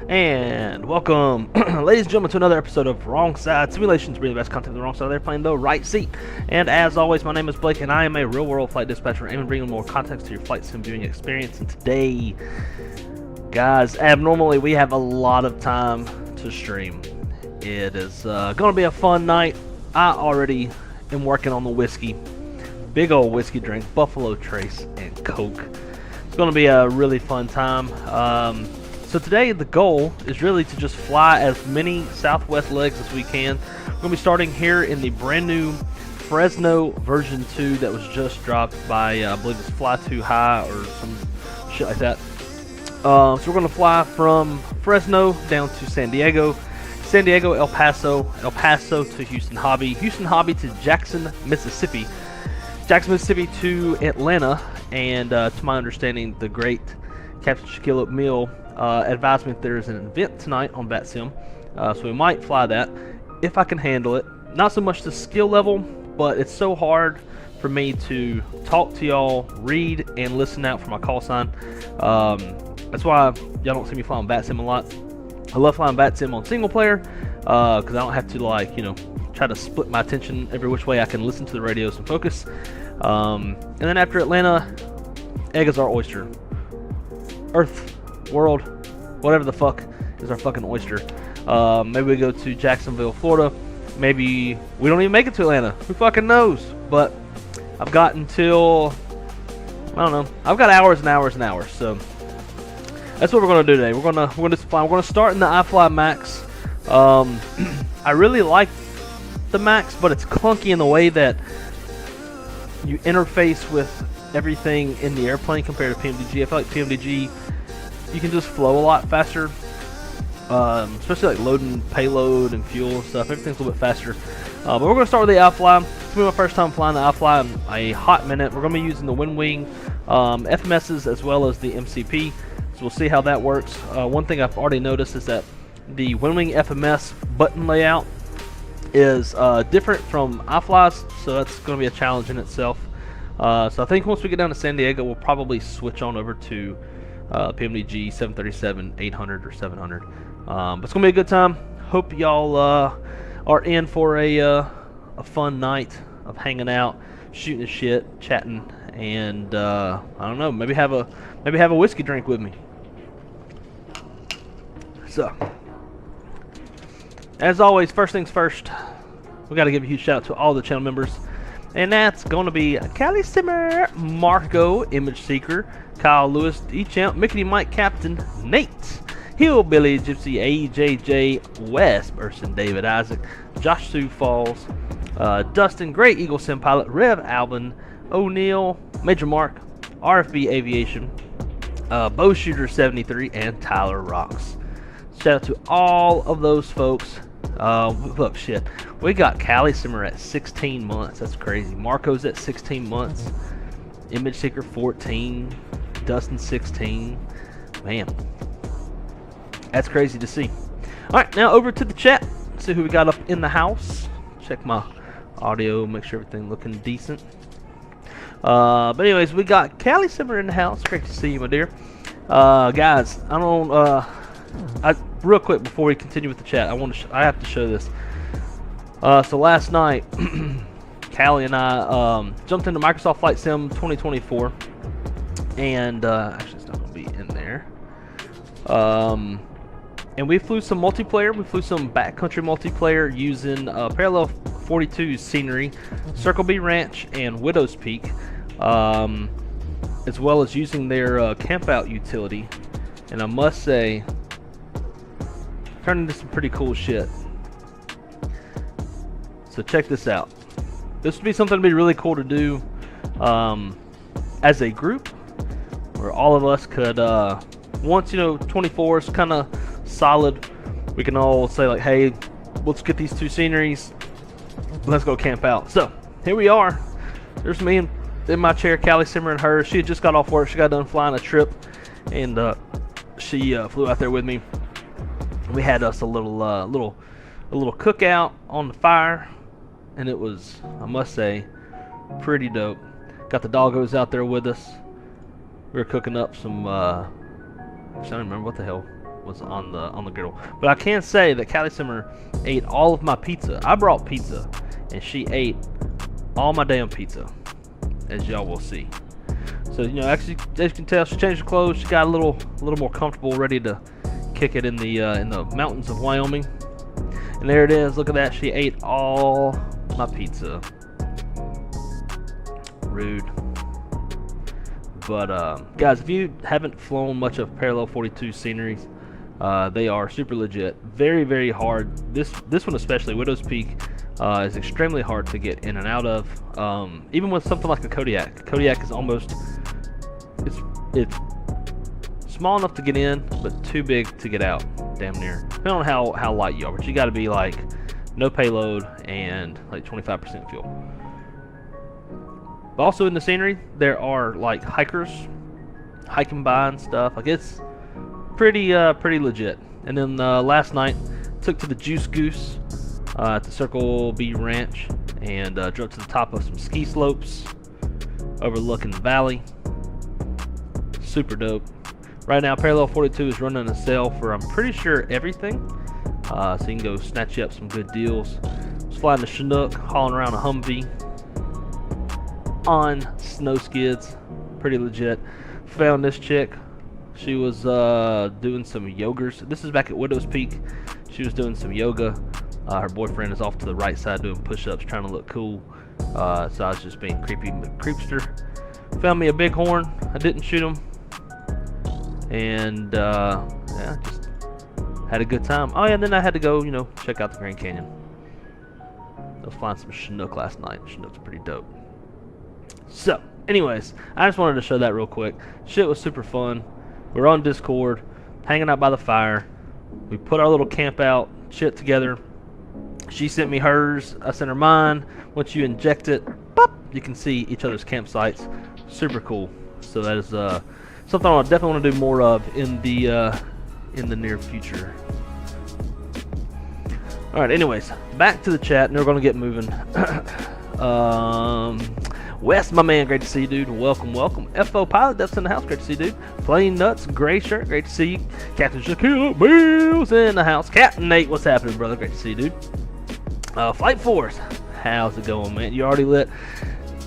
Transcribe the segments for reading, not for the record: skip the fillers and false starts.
And welcome, ladies and gentlemen, to another episode of Wrong Side Simulations, bringing the best content to the wrong side of the airplane, the right seat. And as always, my name is Blake, and I am a real-world flight dispatcher, aiming to bring more context to your flight sim viewing experience. And today, guys, abnormally, we have a lot of time to stream. It is going to be a fun night. I already am working on the whiskey. Big old whiskey drink, Buffalo Trace, and Coke. It's going to be a really fun time. So today the goal is really to just fly as many Southwest legs as we can. We're going to be starting here in the brand new Fresno version 2 that was just dropped by, I believe it's Fly Too High or some shit like that. So we're going to fly from Fresno down to San Diego, El Paso to Houston Hobby, to Jackson, Mississippi to Atlanta, and to my understanding, the great Captain Shaquille O'Neal advised me that there is an event tonight on VATSIM, so we might fly that if I can handle it. Not so much the skill level, but it's so hard for me to talk to y'all, read, and listen out for my call sign. That's why y'all don't see me flying VATSIM a lot. I love flying VATSIM on single player because I don't have to, like, you know, try to split my attention every which way. I can listen to the radios and focus. And then after Atlanta, egg is our oyster. Earth, world, whatever the fuck is our fucking oyster. Maybe we go to Jacksonville, Florida. Maybe we don't even make it to Atlanta. Who fucking knows? But I've got until, I don't know. I've got hours and hours and hours. So that's what we're gonna do today. We're gonna start in the iFly Max. I really like the Max, but it's clunky in the way that you interface with everything in the airplane compared to PMDG. I feel like PMDG, you can just flow a lot faster, especially like loading payload and fuel and stuff. Everything's a little bit faster. But we're going to start with the iFly. It's going to be my first time flying the iFly in a hot minute. We're going to be using the WingWing FMSs as well as the MCP. So we'll see how that works. One thing I've already noticed is that the WingWing FMS button layout is different from iFly's, so that's going to be a challenge in itself. So I think once we get down to San Diego, we'll probably switch on over to PMDG 737, 800, or 700. But it's going to be a good time. Hope y'all are in for a fun night of hanging out, shooting the shit, chatting, and I don't know, maybe have a whiskey drink with me. So, as always, first things first, we got to give a huge shout out to all the channel members. And that's going to be Callie Simmer, Marco, Image Seeker, Kyle Lewis, D-Champ, Mickey Mike Captain, Nate, Hillbilly Gypsy, AJJ, Wes Burson, David Isaac, Josh Sioux Falls, Dustin, Great Eagle Sim Pilot, Rev Alvin, O'Neill, Major Mark, RFB Aviation, Bow Shooter 73, and Tyler Rocks. Shout out to all of those folks. Look, shit. We got Callie Simmer at 16 months. That's crazy. Marco's at 16 months. Image Seeker 14. Dustin 16. Man. That's crazy to see. Alright, now over to the chat. See who we got up in the house. Check my audio. Make sure everything looking decent. But anyways, we got Callie Simmer in the house. Great to see you, my dear. Guys, I don't... real quick before we continue with the chat, I have to show this. So last night, Callie and I jumped into Microsoft Flight Sim 2024, and actually it's not going to be in there. And we flew some multiplayer. We flew some backcountry multiplayer using Parallel 42's scenery, Circle B Ranch, and Widow's Peak, as well as using their camp out utility. And I must say, turned into some pretty cool shit. So check this out. This would be something to be really cool to do as a group, where all of us could, once, you know, 24 is kind of solid, we can all say like, hey, let's get these two sceneries, let's go camp out. So here we are. There's me in my chair, Callie Simmer and her. She had just got off work. She got done flying a trip, and she flew out there with me. We had us a little cookout on the fire, and it was, I must say, pretty dope. Got the doggos out there with us. We were cooking up some, I don't remember what the hell was on the griddle. But I can say that Callie Simmer ate all of my pizza. I brought pizza, and she ate all my damn pizza, as y'all will see. So, you know, actually, as you can tell, she changed her clothes. She got a little more comfortable, ready to kick it in the mountains of Wyoming. And there it is. Look at that. She ate all my pizza. Rude. But guys, if you haven't flown much of Parallel 42 sceneries, they are super legit. Very, very hard. This one especially, Widow's Peak, is extremely hard to get in and out of. Even with something like a Kodiak. Kodiak is almost it's small enough to get in, but too big to get out. Damn near. Depending on how light you are, but you got to be like no payload and like 25% fuel. But also in the scenery, there are like hikers hiking by and stuff. Like it's pretty legit. And then last night, took to the Juice Goose at the Circle B Ranch and drove to the top of some ski slopes overlooking the valley. Super dope. Right now, Parallel 42 is running a sale for, I'm pretty sure, everything. So you can go snatch you up some good deals. I was flying the Chinook, hauling around a Humvee on snow skids. Pretty legit. Found this chick. She was doing some yogas. This is back at Widow's Peak. She was doing some yoga. Her boyfriend is off to the right side doing push-ups, trying to look cool. So I was just being creepy creepster. Found me a bighorn. I didn't shoot him. And yeah, just had a good time. Oh yeah, and then I had to go, you know, check out the Grand Canyon. I was flying some Chinook last night. Chinook's pretty dope. So, anyways, I just wanted to show that real quick. Shit was super fun. We're on Discord, hanging out by the fire. We put our little camp out, shit together. She sent me hers. I sent her mine. Once you inject it, pop, you can see each other's campsites. Super cool. So that is something I definitely want to do more of in the near future. All right. Anyways, back to the chat, and we're gonna get moving. Wes, my man, great to see you, dude. Welcome, welcome. FO Pilot, that's in the house. Great to see you, dude. Plain Nuts, gray shirt, great to see you. Captain Shaquille Bill's in the house. Captain Nate, what's happening, brother? Great to see you, dude. Flight Force, how's it going, man? You already lit?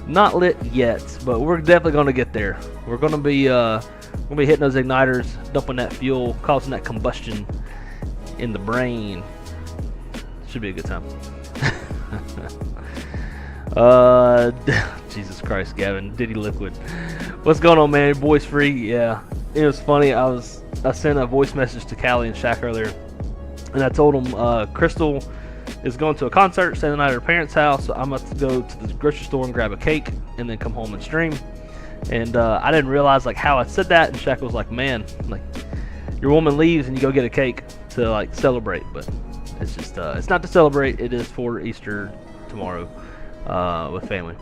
Not lit yet, but we're definitely gonna get there. We're gonna be hitting those igniters, dumping that fuel, causing that combustion in the brain. Should be a good time. Jesus Christ, Gavin, Diddy Liquid. What's going on, man? Boys free? Yeah. It was funny. I sent a voice message to Callie and Shaq earlier, and I told them Crystal is going to a concert, staying the night at her parents' house. So I'm about to go to the grocery store and grab a cake, and then come home and stream. And I didn't realize like how I said that, and Shaq was like, "Man, like your woman leaves and you go get a cake to like celebrate," but it's just it's not to celebrate. It is for Easter tomorrow with family.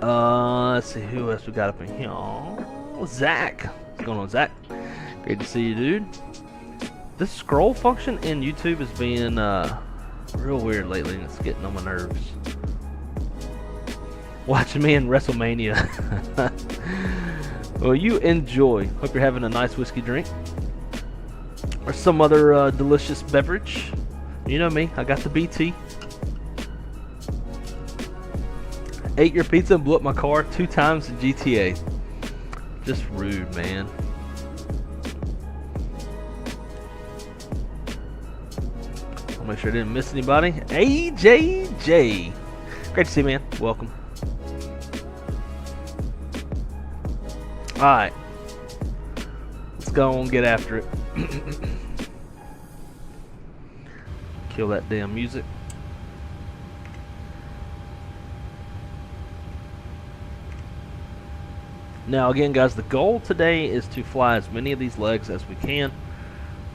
Let's see who else we got up in here. Oh, Zach, what's going on, Zach? Great to see you, dude. This scroll function in YouTube is being real weird lately, and it's getting on my nerves. Watching me in WrestleMania. Well, you enjoy. Hope you're having a nice whiskey drink or some other delicious beverage. You know me, I got the BT. Ate your pizza and blew up my car 2 times in GTA. Just rude, man. I'll make sure I didn't miss anybody. AJJ. Great to see you, man. Welcome. Alright. Let's go and get after it. Kill that damn music. Now again, guys, the goal today is to fly as many of these legs as we can.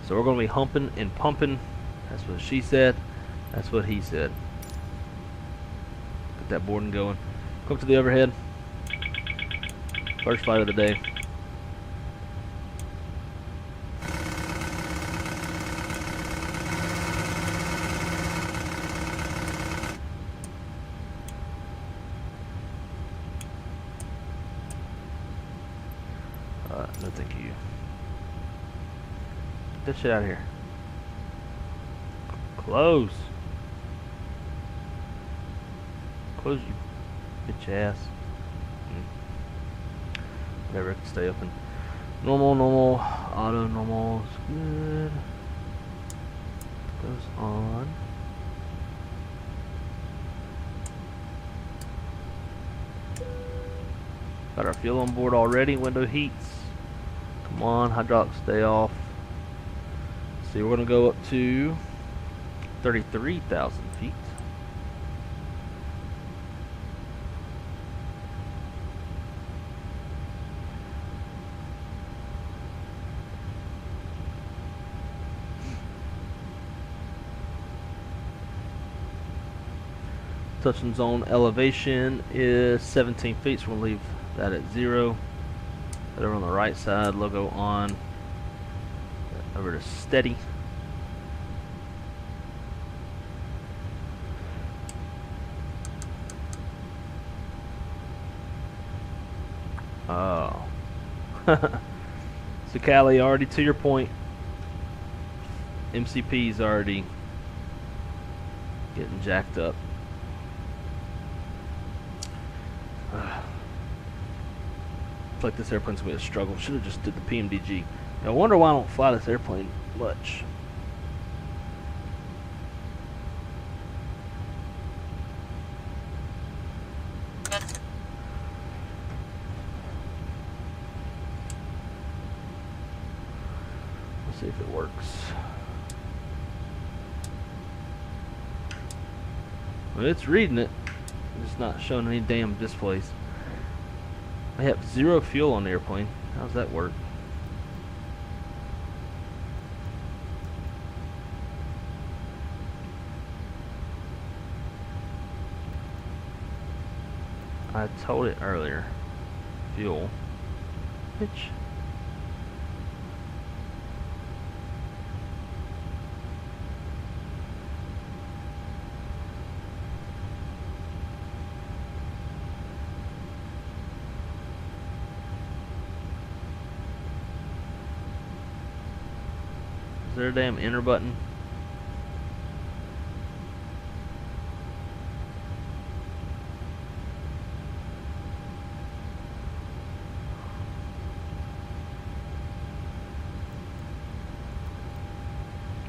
So we're going to be humping and pumping. That's what she said. That's what he said. Get that boarding going. Come to the overhead. First flight of the day. No, thank you. this shit out of here. Close. Close, you bitch ass. Whatever, it can stay open. Normal, normal, auto, normal is good. Goes on. Got our fuel on board already. Window heats. Come on, hydraulics stay off. See, we're gonna go up to 33,000 feet. Touching zone elevation is 17 feet, so we'll leave that at 0. That over on the right side, logo on. Over to steady. Oh. So Cali, already to your point. MCP's already getting jacked up. Looks like this airplane's gonna be a struggle. Should have just did the PMDG. I wonder why I don't fly this airplane much. Let's see if it works. Well, it's reading it. It's not showing any damn displays. I have 0 fuel on the airplane. How does that work? I told it earlier. Fuel. Bitch. Is there a damn enter button?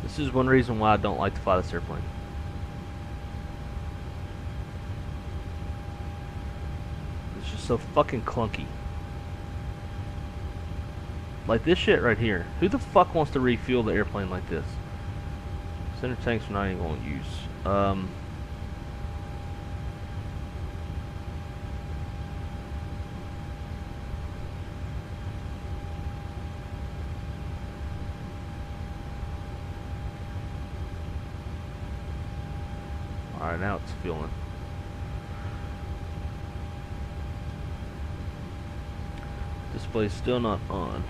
This is one reason why I don't like to fly this airplane. It's just so fucking clunky. Like this shit right here. Who the fuck wants to refuel the airplane like this? Center tanks we're not even going to use. Alright, now it's fueling. Display's still not on.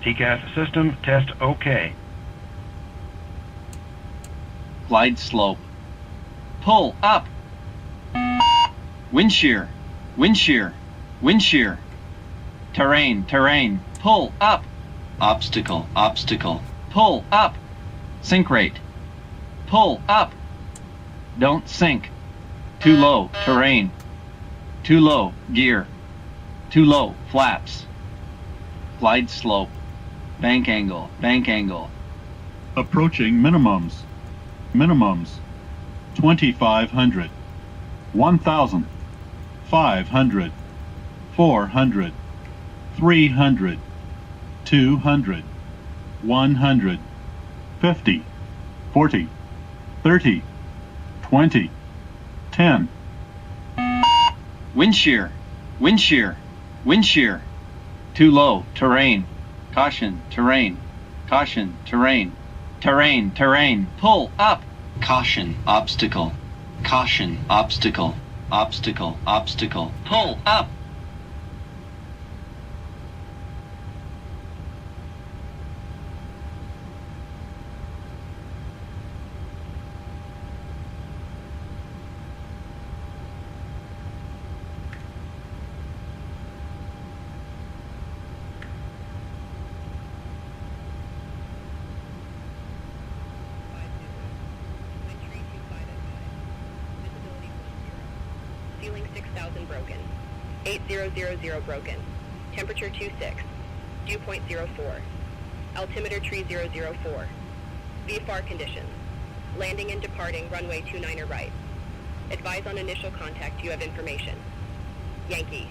TCAS system test OK. Glide slope. Pull up. Wind shear. Wind shear. Wind shear. terrain, terrain, pull up, obstacle, obstacle, pull up, sink rate, pull up, don't sink, too low, terrain, too low, gear, too low, flaps, glide slope, bank angle, bank angle, approaching minimums. Minimums 2,500, 1,000, 500, 400, 300, 200, 100, 50, 40, 30, 20, 10. wind shear, wind shear, wind shear, too low, terrain, caution, terrain, caution, terrain, terrain, terrain, pull up, caution, obstacle, caution, obstacle, obstacle, obstacle, pull up. Ceiling 6,000 broken. 8000 broken. Temperature 26. Dew point 04. Altimeter tree 004. VFR conditions. Landing and departing runway 29er right. Advise on initial contact, you have information. Yankee.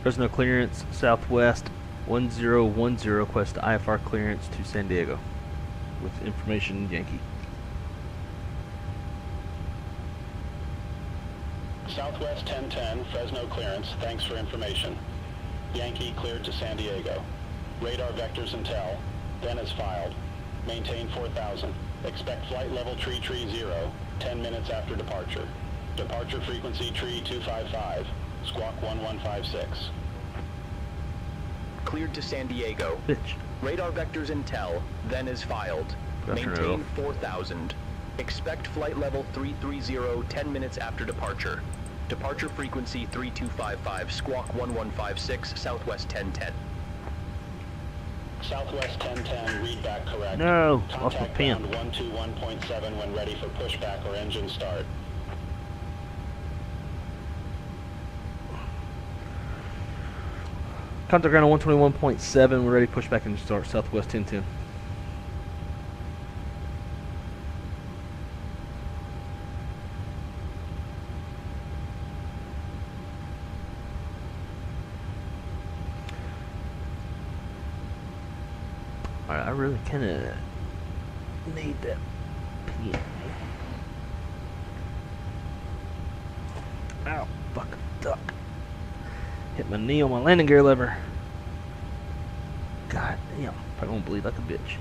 Fresno clearance, Southwest 1010, request IFR clearance to San Diego. With information, Yankee. Southwest 1010, Fresno clearance, thanks for information. Yankee cleared to San Diego. Radar vectors intel, then as filed. Maintain 4,000. Expect flight level tree 0, 10 minutes after departure. Departure frequency tree 255, squawk 1156. Cleared to San Diego. Bitch. Radar vectors intel, then is filed. Maintain 4,000. Expect flight level 330, 10 minutes after departure. Departure frequency 3255, squawk 1156, Southwest 1010. Southwest 1010, read back correct. No, lost my Contact pen. ground 121.7 when ready for pushback or engine start. Contact ground on 121.7. We're ready to push back and start Southwest 1010. Alright, I really kinda need that pen. Ow, fuck, duck. Hit my knee on my landing gear lever. God damn, probably gonna bleed like a bitch.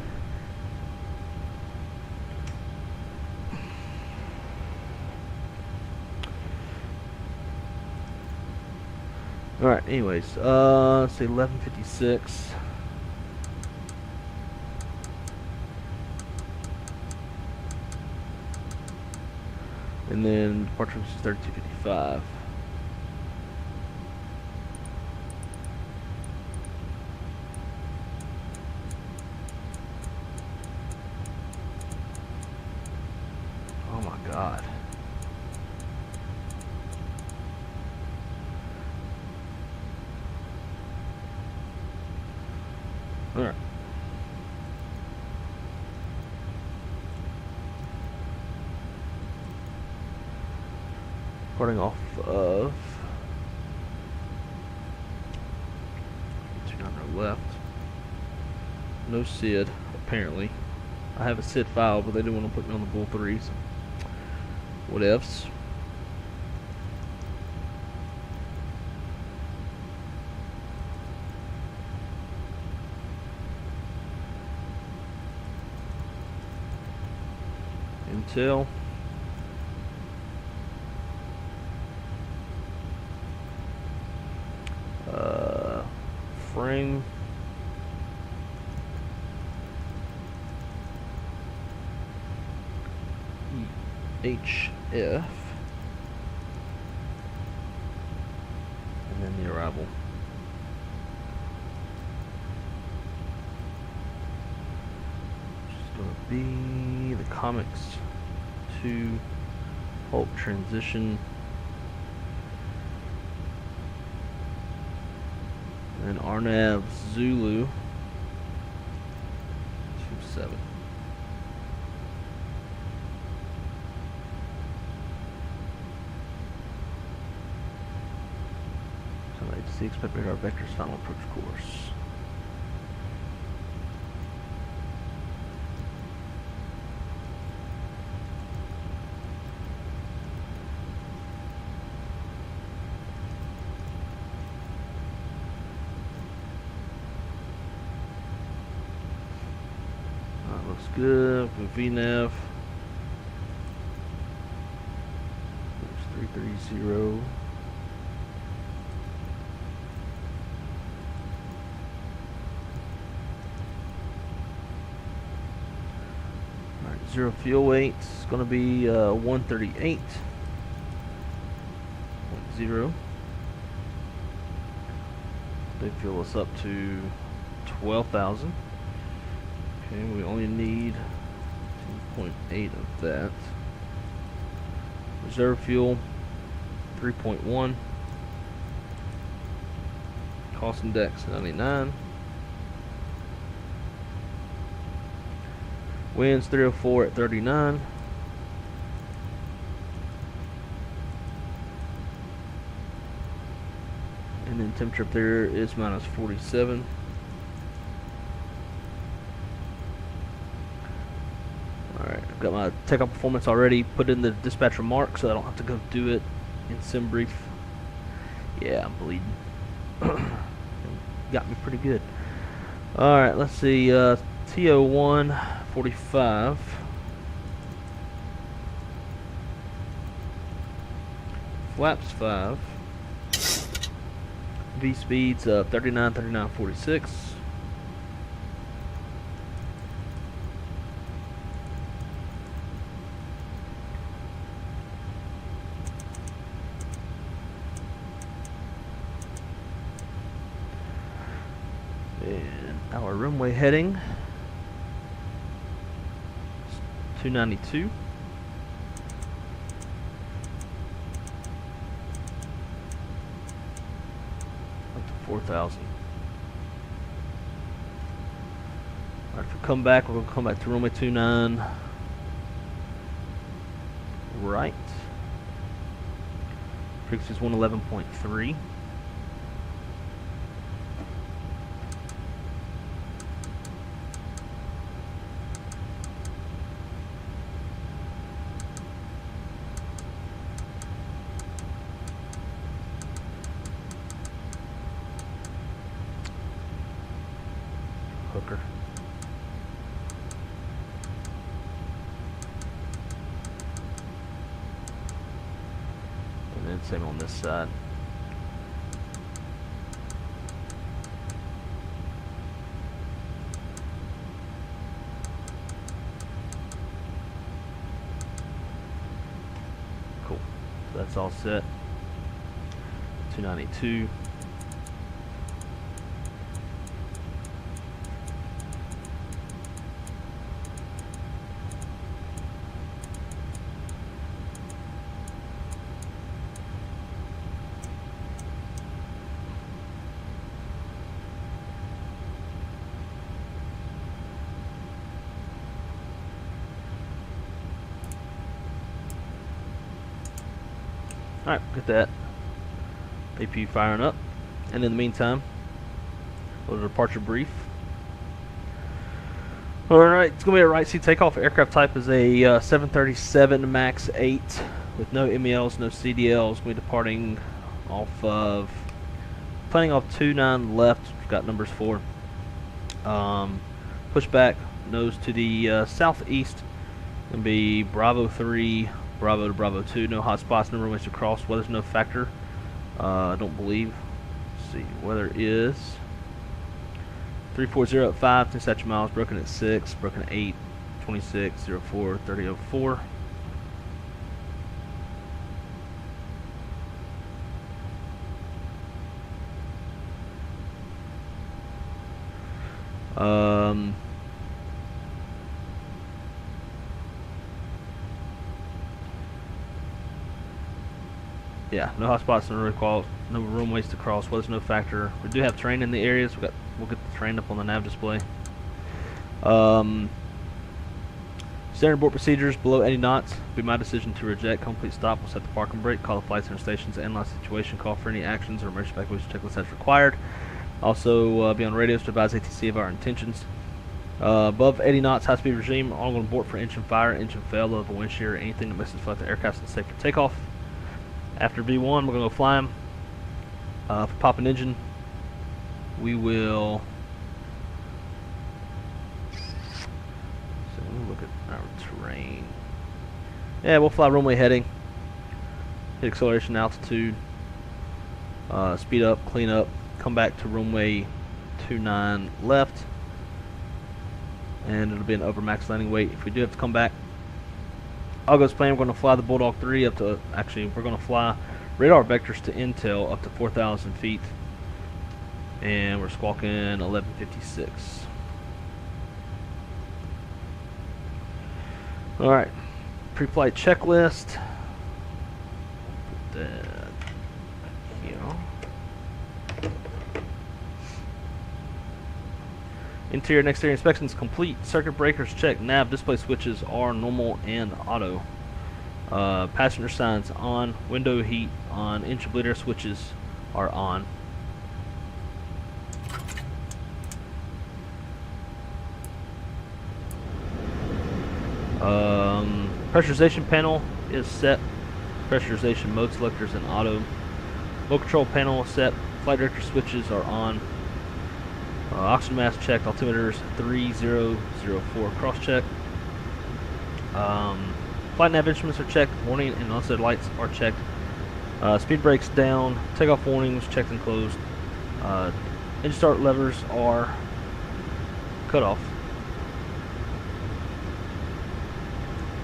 Alright, anyways, let's say 11:56. And then departure is 3255. Oh my god. Alright. Starting off of 200 left. No SID, apparently. I have a SID file, but they didn't want to put me on the Bull 3, so what ifs. Intel. frame. HF. And then the arrival. Which is going to be the Comics 2 Hulk transition. And Arnav Zulu 27. See, expect radar vector's final approach course. That looks good. VNAV. There's 330. Zero fuel weight is going to be 138.0. They fuel us up to 12,000. Okay, we only need 2.8 of that. Reserve fuel 3.1. Cost index 99. Winds 304 at 39. And then temperature up there is minus 47. Alright, I've got my takeoff performance already put in the dispatcher mark so I don't have to go do it in sim brief. Yeah, I'm bleeding. Got me pretty good. Alright, let's see. TO1 45. Flaps 5. V speeds 39, 39, 46. And our runway heading 292. Up to 4,000. Alright, if we come back, we're going to come back to runway 29. Right. Frequency is 111.3. Hooker. And then same on this side. Cool. So that's all set. 292. Alright, get that APU firing up. And in the meantime, a little departure brief. Alright, it's going to be a right seat takeoff. Aircraft type is a 737 MAX 8 with no MELs, no CDLs. We're departing off of, planning off 29 left, we've got numbers 4. Pushback, nose to the southeast, going to be Bravo 3, Bravo to Bravo 2, no hot spots, no runways to cross, weather's no factor, I don't believe. Let's see, weather is 340 at 5, 10 statute miles, broken at 6, broken at 8, 26, 04, 30, 04. Yeah, no hotspots, no runways to cross. Weather's no factor. We do have terrain in the areas. We'll get the terrain up on the nav display. Standard board procedures below 80 knots. Be my decision to reject. Complete stop. We'll set the parking brake. Call the flight center stations. Analyze the situation. Call for any actions or emergency evacuation checklist as required. Also, be on radios to advise ATC of our intentions. Above 80 knots, high speed regime. All on board for engine fire, engine fail, level wind shear, anything that makes us feel like the aircraft is safe for takeoff. After V1, we're going to go fly him. For pop an engine, we will. So let me look at our terrain. Yeah, we'll fly runway heading. Hit acceleration, altitude. Speed up, clean up. Come back to runway 29 left. And it'll be an over max landing weight. If we do have to come back, I'll go as planned. We're going to fly the Bulldog 3 up to, actually, we're going to fly radar vectors to intel up to 4,000 feet. And we're squawking 1156. Alright, pre-flight checklist. Put that here. Interior and exterior inspections complete. Circuit breakers checked. Nav display switches are normal and auto. Passenger signs on. Window heat on. Engine bleed air switches are on. Pressurization panel is set. Pressurization mode selectors in auto. Low control panel set. Flight director switches are on. Oxygen mask checked, altimeters 3004 cross check. Flight nav instruments are checked, warning and onset lights are checked. Speed brakes down, takeoff warnings checked and closed. Engine start levers are cut off.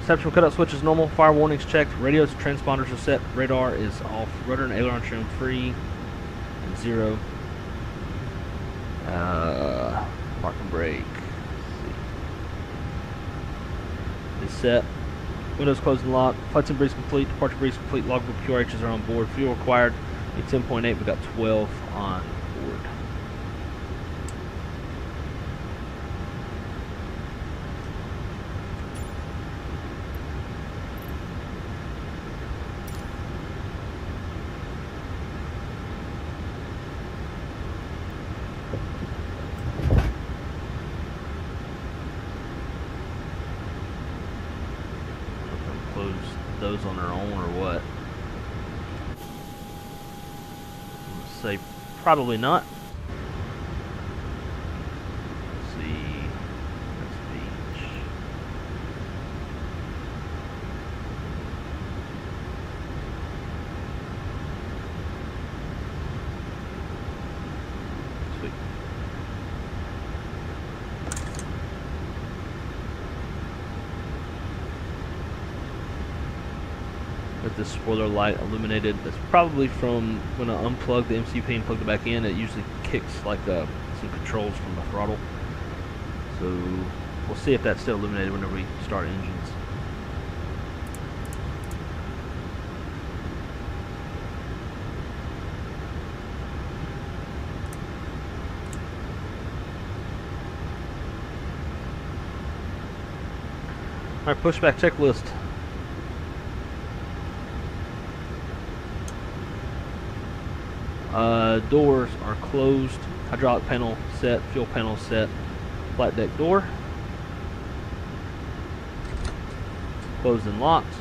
Reception cutout switch is normal, fire warnings checked, radios and transponders are set, radar is off, rudder and aileron trim free and 0. Parking brake is set. Windows closed and locked. Flight sim briefs complete. Departure briefs complete. Logbook QRHs are on board. Fuel required. 10.8. We got 12 on board. Those on their own or what? Let's say probably not. Let's see. That's beach. Sweet. With this spoiler light illuminated. That's probably from when I unplug the MCP and plug it back in. It usually kicks like some controls from the throttle. So we'll see if that's still illuminated whenever we start engines. Alright, pushback checklist. Doors are closed. Hydraulic panel set. Fuel panel set. Flight deck door closed and locked.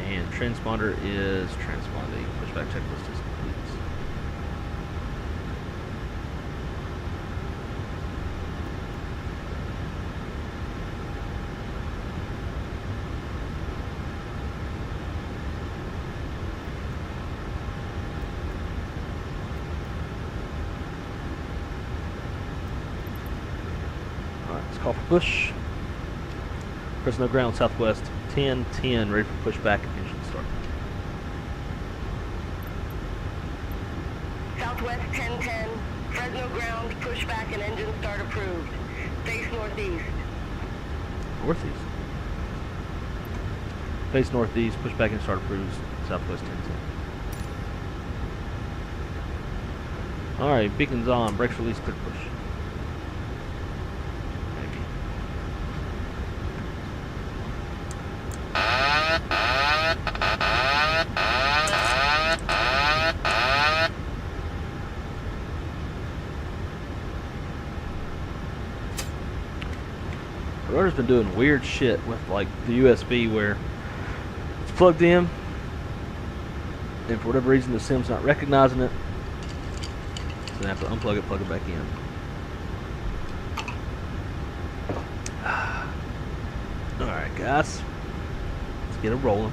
And transponder is transponding. Pushback checklist is complete. Call for push. Press no ground, southwest 1010, ready for pushback and engine start. Southwest 1010, Fresno ground, pushback and engine start approved. Face northeast. Northeast. Face northeast, pushback and start approved, southwest 1010. Alright, beacons on, brakes release, clear push. The rotor's been doing weird shit with like the USB where it's plugged in and for whatever reason the sim's not recognizing it, so I have to unplug it, plug it back in. Alright guys, let's get it rolling.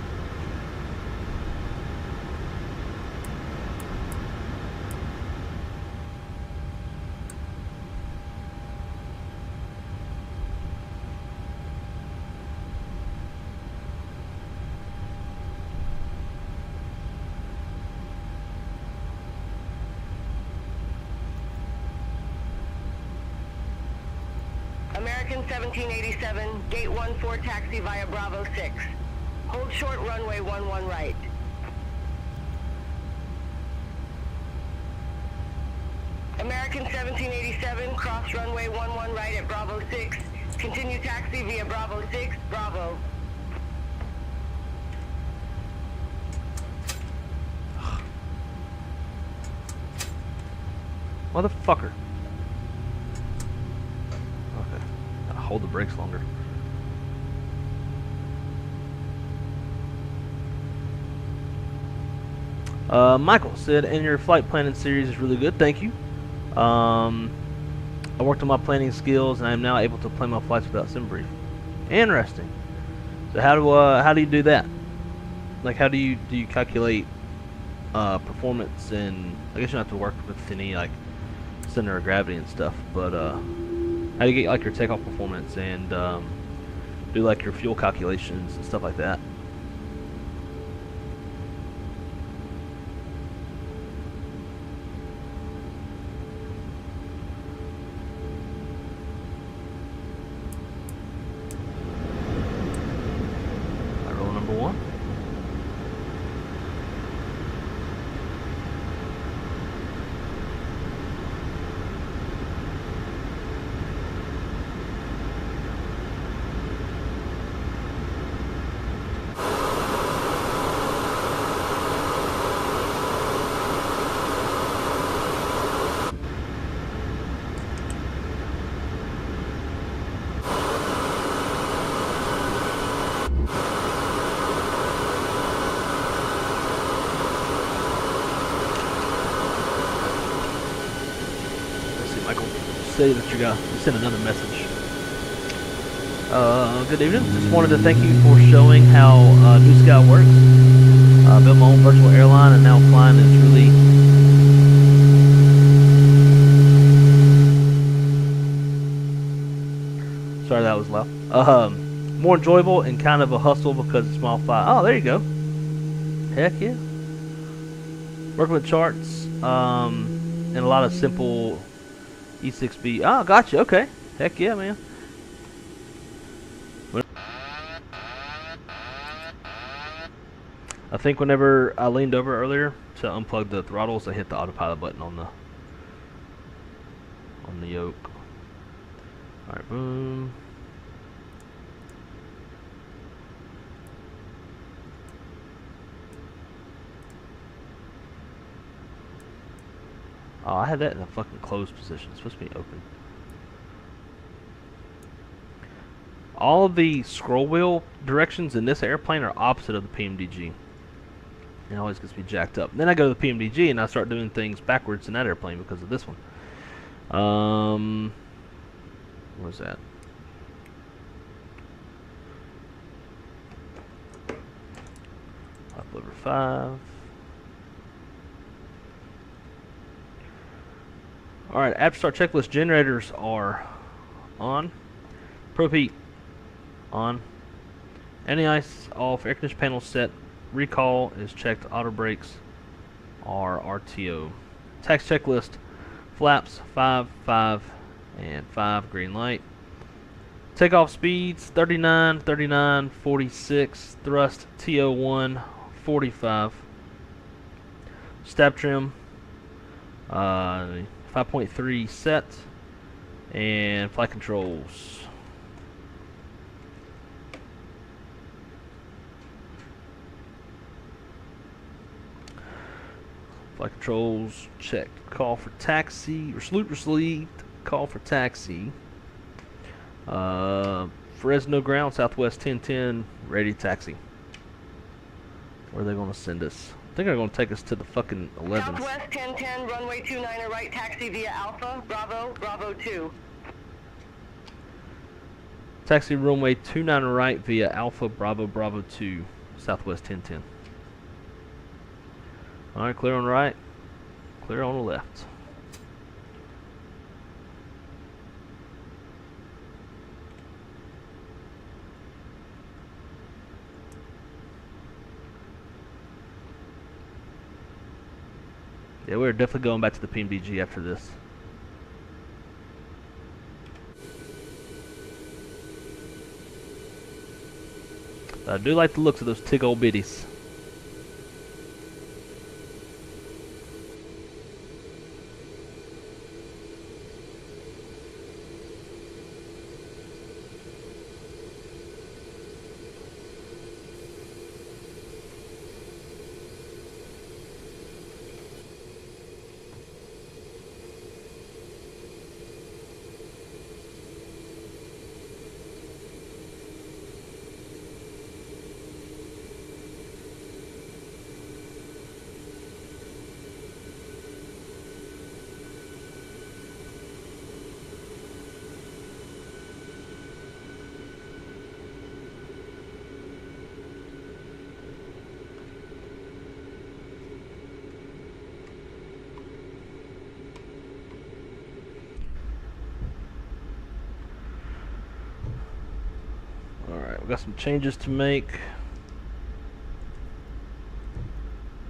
American 1787, gate 14 taxi via Bravo 6. Hold short runway 11 right. American 1787, cross runway 11 right at Bravo 6. Continue taxi via Bravo 6, Bravo. Motherfucker. Okay. Gotta hold the brakes longer. Michael said, and your flight planning series is really good. Thank you. I worked on my planning skills and I am now able to plan my flights without sim brief. Interesting. So how do you do that? Like how do you calculate performance, and I guess you don't have to work with any like center of gravity and stuff, but how do you get like your takeoff performance and do like your fuel calculations and stuff like that? Roll number one. Say that you sent another message. Good evening. Just wanted to thank you for showing how New Sky works. I built my own virtual airline and now flying is really sorry that was loud. More enjoyable and kind of a hustle because it's small fly. Oh, there you go. Heck yeah. Working with charts and a lot of simple E6B. Oh, gotcha. Okay. Heck yeah, man. I think whenever I leaned over earlier to unplug the throttles, I hit the autopilot button on the yoke. All right, boom. Oh, I had that in a fucking closed position. It's supposed to be open. All of the scroll wheel directions in this airplane are opposite of the PMDG. It always gets me jacked up. Then I go to the PMDG and I start doing things backwards in that airplane because of this one. Where's that? Up over 5. Alright, after start checklist generators are on. Propeat on. Anti-ice off. Air conditioning panel set. Recall is checked. Auto brakes are RTO. Tax checklist. Flaps 5, 5, and 5. Green light. Takeoff speeds 39, 39, 46. Thrust TO1 45. Stab trim 5.3 set. And flight controls. Flight controls checked. Call for taxi. Salute received. Call for taxi. Fresno ground, Southwest 1010. Ready taxi. Where are they going to send us? I think they're going to take us to the fucking 11th. Southwest 1010, runway 29 right, taxi via Alpha, Bravo, Bravo 2. Taxi runway 29 right via Alpha, Bravo, Bravo 2, Southwest 1010. Alright, clear on the right, clear on the left. Yeah, we're definitely going back to the PMDG after this. I do like the looks of those tig old biddies. Alright, we've got some changes to make.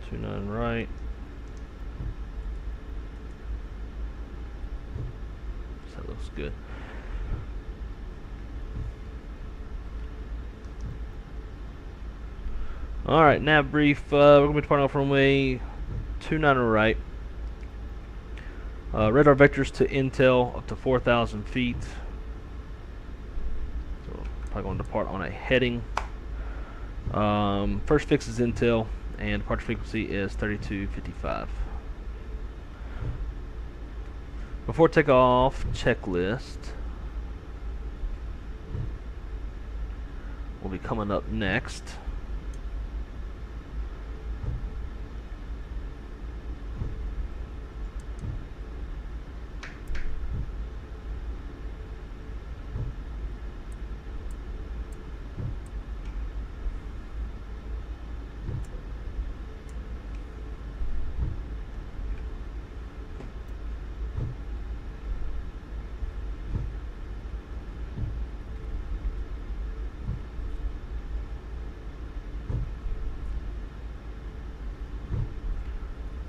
29 right. So that looks good. Alright, nav brief. We're going to be departing off runway 29 right. Radar vectors to intel up to 4,000 feet. Probably going to depart on a heading. First fix is intel, and departure frequency is 3255. Before takeoff, checklist will be coming up next.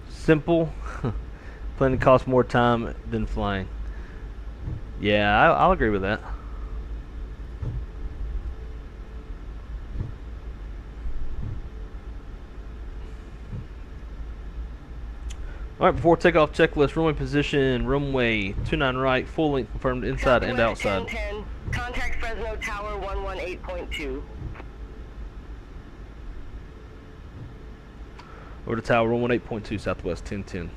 Simple. Planning costs more time than flying. Yeah, I'll agree with that. Alright, before takeoff checklist, runway position, runway 29 right, full length confirmed inside and outside. 1010, contact Fresno Tower 118.2. Over to tower 118.2 Southwest 1010.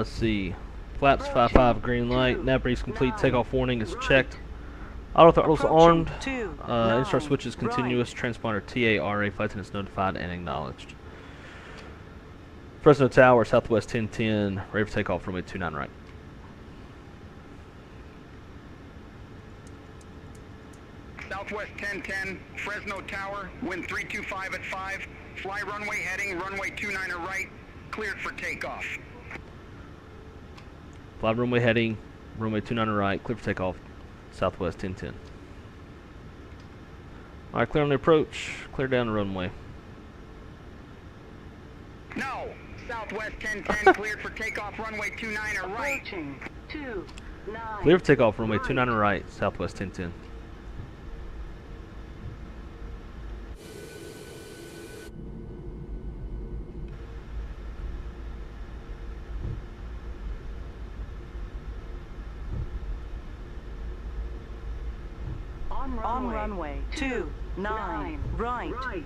Let's see. Flaps 5-5 green light. Nav brief's complete. Takeoff warning is checked. Auto throttles armed. Approaching 29 Instart switches continuous. right. Transponder TARA flight attendants notified and acknowledged. Fresno Tower, Southwest 1010. Ready for takeoff, runway 29 right. Southwest 1010, Fresno Tower, wind 325 at 5, fly runway heading, runway 29 right, cleared for takeoff. Fly runway heading, runway 29 right, clear for takeoff, Southwest 1010. Alright, clear on the approach, clear down the runway. No, Southwest 1010, cleared for takeoff, runway 29 right. Approaching 29 Clear for takeoff, runway 29 right, Southwest 1010. on runway 29 right.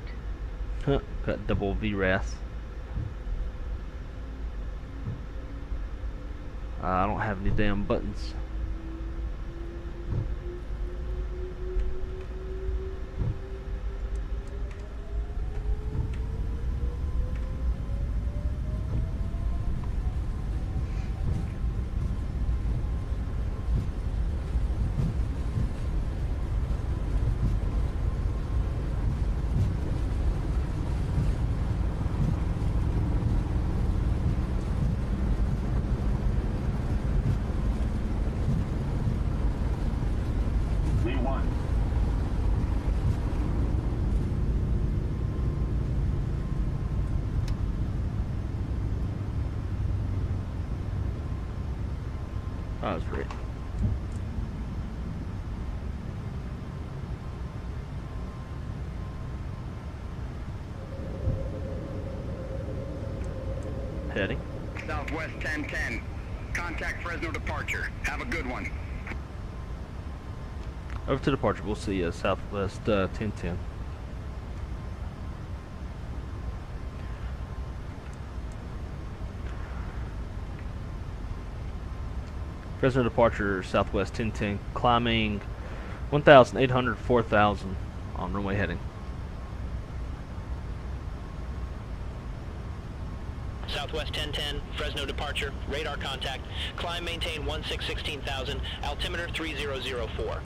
Huh, got double VRAS. I don't have any damn buttons. That was great. Heading. Southwest 1010, contact Fresno departure. Have a good one. Over to departure. We'll see you Southwest 1010. Fresno departure, Southwest 1010, climbing 1,800, 4,000 on runway heading. Southwest 1010, Fresno departure, radar contact, climb maintain 16,000, altimeter 3004.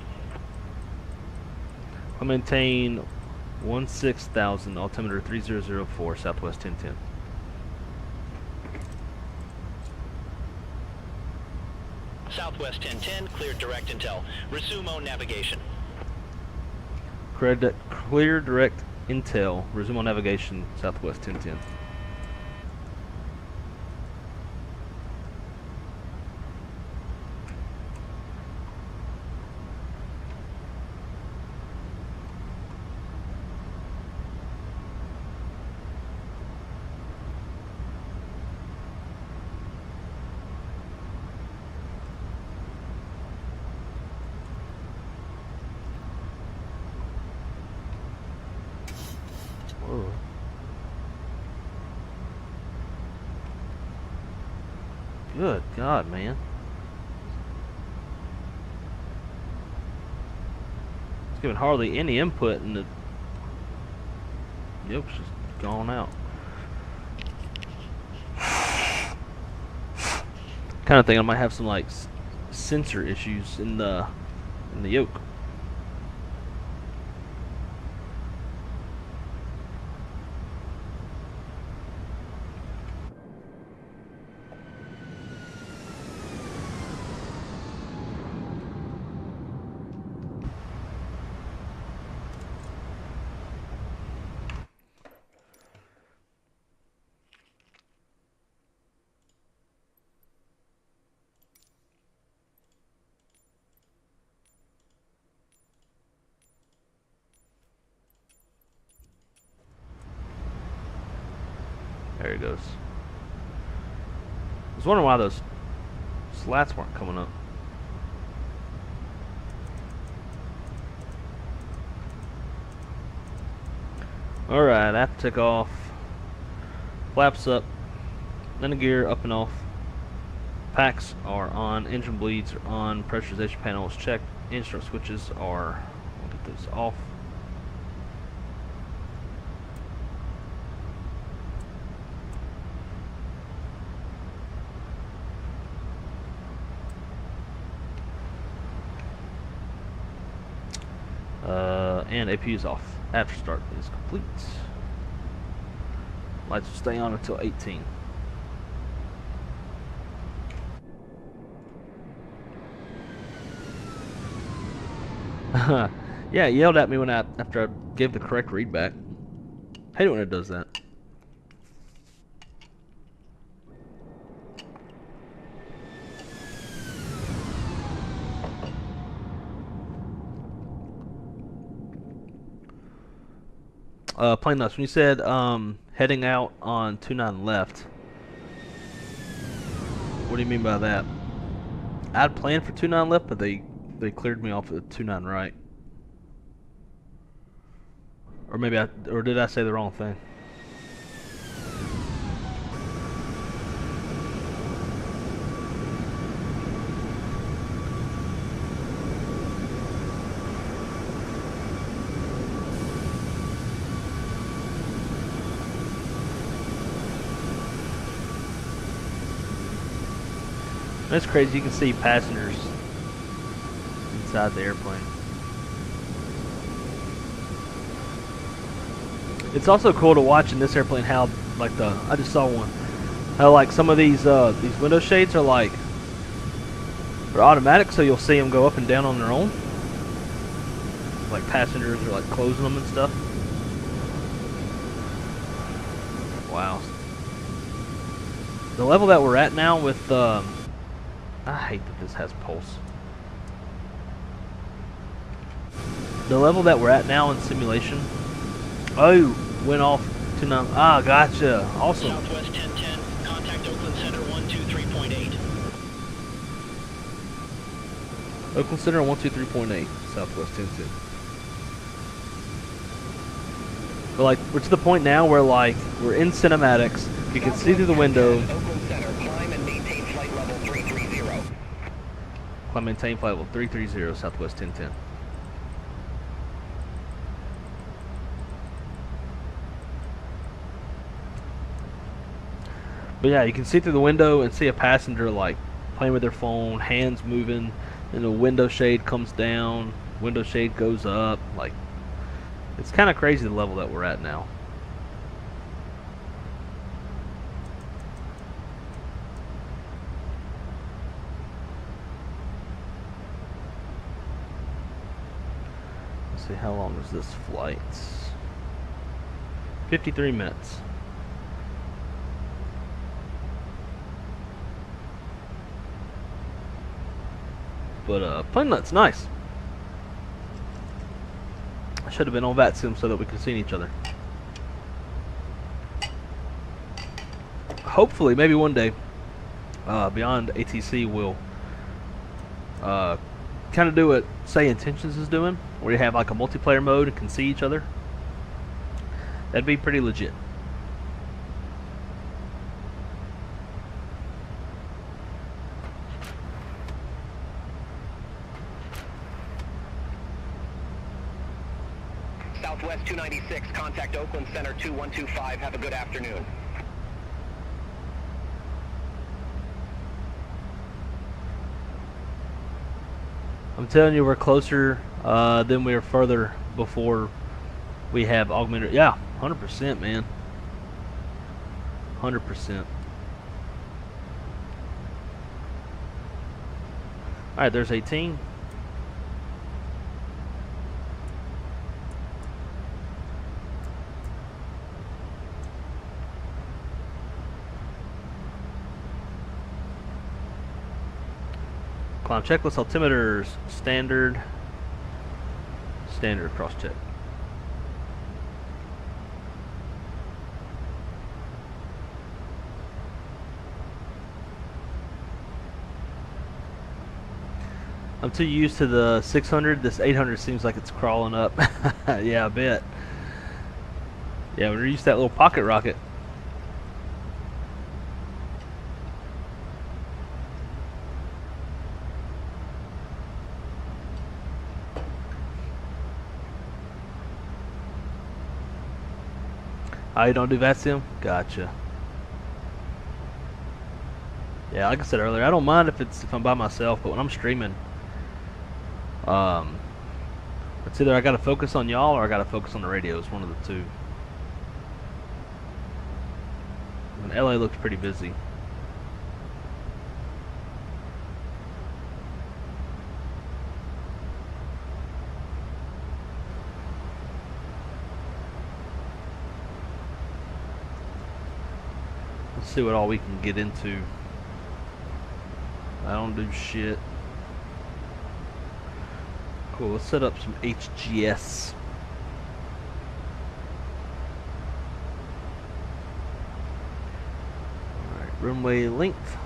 I maintain 16,000, altimeter 3004, Southwest 1010. Southwest 1010, cleared direct intel. Resume on navigation. Clear direct intel. Resume on navigation, Southwest 1010. Whoa. Good God, man. It's giving hardly any input and the yoke's just gone out. Kind of think I might have some like sensor issues in the yoke. There it goes. I was wondering why those slats weren't coming up. Alright, after takeoff, flaps up, landing gear up and off, packs are on, engine bleeds are on, pressurization panel is checked, instrument switches are, we'll get those off. And APU is off. After start is complete. Lights will stay on until 18. Yeah, it yelled at me after I gave the correct readback. Hate it when it does that. Plane nuts. When you said heading out on 29 left, what do you mean by that? I'd planned for 29 left, but they cleared me off at 29 right. Or maybe or did I say the wrong thing? That's crazy. You can see passengers inside the airplane. It's also cool to watch in this airplane how, like, I just saw one, how like some of these window shades are like, they're automatic, so you'll see them go up and down on their own. Like passengers are like closing them and stuff. Wow. The level that we're at now with I hate that this has pulse. The level that we're at now in simulation. Oh, went off to now. Ah, gotcha. Awesome. Southwest 1010, contact Oakland Center 123.8. Oakland Center 123.8, Southwest 1010. But like, we're to the point now where like we're in cinematics. You can see through the window. Oakland Center, climb and maintain flight level 330. Climb maintain flight level 330, Southwest 1010. But yeah, you can see through the window and see a passenger like playing with their phone, hands moving, and the window shade comes down, window shade goes up. Like, it's kind of crazy the level that we're at now. Let's see, how long is this flight? 53 minutes. But plane nut's nice. I should have been on VATSIM so that we could see each other. Hopefully, maybe one day, Beyond ATC will kind of do what Say Intentions is doing, where you have like a multiplayer mode and can see each other. That'd be pretty legit. Southwest 296, contact Oakland Center 2125. Have a good afternoon. I'm telling you, we're closer than we were further before we have augmented. Yeah, 100%, man. 100%. Alright, there's 18. Climb checklist, altimeters, standard cross check. I'm too used to the 600. This 800 seems like it's crawling up. Yeah, I bet. Yeah, we're used to that little pocket rocket. Oh, you don't do VATSIM? Gotcha. Yeah, like I said earlier, I don't mind if I'm by myself, but when I'm streaming, it's either I gotta focus on y'all or I gotta focus on the radios, one of the two. And LA looks pretty busy. Let's see what all we can get into. I don't do shit. Cool, let's set up some HGS. Alright, runway length.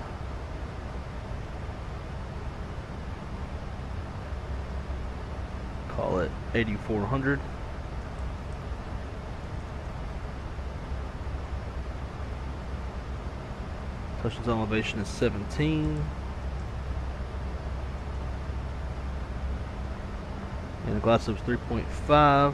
Call it 8,400. Touchdown elevation is 17. And the glass is 3.5.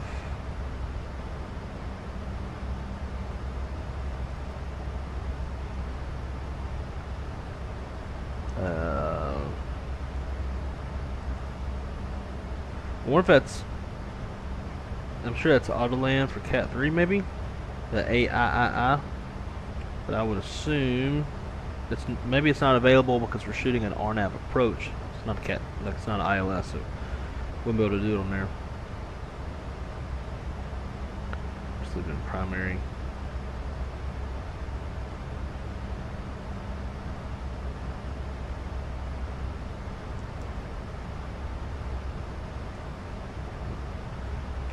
I wonder if that's, I'm sure that's Autoland for Cat 3 maybe, the AIII, but I would assume maybe it's not available because we're shooting an RNAV approach. It's not a Cat, like it's not an ILS, so wouldn't be able to do it on there. Just leave it in primary.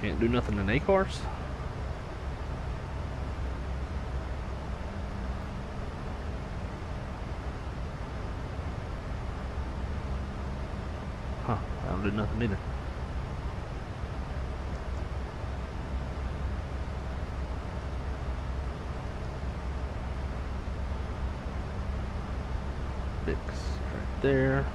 Can't do nothing in ACARS. Huh, I don't do nothing either. Fix right there.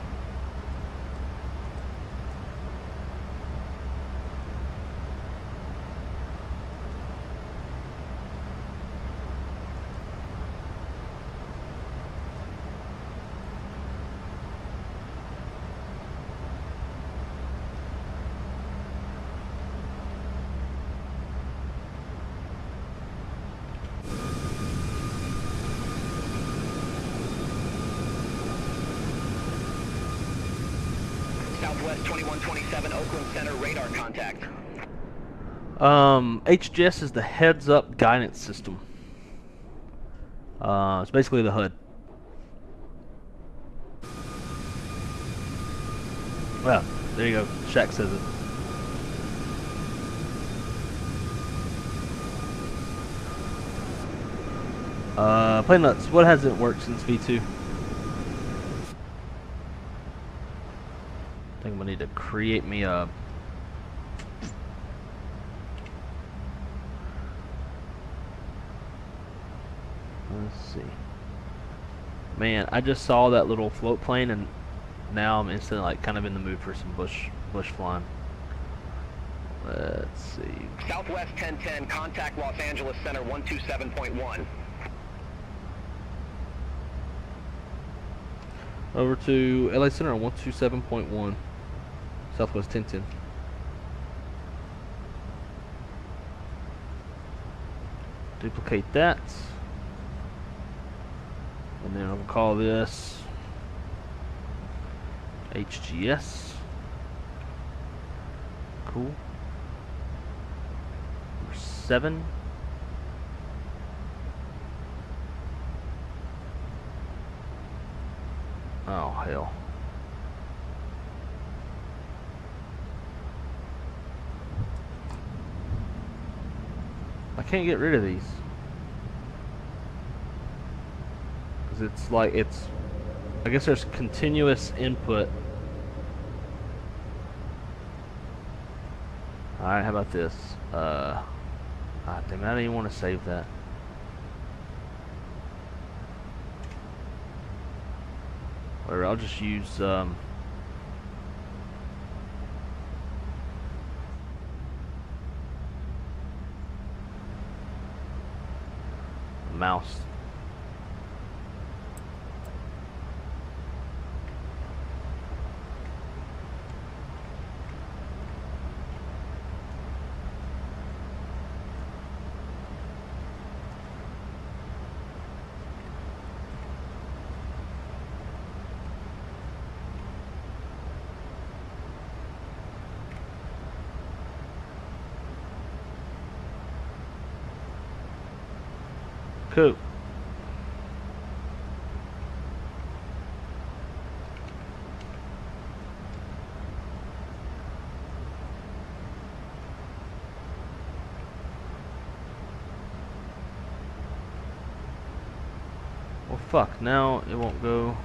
Southwest 2127 Oakland Center radar contact. HGS is the heads-up guidance system. It's basically the HUD. Well, there you go. Shaq says it. Play nuts. What hasn't worked since V2? I think I'm gonna need to create me a. Let's see. Man, I just saw that little float plane, and now I'm instantly like kind of in the mood for some bush flying. Let's see. Southwest 1010, contact Los Angeles Center 127.1. Over to LA Center on 127.1. Southwest 1010. Duplicate that. And then I'll call this HGS. Cool. Number 7. Oh, hell. I can't get rid of these. Because it's like, I guess there's continuous input. Alright, how about this? Ah, damn it, I didn't even want to save that. Or I'll just use Cool. Well, fuck, now it won't go.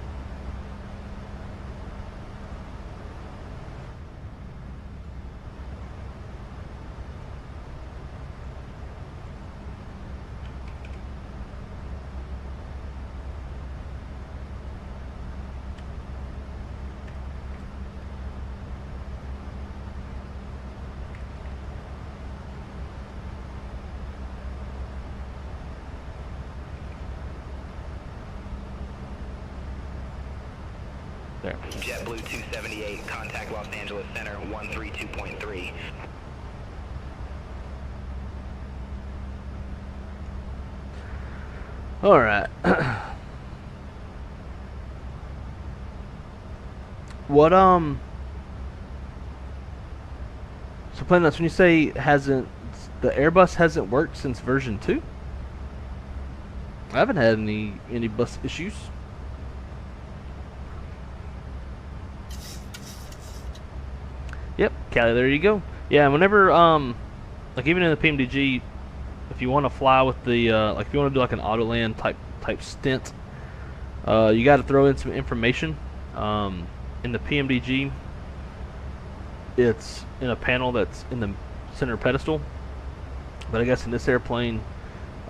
There. JetBlue 278, contact Los Angeles Center 132.3. All right. What so Plain Nuts, when you say hasn't, the Airbus hasn't worked since version 2? I haven't had any bus issues. Yep, Callie, there you go. Yeah, whenever like even in the PMDG, if you want to fly with the like if you want to do like an auto land type stint, you got to throw in some information. In the PMDG, it's in a panel that's in the center pedestal, but I guess in this airplane,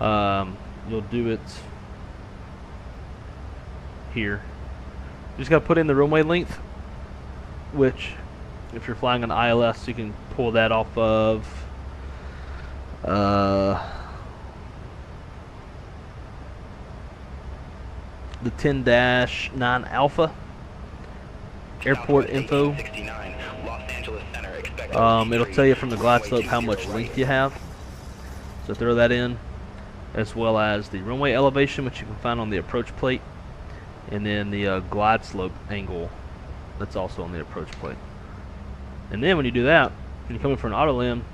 you'll do it here. You just got to put in the runway length, which if you're flying an ILS, you can pull that off of the 10-9 Alpha airport info. It'll tell you from the glide slope how much length you have, so throw that in, as well as the runway elevation, which you can find on the approach plate, and then the glide slope angle that's also on the approach plate. And then when you do that, when you come in for an auto land,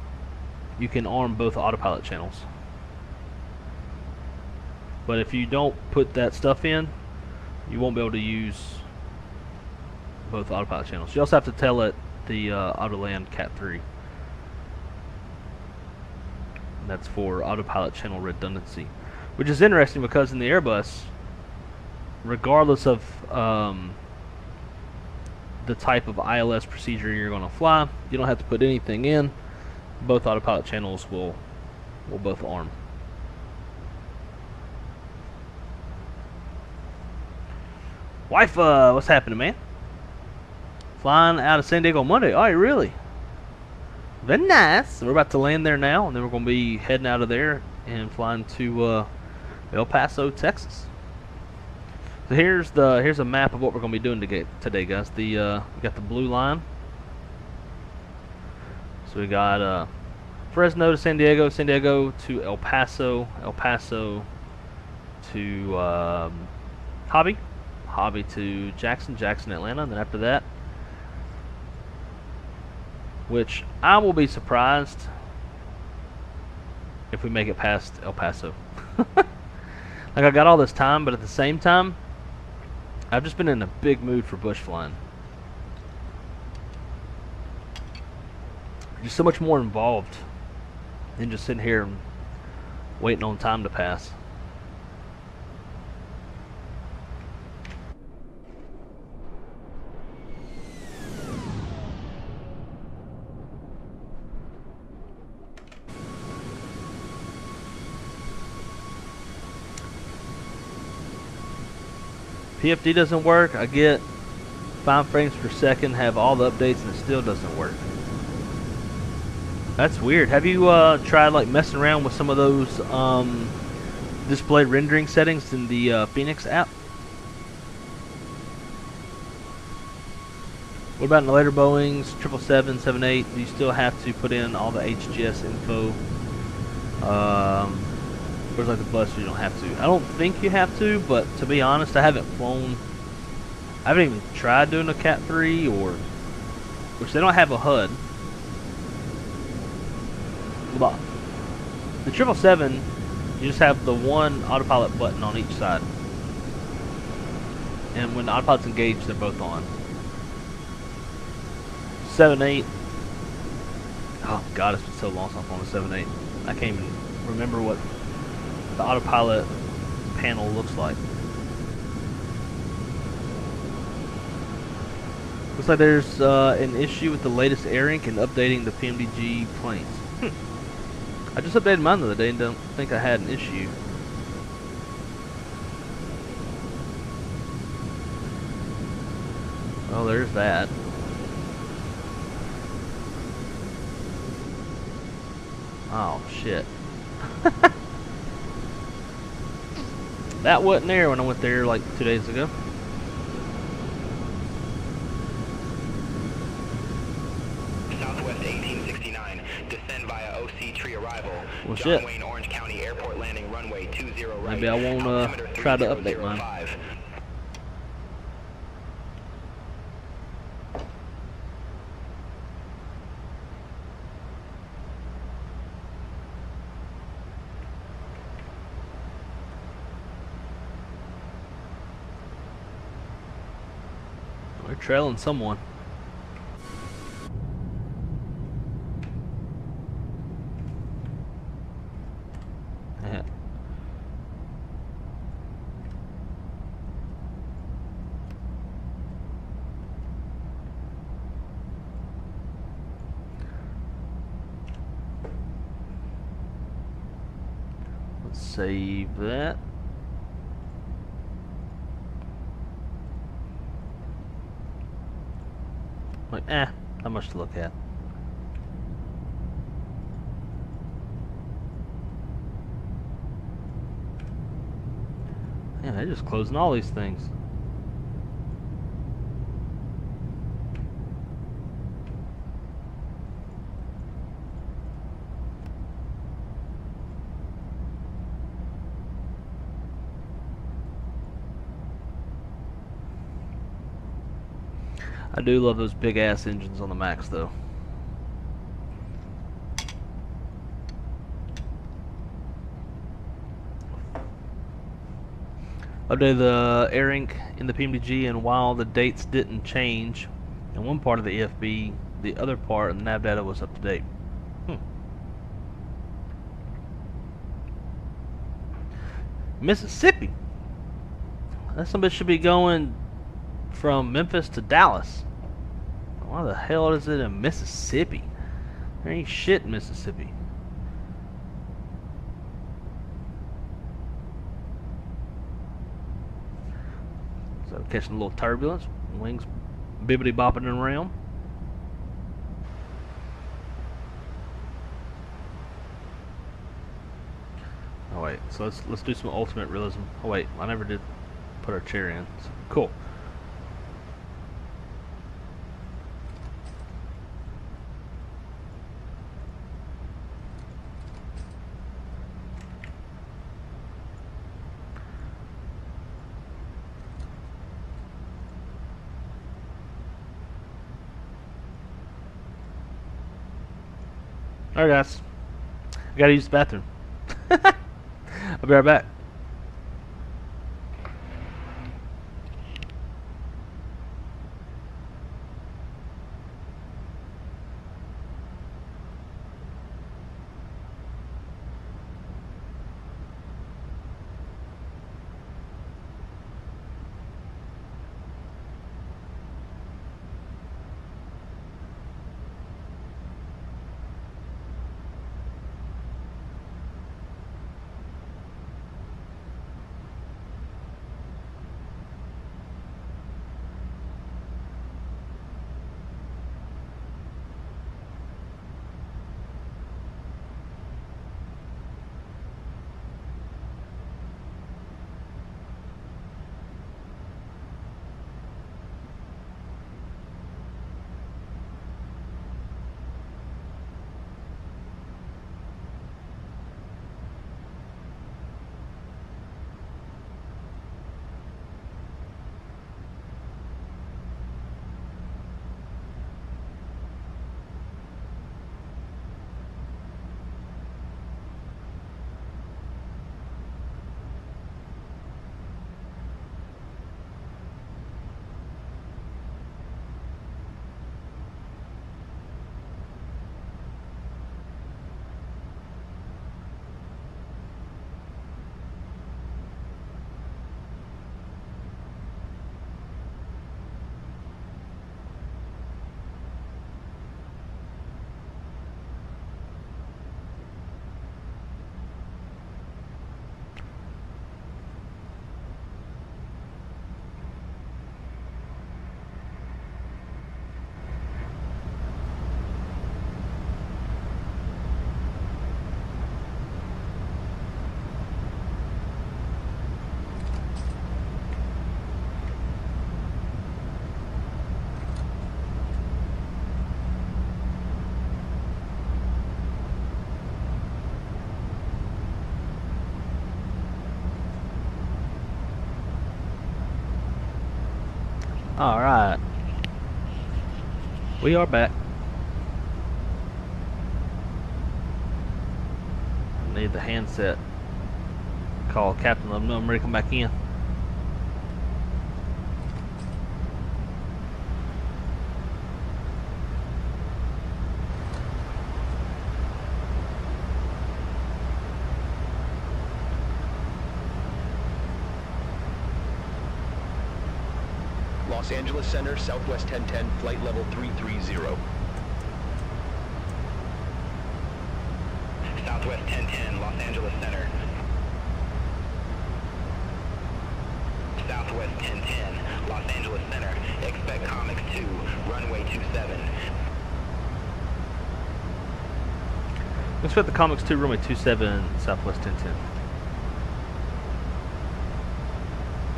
you can arm both autopilot channels. But if you don't put that stuff in, you won't be able to use both autopilot channels. You also have to tell it the auto land Cat 3. And that's for autopilot channel redundancy, which is interesting because in the Airbus, regardless of the type of ILS procedure you're going to fly, you don't have to put anything in. Both autopilot channels will both arm. Wife, what's happening, man? Flying out of San Diego Monday. Oh, really? Very nice. We're about to land there now, and then we're going to be heading out of there and flying to El Paso, Texas. So here's a map of what we're going to be doing today, guys. We got the blue line. So we got Fresno to San Diego, San Diego to El Paso, El Paso to Hobby, Hobby to Jackson, Jackson, Atlanta, and then after that, which I will be surprised if we make it past El Paso. Like, I got all this time, but at the same time, I've just been in a big mood for bush flying. Just so much more involved than just sitting here and waiting on time to pass. PFD doesn't work. I get 5 frames per second, have all the updates, and it still doesn't work. That's weird. Have you tried like messing around with some of those display rendering settings in the Phoenix app? What about in the later Boeings, 777, 78? Do you still have to put in all the HGS info? Whereas like the bus, you don't have to. I don't think you have to, but to be honest, I haven't flown. I haven't even tried doing a Cat 3 or, which they don't have a HUD. The 777 You just have the one autopilot button on each side. And when the autopilot's engaged, they're both on. 7.8. Oh god, it's been so long since I'm on the 7.8. I can't even remember what the autopilot panel looks like. Looks like there's an issue with the latest AirInc and updating the PMDG planes. I just updated mine the other day and don't think I had an issue. Oh, there's that. Oh, shit. That wasn't there when I went there like 2 days ago. Southwest 1869. Descend via OC Tree arrival. Well, John shit. Wayne, Orange County Airport landing runway 20 right. Maybe I won't Altimeter try to update mine. 3005. We're trailing someone. Yeah. Let's save that. Like, not much to look at. Yeah, they're just closing all these things. I do love those big ass engines on the Max though. Updated the AirInc in the PMDG, and while the dates didn't change in one part of the EFB, the other part of the nav data was up to date. Mississippi. That somebody should be going from Memphis to Dallas. Why the hell is it in Mississippi? There ain't shit in Mississippi. So catching a little turbulence, wings bibbity bopping around. Oh wait, so let's do some ultimate realism. Oh wait, I never did put our chair in. So, cool. Alright guys, I gotta use the bathroom. I'll be right back. Alright. We are back. Need the handset. Call Captain, let him know I'm ready to come back in. Los Angeles Center, Southwest 1010, flight level 330. Southwest 1010, Los Angeles Center. Southwest 1010, Los Angeles Center. Expect Comics 2, runway 27. Expect the Comics 2, runway 27, Southwest 1010.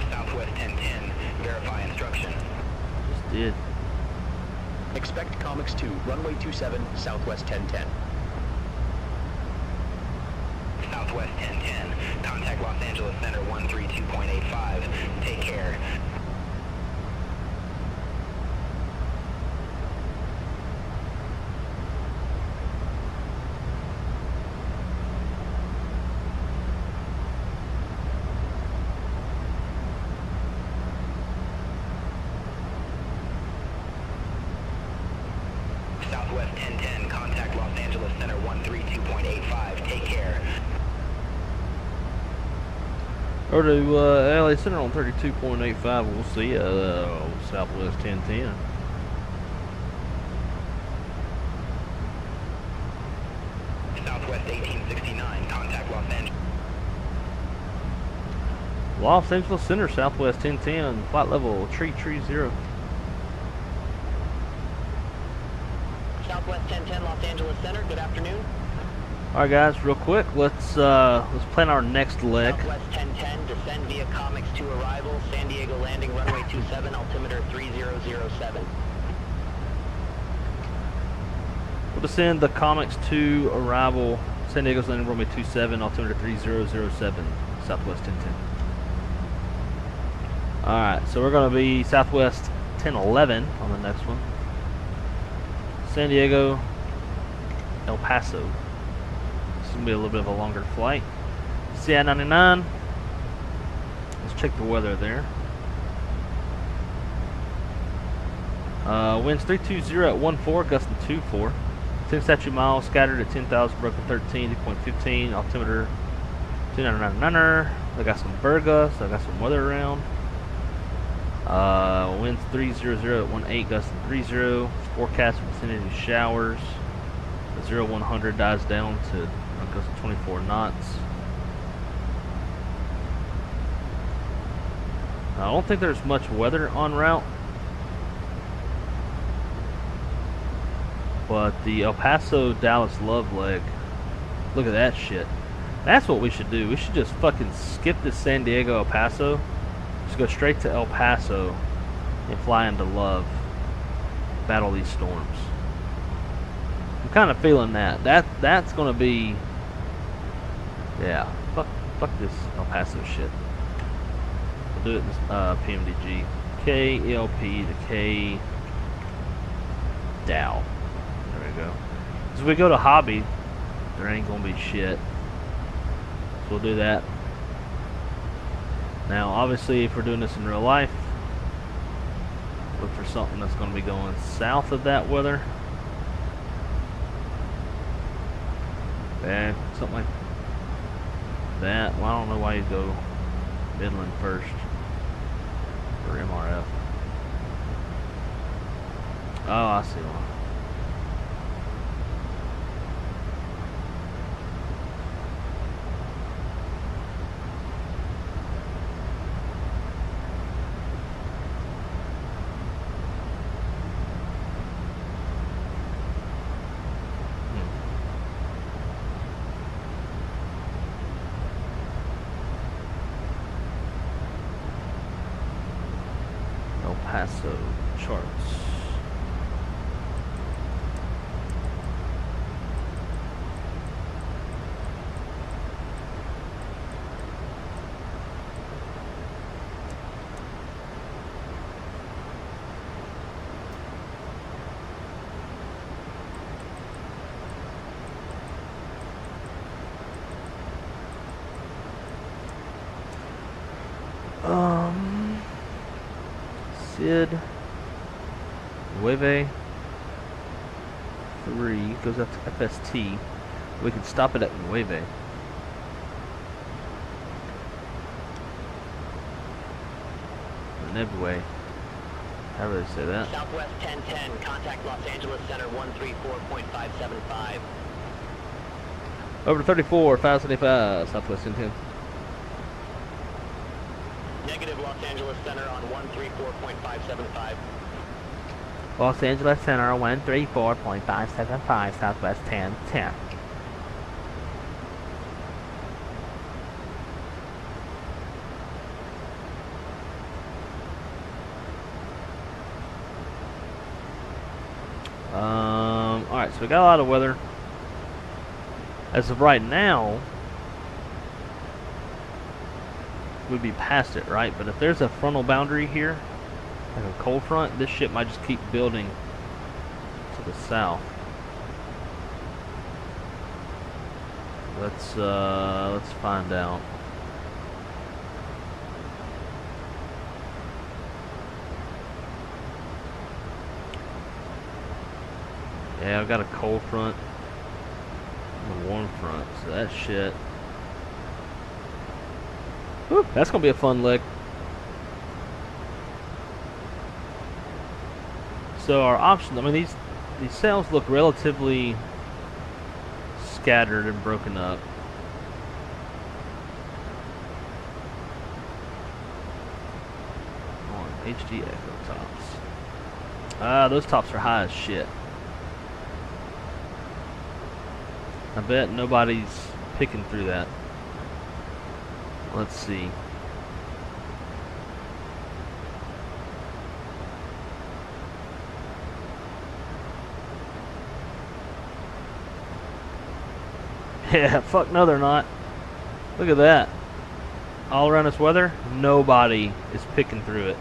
Southwest 1010, verify instruction. Just did. Expect Comics 2, runway 27, Southwest 1010. Southwest 1010, contact Los Angeles Center 132.85. Take care. Southwest 1010, contact Los Angeles Center 132.85. Take care. Or to LA Center on 32.85. We'll see you Southwest 1010. Southwest 1869, contact Los Angeles. Los Angeles Center, Southwest 1010, flight level 330. Southwest 1010, Los Angeles Center. Good afternoon. All right, guys, real quick, let's plan our next leg. Southwest 1010, descend via Comics 2 arrival, San Diego landing, runway 27, altimeter 3007. We'll descend the Comics 2 arrival, San Diego's landing, runway 27, altimeter 3007, Southwest 1010. All right, so we're going to be Southwest 1011 on the next one. San Diego, El Paso. This is going to be a little bit of a longer flight. CI-99. Let's check the weather there. Winds 320 at 14, gusting 24. 10 statute miles, scattered at 10,000, broken 13, 2.15, altimeter 2999er. I got some Virga, so I got some weather around. Winds 300 at 18, gusting 30. Forecast vicinity showers. The 0-100 dies down to gusting 24 knots. I don't think there's much weather en route, but the El Paso Dallas Love leg, look at that shit. That's what we should do. We should just fucking skip this San Diego El Paso, just go straight to El Paso and fly into Love, battle these storms. I'm kind of feeling that. That's gonna be, yeah. Fuck this El Paso shit. We'll do it in this PMDG. KELP to K Dow. There we go. As we go to hobby, there ain't gonna be shit. So we'll do that. Now, obviously, if we're doing this in real life, look for something that's gonna be going south of that weather. Yeah, something like that. Well, I don't know why you go Midland first for MRF. Oh, I see one. El Paso charts. SID. Nueve 3 goes up to FST. We can stop it at Nueve. Nebue. However they say that. Southwest 1010, contact Los Angeles Center 134.575. Over 34, 575, Southwest 1010. Negative Los Angeles Center on 134.575. Los Angeles Center 134.575, Southwest 1010. Alright, so we got a lot of weather. As of right now, we'd be past it, right? But if there's a frontal boundary here, like a cold front, this shit might just keep building to the south. Let's find out. Yeah, I've got a cold front and a warm front, so that shit. Whew, that's gonna be a fun leg. So our options, I mean, these sails look relatively scattered and broken up. On HD echo tops. Those tops are high as shit. I bet nobody's picking through that. Let's see. Yeah, fuck no they're not. Look at that. All around this weather, nobody is picking through it.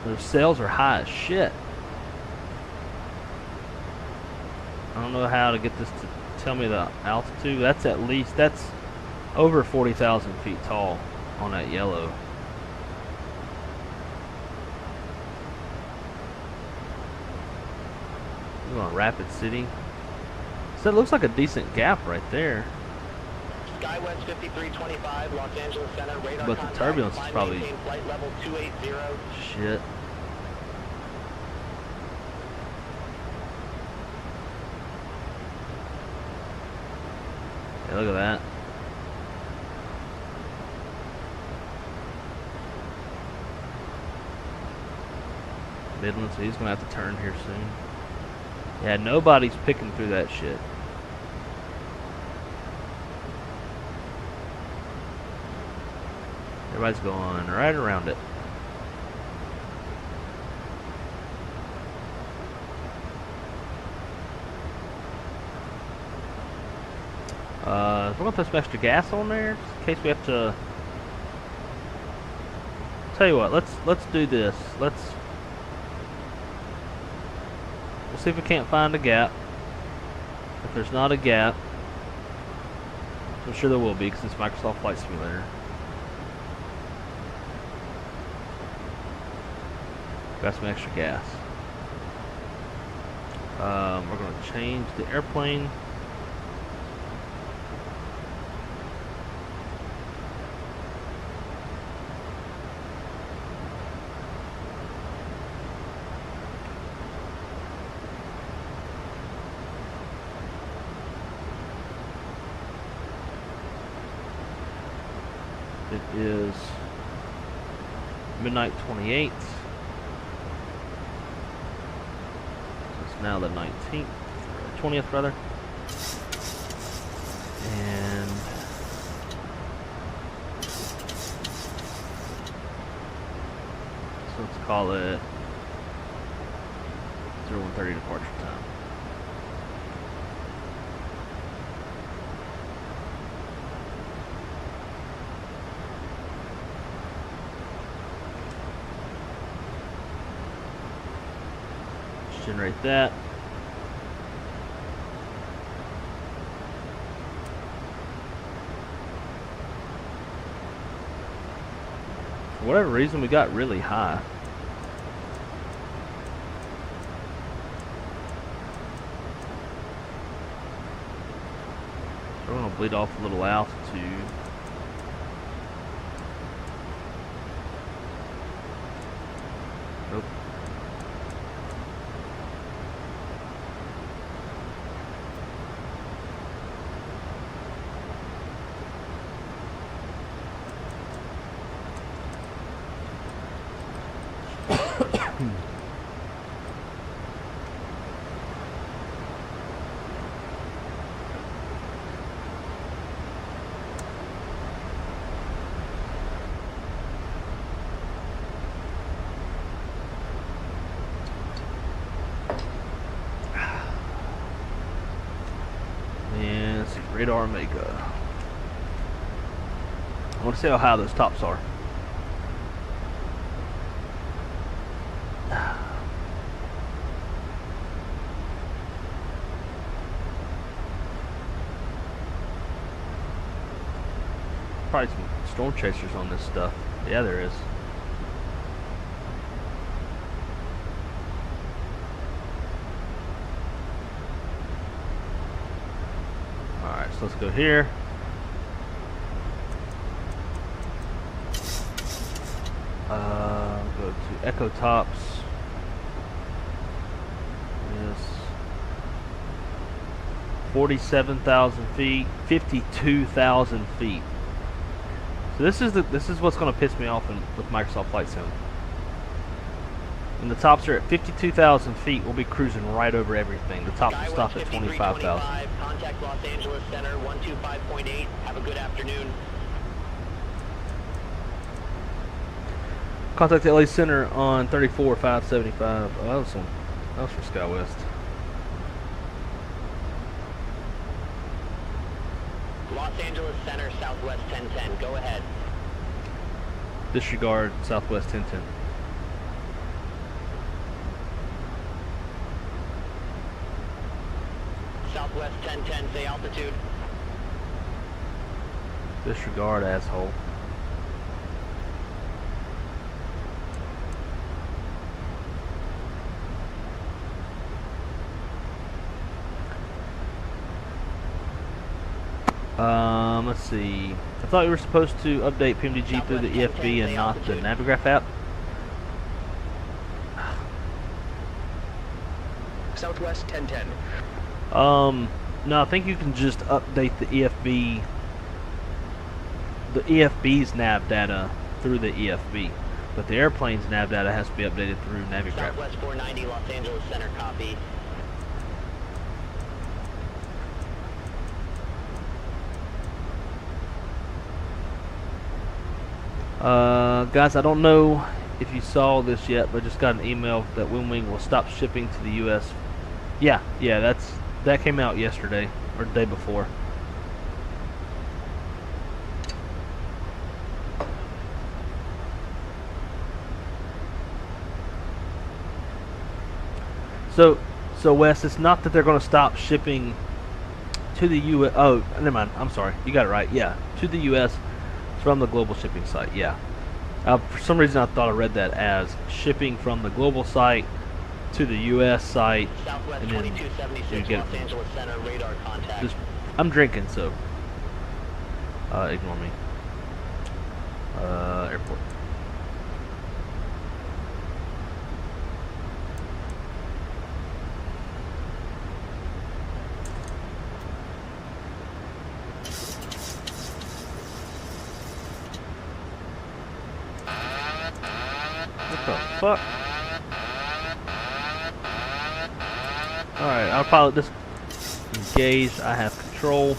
Those sails are high as shit. I don't know how to get this to tell me the altitude. That's over 40,000 feet tall on that yellow. We're on Rapid City. So it looks like a decent gap right there. Skywest 5325, Los Angeles Center, radar but the turbulence is probably flight level 280. Shit. Yeah, look at that. Midland, so he's gonna have to turn here soon. Yeah, nobody's picking through that shit. Everybody's going right around it. We're gonna put some extra gas on there, just in case we have to. Tell you what, let's do this. We'll see if we can't find a gap. If there's not a gap, I'm sure there will be because it's Microsoft Flight Simulator. Got some extra gas. We're going to change the airplane. It is midnight 28th. Now the 19th, or 20th rather, and so let's call it 0130 departure time. Generate that. For whatever reason, we got really high. We're gonna bleed off a little altitude. Nope. And let's see, radar Omega. I want to see how high those tops are. Probably some storm chasers on this stuff. Yeah, there is. Alright, so let's go here. Go to Echo Tops. Yes. 47,000 feet, 52,000 feet. So this is what's going to piss me off with Microsoft Flight Sim. When the tops are at 52,000 feet, we'll be cruising right over everything. The tops will stop at 25,000. Contact Los Angeles Center 125.8. Have a good afternoon. Contact LA Center on 34,575. Oh, that was from SkyWest. Los Angeles Center, Southwest 1010. Go ahead. Disregard Southwest 1010. Southwest 1010, say altitude. Disregard, asshole. Let's see. I thought you were supposed to update PMDG through the EFB and not the Navigraph app. Southwest 1010. No, I think you can just update the EFB's nav data through the EFB, but the airplane's nav data has to be updated through Navigraph. Southwest 490, Los Angeles Center, copy. Guys, I don't know if you saw this yet, but I just got an email that Wing will stop shipping to the U.S. Yeah, that came out yesterday or the day before. So Wes, it's not that they're going to stop shipping to the U.S. Oh, never mind. I'm sorry. You got it right. Yeah, to the U.S. from the global shipping site. Yeah. For some reason, I thought I read that as shipping from the global site to the U.S. site. Southwest and then 2276, you get Los Angeles Center, radar contact. I'm drinking, so ignore me. Airport. What the fuck? Alright, I'll pilot this. Engaged, I have control.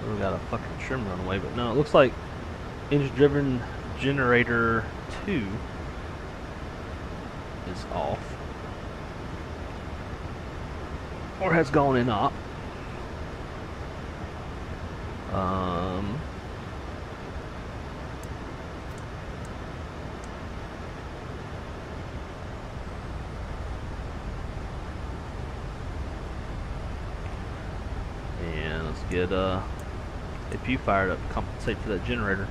We got a fucking trim runway, but no, it looks like engine driven generator 2 is off. Or has gone in op. And let's get APU fired up to compensate for that generator.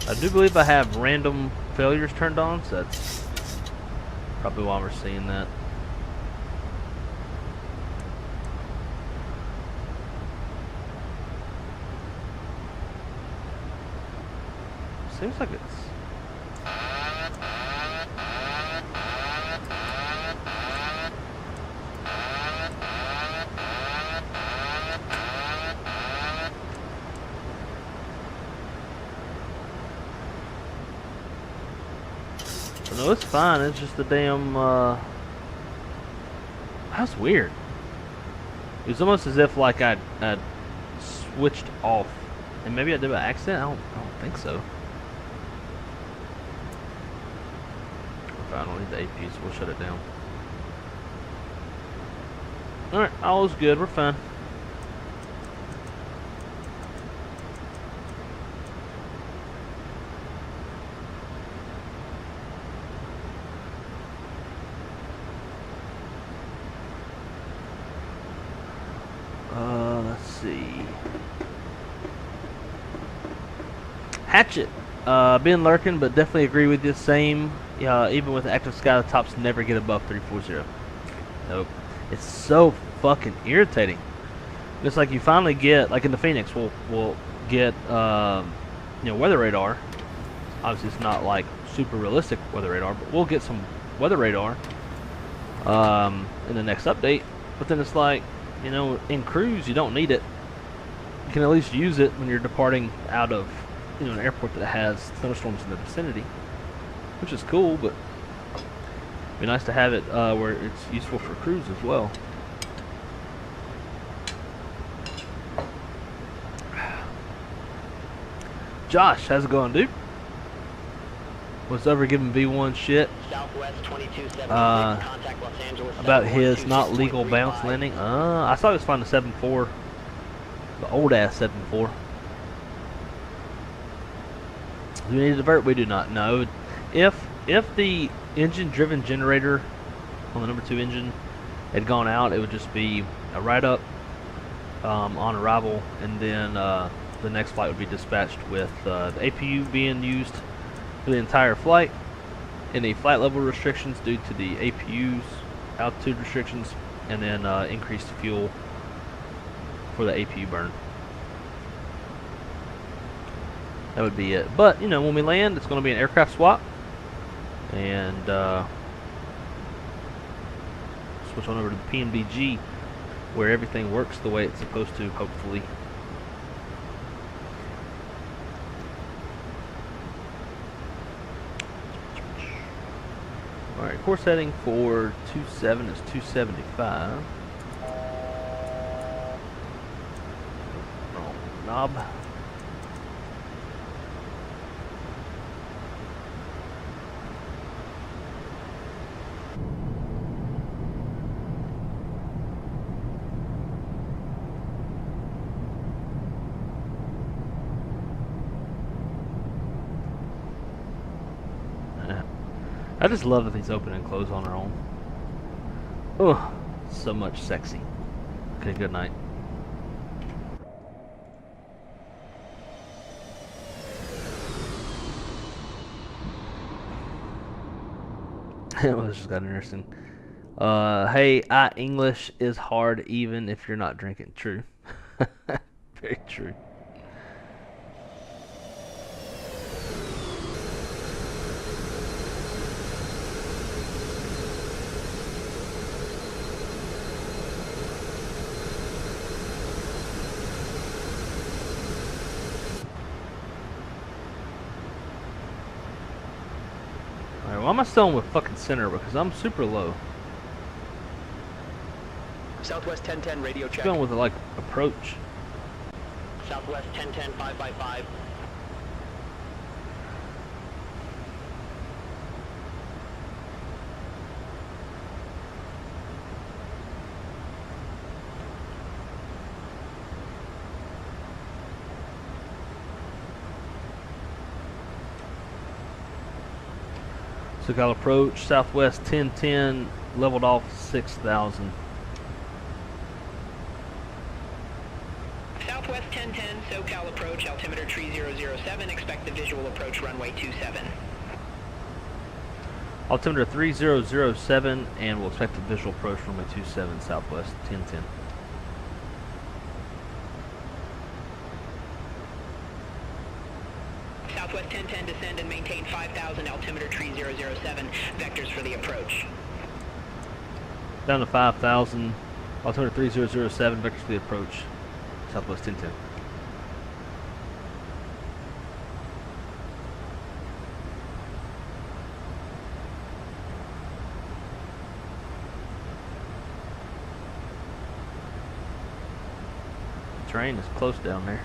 I do believe I have random failures turned on, so that's probably why we're seeing that. Seems like it's... No, it's fine. It's just the damn, that's weird. It was almost as if, like, I'd switched off. And maybe I did by accident? I don't think so. If I don't need the APs, we'll shut it down. Alright, all is good. We're fine. Let's see. Hatchet. Been lurking, but definitely agree with you. Same. Even with active sky, the tops never get above 340. Nope. It's so fucking irritating. It's like you finally get, like in the Phoenix, we'll get weather radar. Obviously, it's not like super realistic weather radar, but we'll get some weather radar in the next update. But then it's like, in cruise, you don't need it. You can at least use it when you're departing out of, an airport that has thunderstorms in the vicinity, which is cool, but it'd be nice to have it where it's useful for cruise as well. Josh, how's it going, dude? Was ever giving V1 shit about his not legal bounce landing? I thought it was fine the 7.4, the old ass 7.4. Do we need to divert? We do not. No. If the engine-driven generator on the number 2 engine had gone out, it would just be a write-up on arrival, and then the next flight would be dispatched with the APU being used for the entire flight, any flight level restrictions due to the APU's altitude restrictions, and then increased fuel for the APU burn. That would be it. But, when we land, it's going to be an aircraft swap. And switch on over to the PMDG, where everything works the way it's supposed to, hopefully. Alright, course heading for 27 is 275. Wrong knob. I just love that these open and close on their own. Oh, so much sexy. Okay, good night. This just got interesting. Hey, English is hard even if you're not drinking. True. Very true. Why am I still with fucking center? Because I'm super low. Southwest 1010 radio check. Going with like approach. Southwest 1010 5x5. So got approach, Southwest 1010, leveled off 6,000. Southwest Southwest 1010, SoCal approach, altimeter 3007, expect the visual approach runway 27. Altimeter 3007, and we'll expect the visual approach runway 27, Southwest 1010. Southwest 1010, descend and maintain 5,000, altimeter 3007, vectors for the approach. Down to 5,000, altimeter 3007, vectors for the approach, Southwest 1010. Terrain is close down there.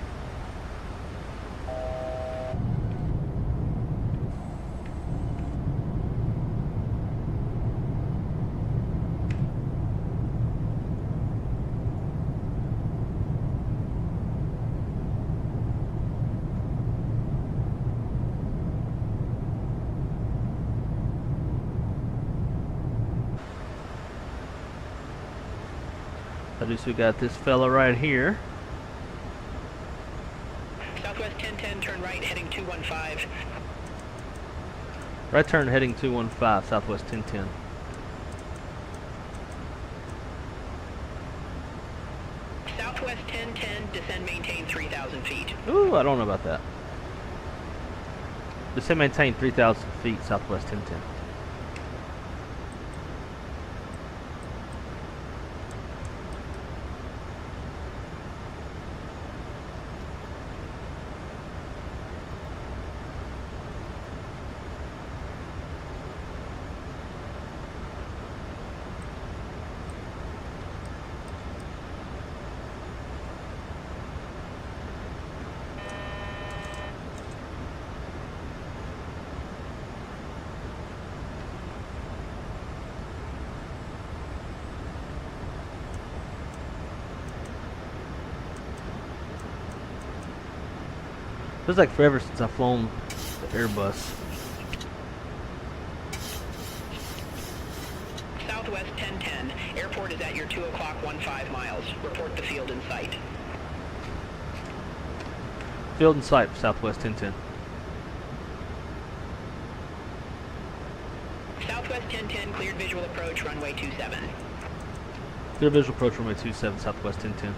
At least we got this fella right here. Southwest 1010, turn right, heading 215. Right turn heading 215, Southwest 1010. Southwest 1010, descend, maintain 3,000 feet. Ooh, I don't know about that. Descend, maintain 3,000 feet, Southwest 1010. Feels like forever since I've flown the Airbus. Southwest 1010, airport is at your 2 o'clock 15 miles. Report the field in sight. Field in sight for Southwest 1010. Southwest 1010, cleared visual approach, runway 27. Clear visual approach runway 27, Southwest 1010.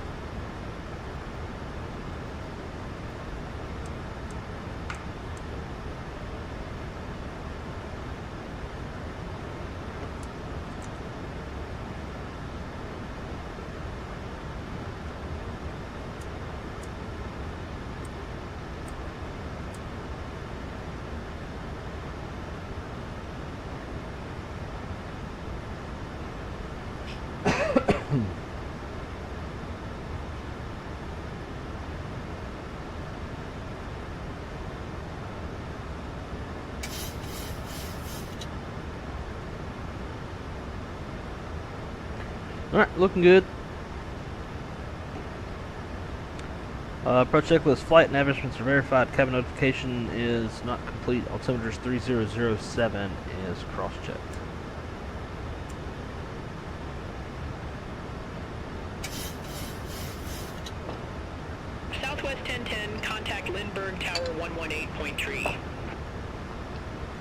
Alright, looking good. Approach checklist, flight and navigations are verified. Cabin notification is not complete. Altimeter 3007 is cross-checked. Southwest 1010, contact Lindbergh Tower 118.3.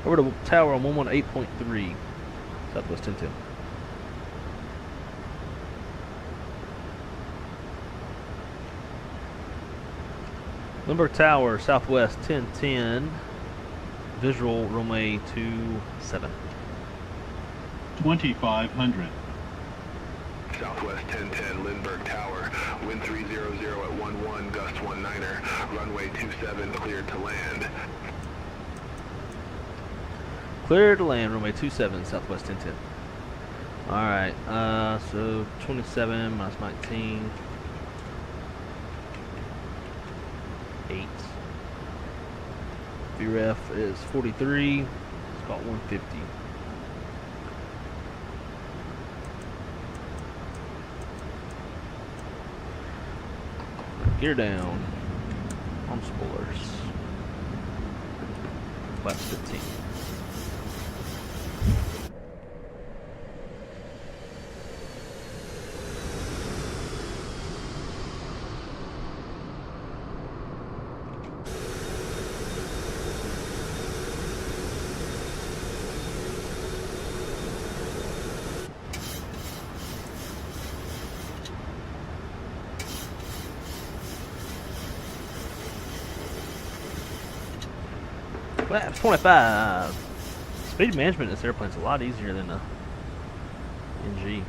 Over to tower on 118.3, Southwest 1010. Lindbergh Tower, Southwest 1010, visual runway 27. 2,500. Southwest 1010, Lindbergh Tower, wind 300 at 11, gust 19er, runway 27, cleared to land. Clear to land, runway 27, Southwest 1010. Alright, so 27 minus 19. 8. VREF is 43. It's about 150. Gear down. On spoilers. Flaps 15. Flaps 25. Speed management in this airplane is a lot easier than the NG.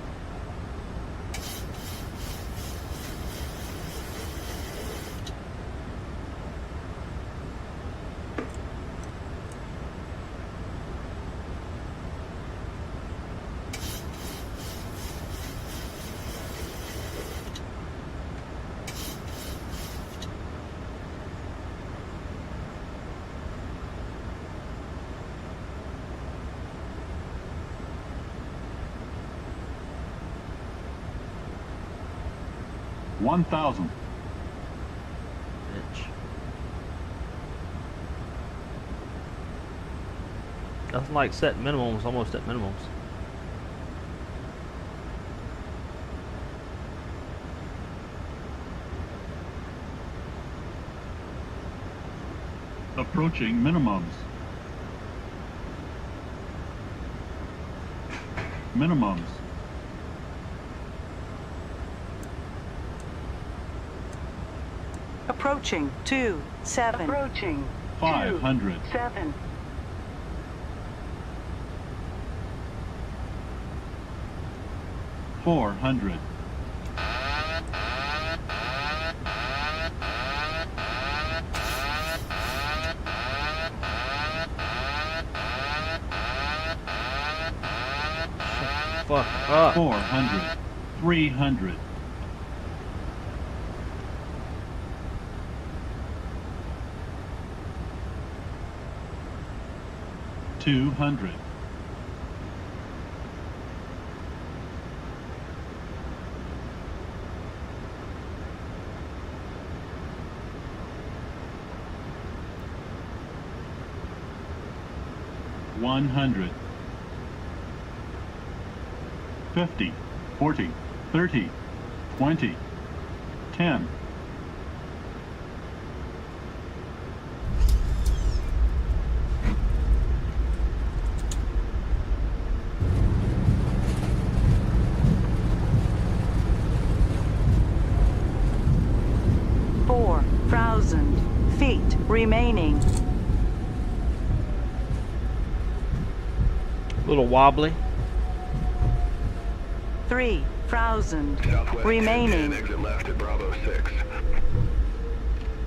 One thousand. Inch. Nothing like set minimums, almost at minimums. Approaching minimums. Minimums. Approaching 27. Approaching 500. 7. $400. Fuck up. 400. 300. 200. 100. 50. 40. 30. 20. 10. Feet remaining. A little wobbly. 3,000 Southwest remaining. 1010, exit left at Bravo 6.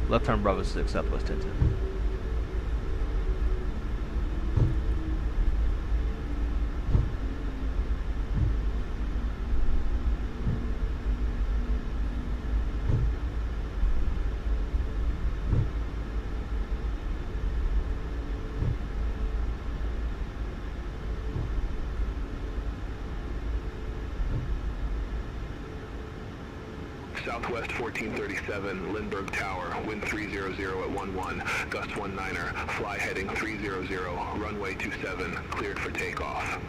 Left turn Bravo 6, Southwest 1010. Southwest 1437, Lindbergh Tower, wind 300 at 11, gust 19er, fly heading 300, runway 27, cleared for takeoff.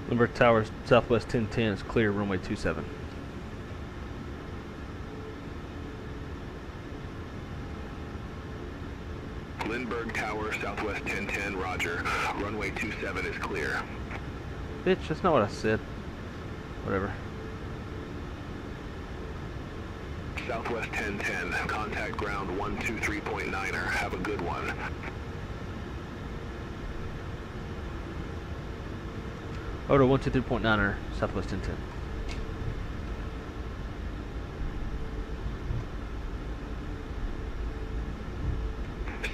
Lindbergh Tower, Southwest 1010 is clear, runway 27. Lindbergh Tower, Southwest 1010, roger. Runway 27 is clear. Bitch, that's not what I said. Whatever. Southwest 1010, contact ground 123.9er. Have a good one. Order 123.9er, Southwest 1010.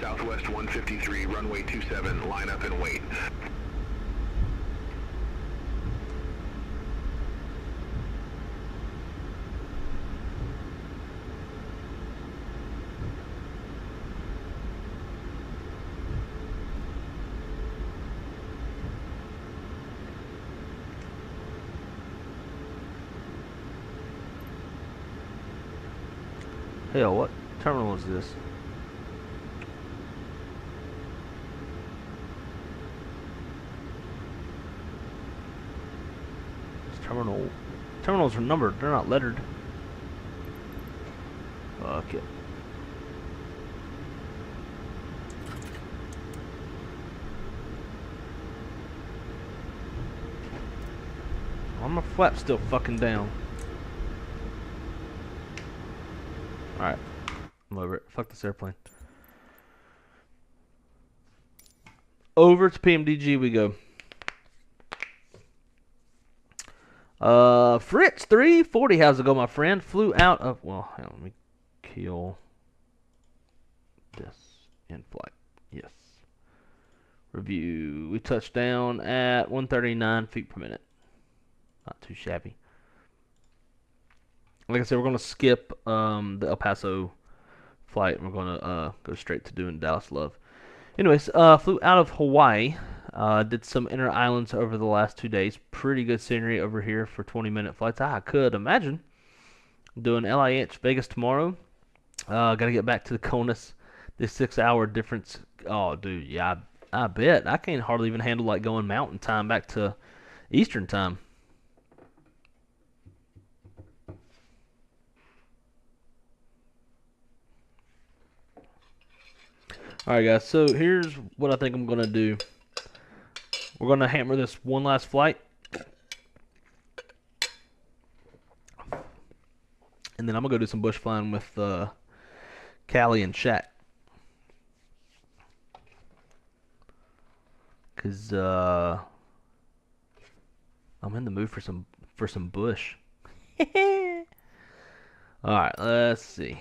Southwest 153, runway 27, line up and wait. Hell, what terminal is this? This Terminal. Terminals are numbered. They're not lettered. Fuck it. Why my flap still fucking down? Alright. I'm over it. Fuck this airplane. Over to PMDG we go. Fritz 340, how's it go, my friend? Flew out of, well, hang on, let me kill this in flight. Yes. Review. We touched down at 139 feet per minute. Not too shabby. Like I said, we're going to skip the El Paso flight, and we're going to go straight to doing Dallas Love. Anyways, flew out of Hawaii. Did some inner islands over the last 2 days. Pretty good scenery over here for 20-minute flights. I could imagine doing LIH Vegas tomorrow. Got to get back to the CONUS. This 6-hour difference. Oh, dude, yeah, I bet. I can't hardly even handle like going mountain time back to Eastern time. Alright guys, so here's what I think I'm going to do. We're going to hammer this one last flight. And then I'm going to go do some bush flying with Callie and Shaq. Because I'm in the mood for some bush. Alright, let's see.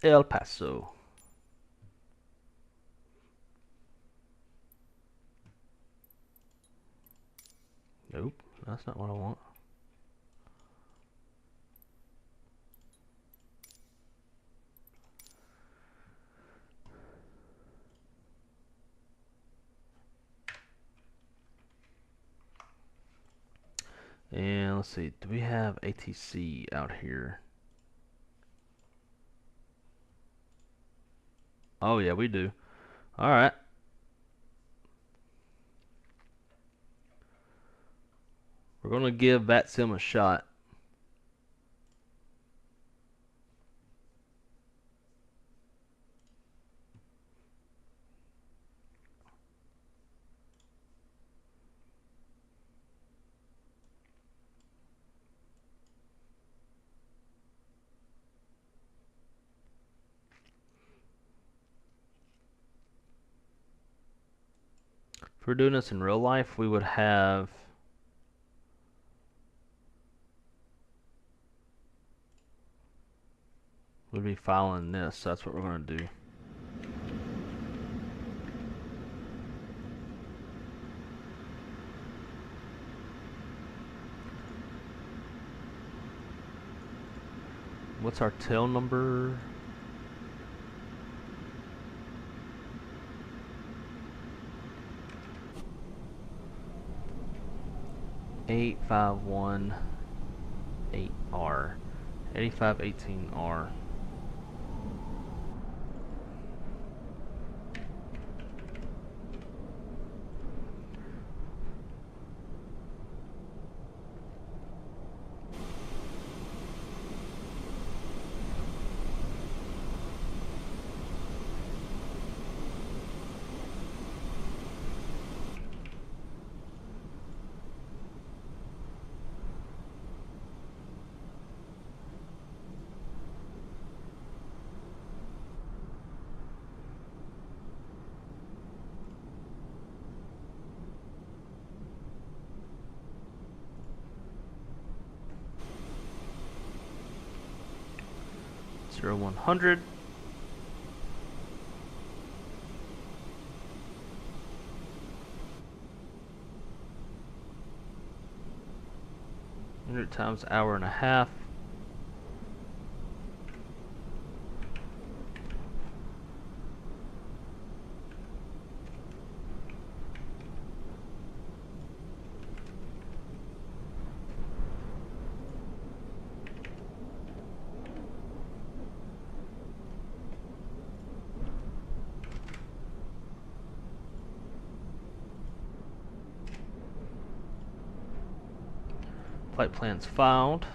El Paso. Nope, that's not what I want. And let's see, do we have ATC out here? Oh yeah, we do. Alright. We're going to give VATSIM a shot. If we're doing this in real life, we would have we'd be filing this, so that's what we're going to do. What's our tail number? $8518R 8518R. Zero 100. Times hour and a half. flight plans filed.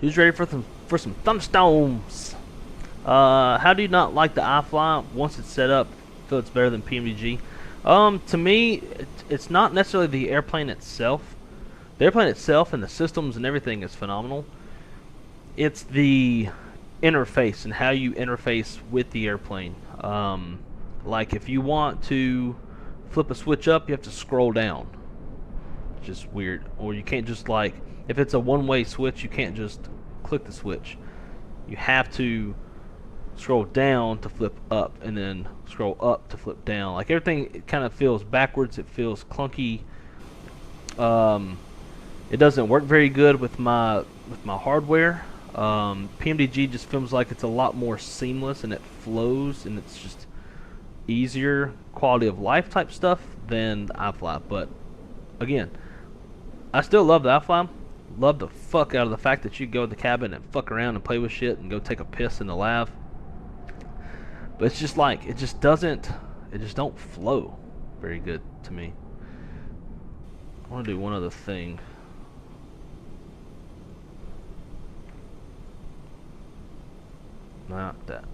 Who's ready for some thunderstorms? How do you not like the iFly once it's set up? Feel it's better than PMDG. To me, it's not necessarily the airplane itself. The airplane itself and the systems and everything is phenomenal. It's the interface and how you interface with the airplane. Like if you want to flip a switch up, you have to scroll down. It's just weird. Or you can't just like, if it's a one-way switch, you can't just click the switch. You have to scroll down to flip up, and then scroll up to flip down. Like everything kind of feels backwards. It feels clunky. It doesn't work very good with my hardware. PMDG just feels like it's a lot more seamless and it flows and it's just easier quality of life type stuff than the iFly. But again, I still love the iFly. Love the fuck out of the fact that you go in the cabin and fuck around and play with shit and go take a piss in the lav. But it's just like, it just don't flow very good to me. I want to do one other thing. Not that.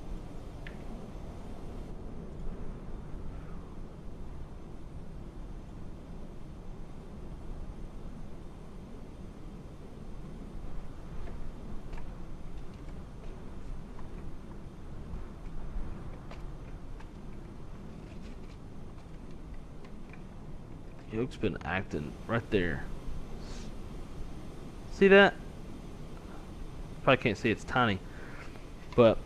Yoke's been acting right there. See that? Probably can't see, it's tiny. But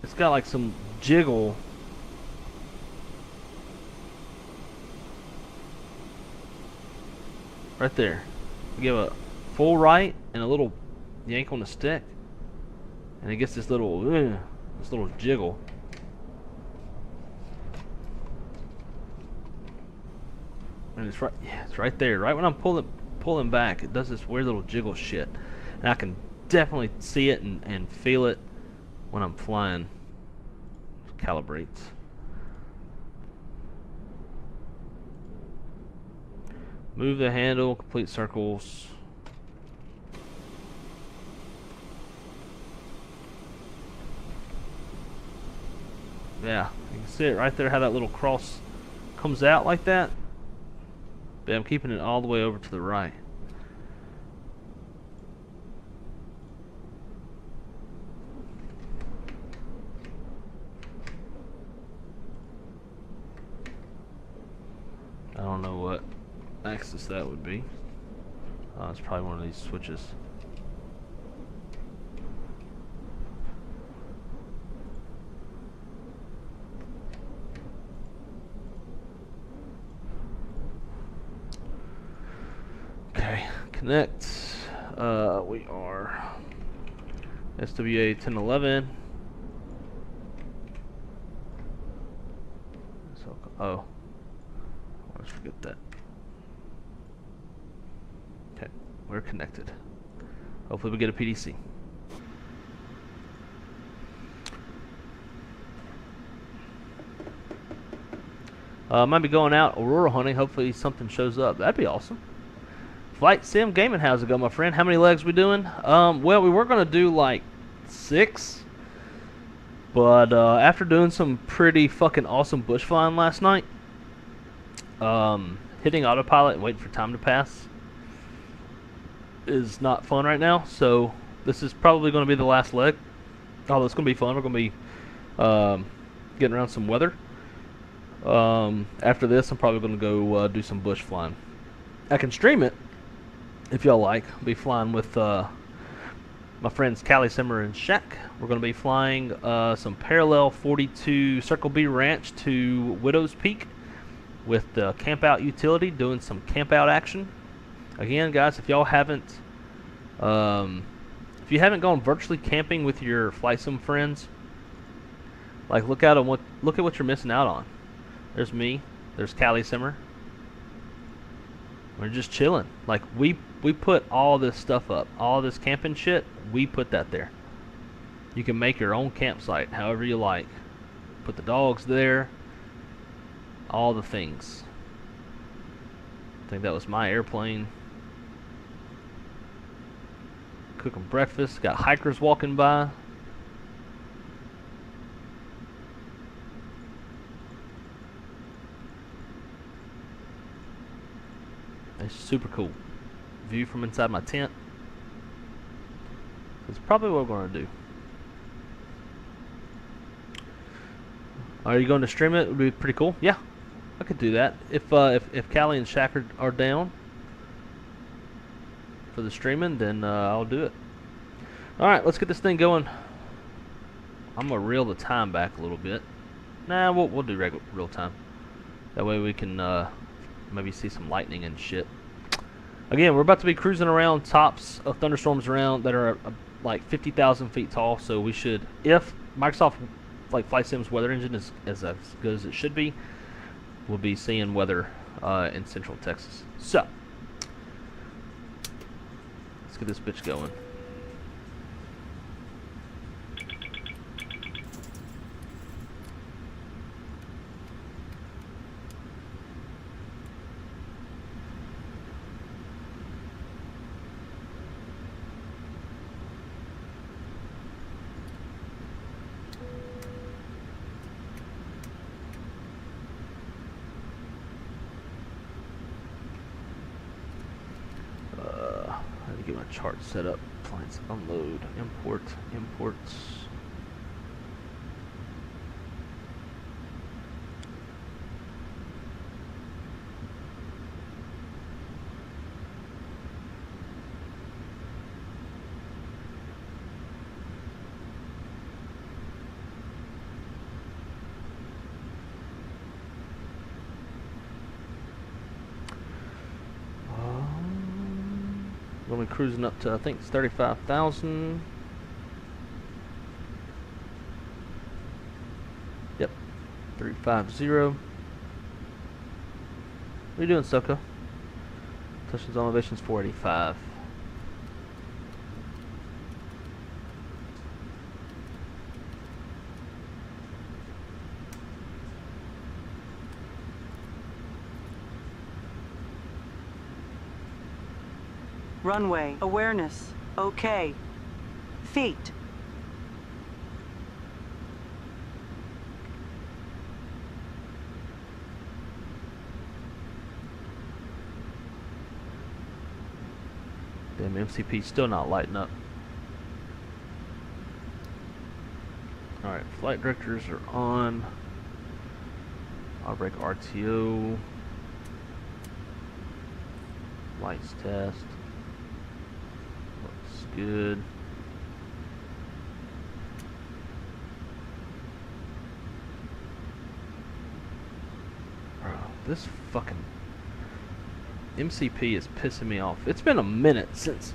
it's got like some jiggle. Right there. You give a full right and a little yank on the stick, and it gets this little jiggle. And it's right, yeah, it's right there. Right when I'm pulling back, it does this weird little jiggle shit, and I can definitely see it and feel it when I'm flying. It calibrates. Move the handle, complete circles. Yeah, you can see it right there, how that little cross comes out like that. But I'm keeping it all the way over to the right. I don't know what axis that would be. It's probably one of these switches. Okay, connect. We are SWA 1011. So, oh, let's forget that. Okay, we're connected. Hopefully we get a PDC. Might be going out Aurora hunting. Hopefully something shows up. That'd be awesome. Flight Sim Gaming, how's it going, my friend? How many legs we doing? Well, we were going to do like 6. But after doing some pretty fucking awesome bush flying last night, hitting autopilot and waiting for time to pass is not fun right now. So this is probably going to be the last leg. Although it's going to be fun. We're going to be getting around some weather. After this, I'm probably going to go do some bush flying. I can stream it if y'all like. I'll be flying with my friends Callie, Simmer, and Shaq. We're going to be flying some parallel 42 Circle B Ranch to Widow's Peak. with the camp out utility, doing some camp out action. Again, guys, if y'all haven't, if you haven't gone virtually camping with your flight sim friends, like look at what you're missing out on. There's me. There's Callie Simmer. We're just chilling. Like we put all this stuff up, all this camping shit. We put that there. You can make your own campsite however you like. Put the dogs there. All the things. I think that was my airplane. Cooking breakfast. Got hikers walking by. It's super cool. View from inside my tent. That's probably what we're going to do. Are you going to stream it? It would be pretty cool. Yeah, I could do that. If Callie and Shaq are down for the streaming, then I'll do it. All right, let's get this thing going. I'm gonna reel the time back a little bit. Nah, we'll do real time. That way we can maybe see some lightning and shit. Again, we're about to be cruising around tops of thunderstorms around that are like 50,000 feet tall. So we should, if Microsoft Flight Sim's weather engine is as good as it should be, we'll be seeing weather in central Texas. So let's get this bitch going. Get my chart set up. Appliance unload. Imports. We're cruising up to, I think it's 35,000. Yep, 350. What are you doing, Soko? Touchdown elevation's 485. Runway awareness. Okay. Feet. Damn, MCP's still not lighting up. Alright, flight directors are on. I'll break RTO. Lights test. Looks good. Bro, this fucking MCP is pissing me off. It's been a minute since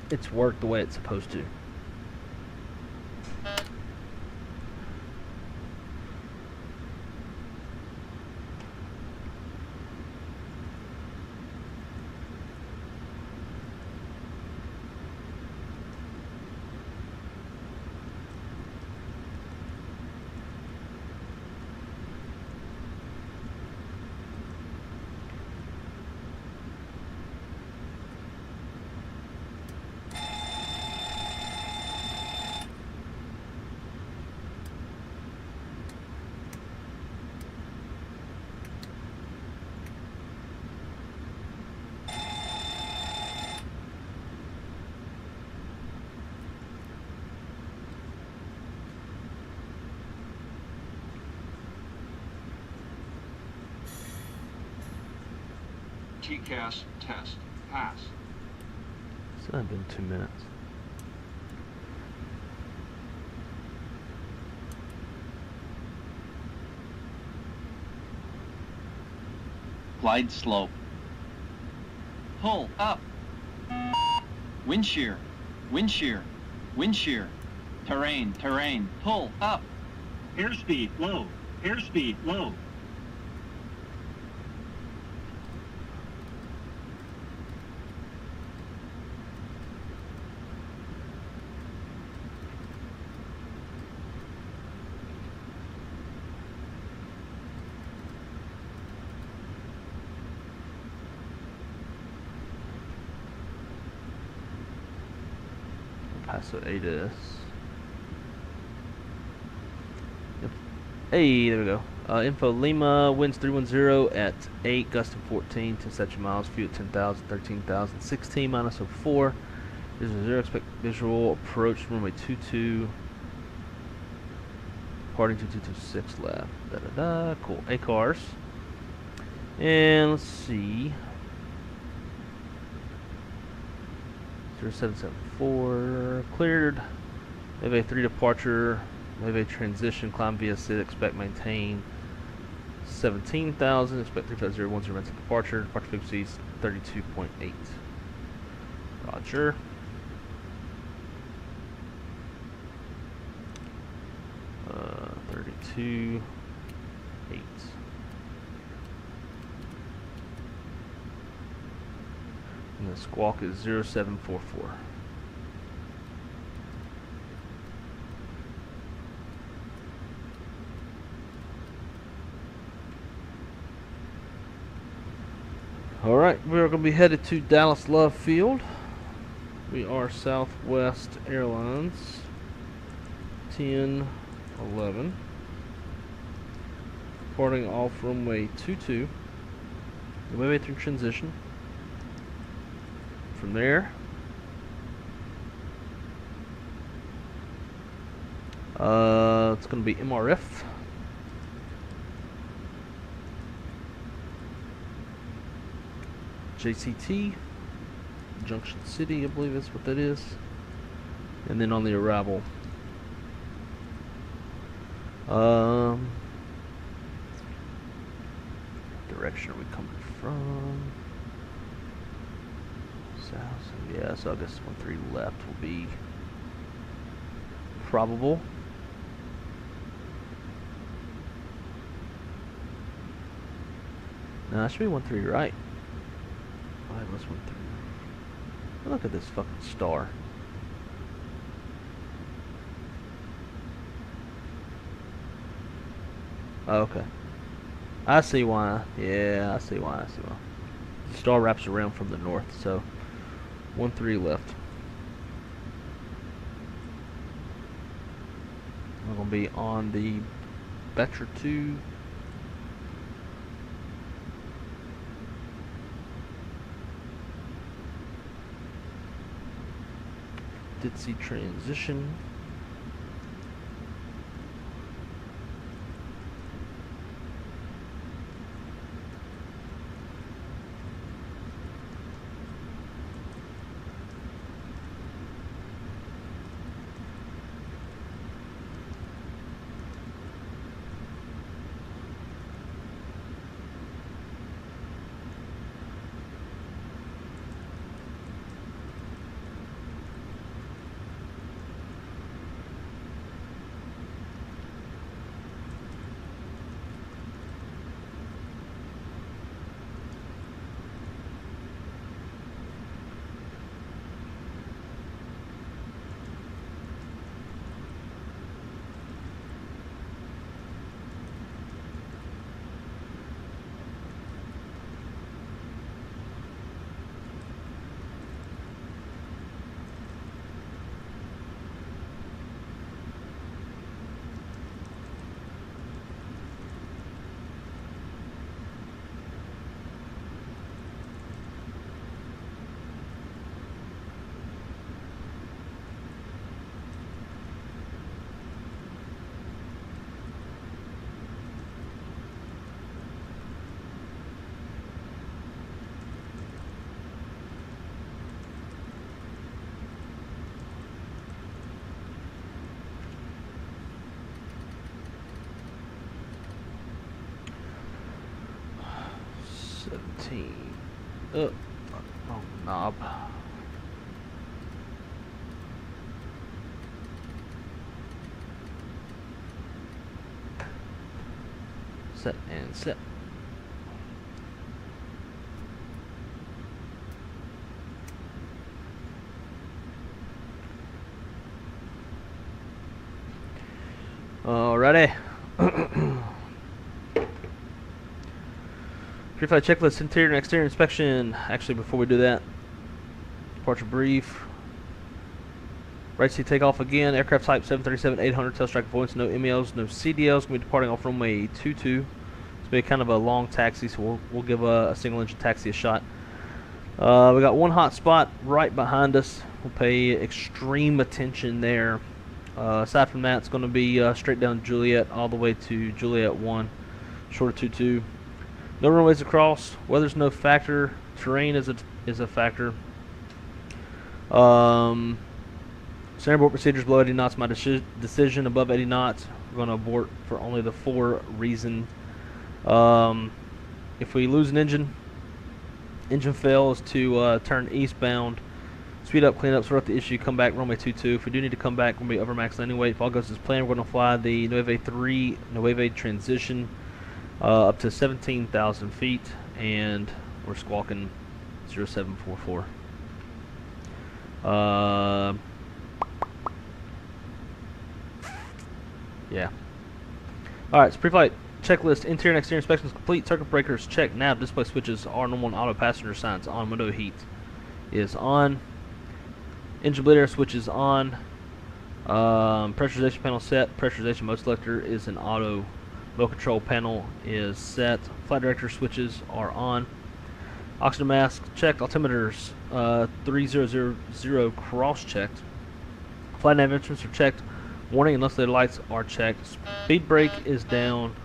it's worked the way it's supposed to. TCAS test pass. It's only been 2 minutes. Glide slope. Pull up. Wind shear. Wind shear. Wind shear. Terrain. Terrain. Pull up. Airspeed low. Airspeed low. Pass it ADS. Yep. Hey, there we go. Info Lima, winds 310 at 8, gust of 14, 10 statute miles, view at 10,000, 13,000, 16 minus 04. There's a 0, expect visual approach, runway 22, parting 2226 left. Da da da, cool. ACARS. And let's see. 0774, cleared. Wave A3 departure, wave A transition, climb via SID, expect maintain 17,000, expect 35010 minutes of departure, departure frequencies 32.8. Roger. Uh, 32.8. And the squawk is 0744. Alright, we're going to be headed to Dallas Love Field. We are Southwest Airlines 1011. Departing off runway 22. The wave through transition. From there, it's going to be MRF. JCT, Junction City, I believe that's what that is. And then on the arrival, direction are we coming from? South, yeah, so I guess 13 left will be probable. No, it should be 13 right. Alright, let's 13. Look at this fucking star. Oh, okay. I see why. Yeah, I see why. The star wraps around from the north, so 13 left. We're going to be on the Vector 2. Did see transition. 14. Oh, knob. Set and set. Alrighty. Pre-flight checklist, interior and exterior inspection. Actually, before we do that, departure brief. Right seat takeoff again. Aircraft type 737-800. Tail strike avoidance. No MELs, no CDLs. Going to be departing off runway 22. It's going to be kind of a long taxi, so we'll give a single engine taxi a shot. We got one hot spot right behind us. We'll pay extreme attention there. Aside from that, it's going to be straight down Juliet all the way to Juliet 1, short of 22. No runways across. Weather's no factor. Terrain is a factor. Standard abort procedures below 80 knots. My decision above 80 knots. We're going to abort for only the 4 reason. If we lose an engine fails to turn eastbound. Speed up, clean up, sort out the issue, come back, runway 22. If we do need to come back, we're going to be over max landing weight. If all goes as planned, we're going to fly the Nueve 3 Nueve transition up to 17,000 feet, and we're squawking 0744. Yeah. Alright, so pre-flight checklist, interior and exterior inspections complete, circuit breakers check, nav display switches are normal, and auto passenger signs on, window heat is on. Engine bleed air switch is on. Pressurization panel set. Pressurization mode selector is in auto. Low control panel is set. Flight director switches are on. Oxygen mask checked. Altimeters 3000 cross checked. Flight nav instruments are checked. Warning and left lane lights are checked. Speed brake is down.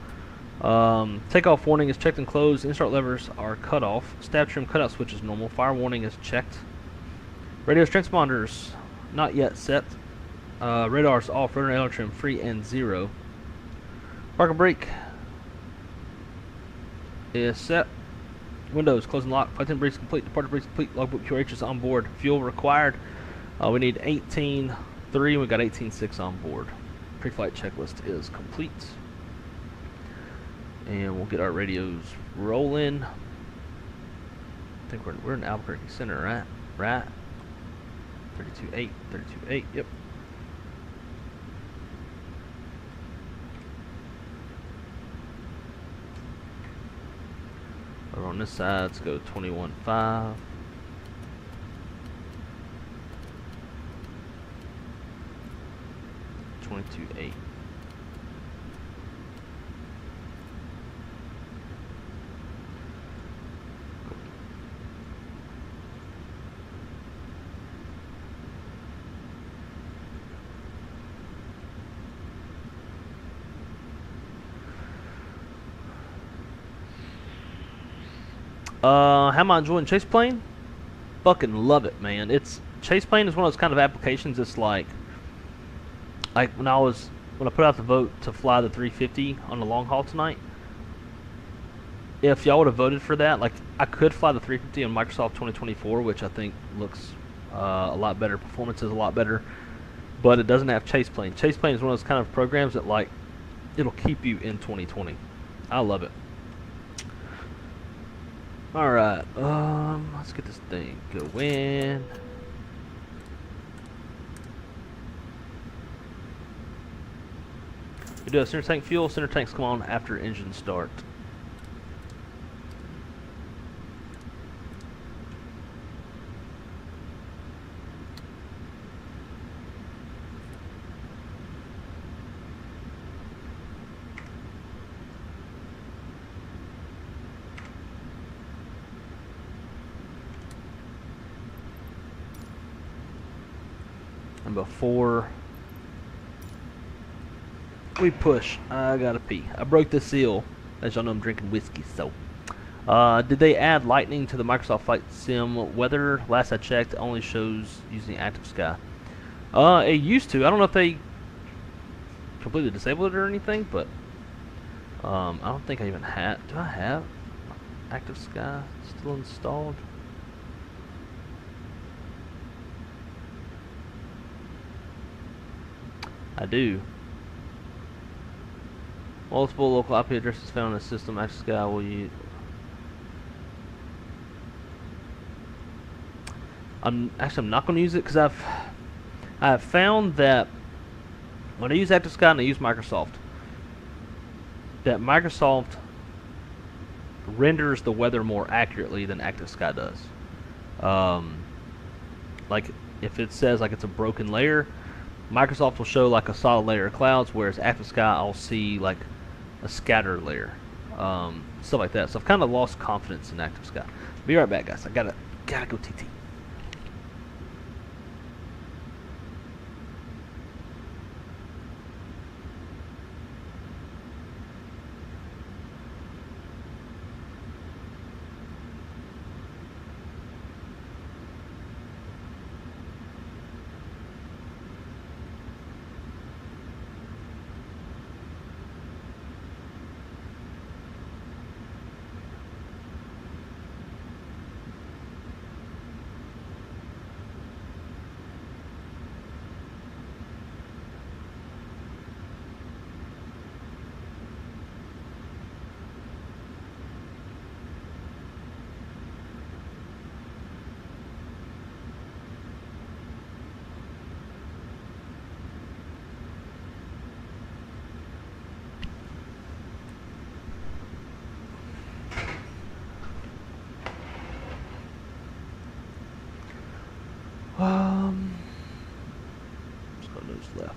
Takeoff warning is checked and closed. In-start levers are cut off. Stab trim cutout switch is normal. Fire warning is checked. Radio strength monitors not yet set. Radars off. Rotor and aileron trim free and 0. Park and brake is set. Windows close and lock. Flight attendant briefs complete. Departure briefs complete. Logbook QRH is on board. Fuel required. We need 18.3. We got 18.6 on board. Pre-flight checklist is complete. And we'll get our radios rolling. I think we're in Albuquerque Center, right? Right. 32.8, 32.8. Yep. Over on this side, let's go 21.5. $22.8. How am I enjoying Chase Plane? Fucking love it, man. Chase Plane is one of those kind of applications. It's like when I put out the vote to fly the 350 on the long haul tonight. If y'all would have voted for that, like I could fly the 350 on Microsoft 2024, which I think looks a lot better. Performance is a lot better, but it doesn't have Chase Plane. Chase Plane is one of those kind of programs that like it'll keep you in 2020. I love it. Alright, let's get this thing going. We do have center tank fuel. Center tanks come on after engine start. And before we push, I gotta pee. I broke the seal. As y'all know, I'm drinking whiskey, so. Did they add lightning to the Microsoft Flight Sim weather? Last I checked, it only shows using Active Sky. It used to. I don't know if they completely disabled it or anything, but I don't think I even had. Do I have? Active Sky still installed? I do. Multiple local IP addresses found in the system. Active Sky will use. I'm not going to use it because I've found that when I use Active Sky and I use Microsoft, that Microsoft renders the weather more accurately than Active Sky does. Like if it says like it's a broken layer, Microsoft will show like a solid layer of clouds, whereas Active Sky I'll see like a scattered layer, stuff like that. So I've kind of lost confidence in Active Sky. Be right back, guys. I gotta go TT. Just got those left.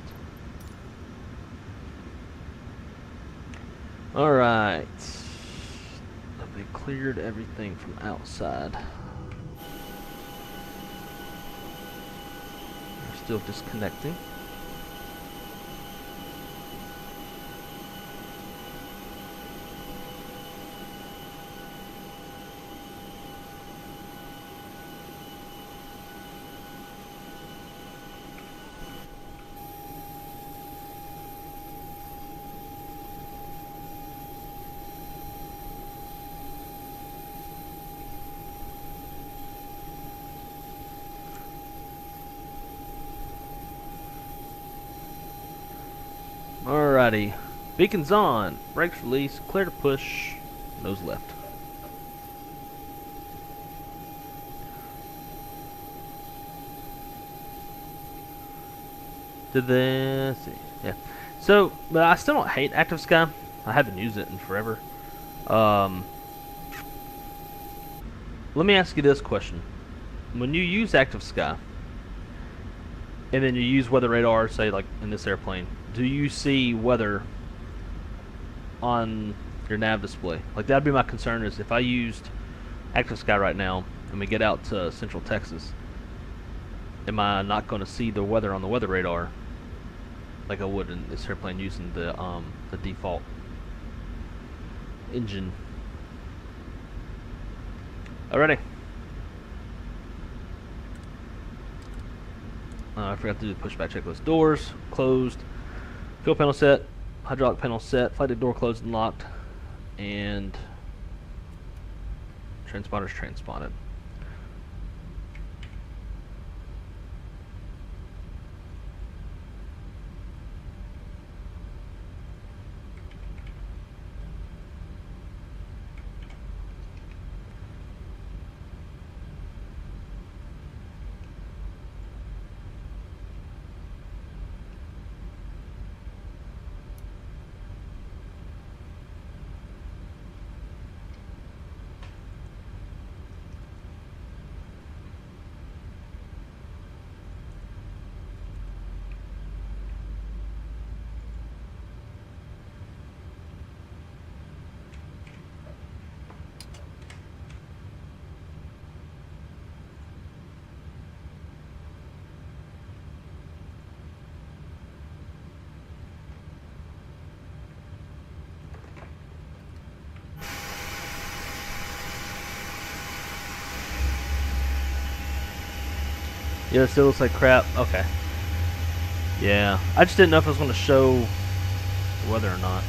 All right. Have they cleared everything from outside? They're still disconnecting. Alrighty, beacons on, brakes release, clear to push, nose left. Did this? See, yeah. So, but I still don't hate Active Sky. I haven't used it in forever. Let me ask you this question: when you use Active Sky, and then you use weather radar, say like in this airplane, do you see weather on your nav display? Like that'd be my concern, is if I used Active Sky right now and we get out to Central Texas, am I not going to see the weather on the weather radar like I would in this airplane using the default engine? Alrighty. I forgot to do the pushback checklist. Doors closed. Fuel panel set, hydraulic panel set, flight deck door closed and locked, and transponders transponded. Yeah, it still looks like crap. Okay. Yeah, I just didn't know if it was going to show the weather or not.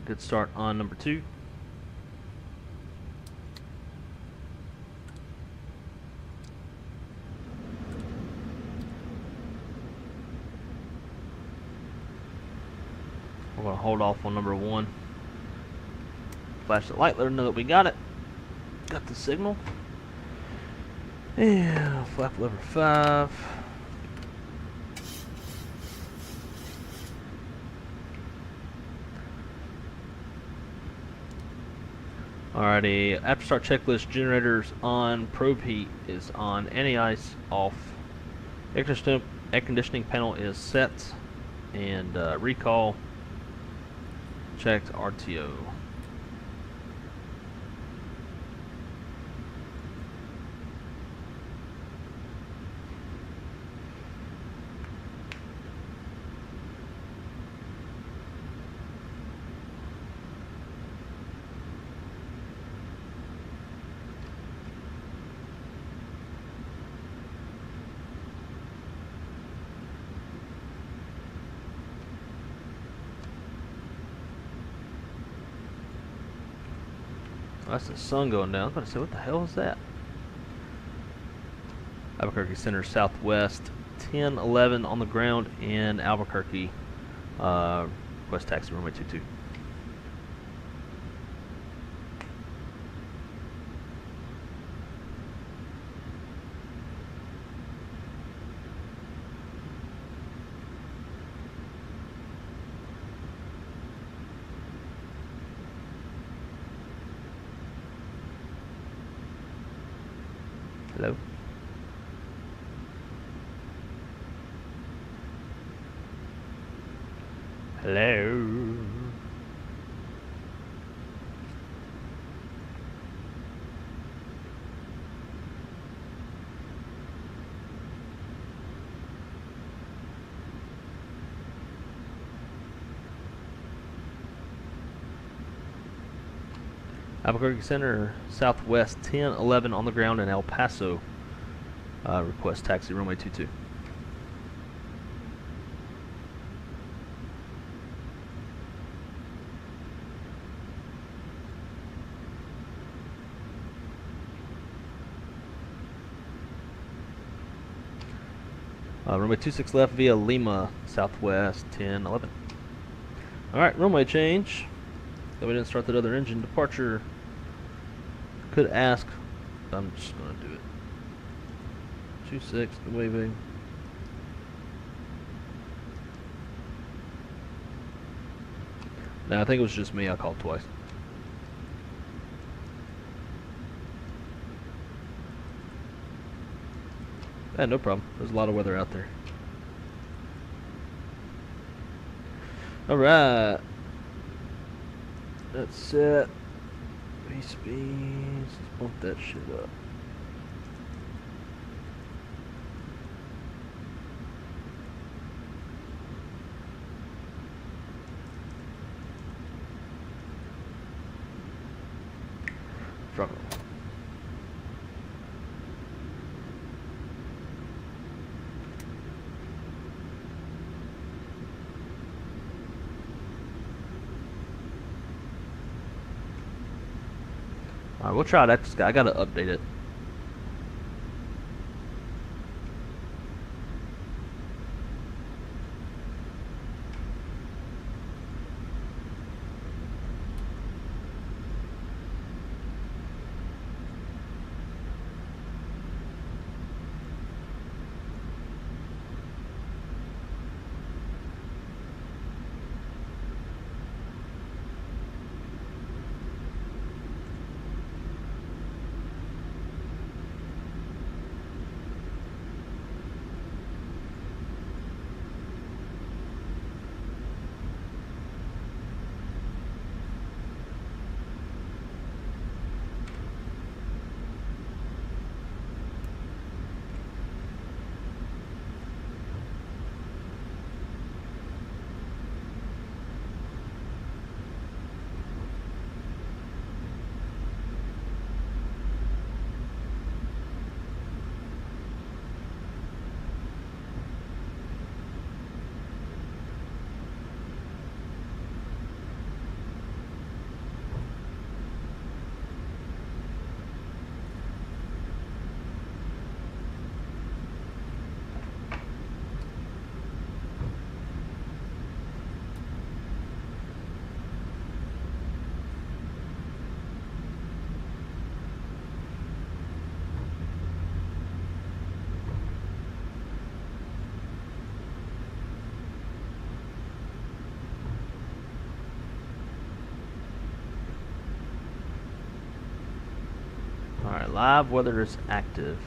Alright, good start on number 2. We're going to hold off on number 1. Flash the light, let her know that we got it. Got the signal. And flap lever 5. Alrighty, after start checklist, generators on, probe heat is on, anti-ice off, air conditioning panel is set, and recall checked RTO. That's the sun going down. I was going to say, what the hell is that? Albuquerque Center Southwest, 1011 on the ground in Albuquerque. Request taxi, runway 22. Hello. Hello. Albuquerque Center, Southwest, 1011 on the ground in El Paso. Request taxi, runway 22. Runway 26 left via Lima, Southwest, 1011. Alright, runway change. Though we didn't start that other engine. Departure. Could ask, but I'm just going to do it. 26, waving. Now I think it was just me. I called twice. Yeah, no problem. There's a lot of weather out there. Alright. That's set. Base speeds. Let's bump that shit up. Struggle. Alright, we'll try that. I gotta update it. Alright, live weather is active.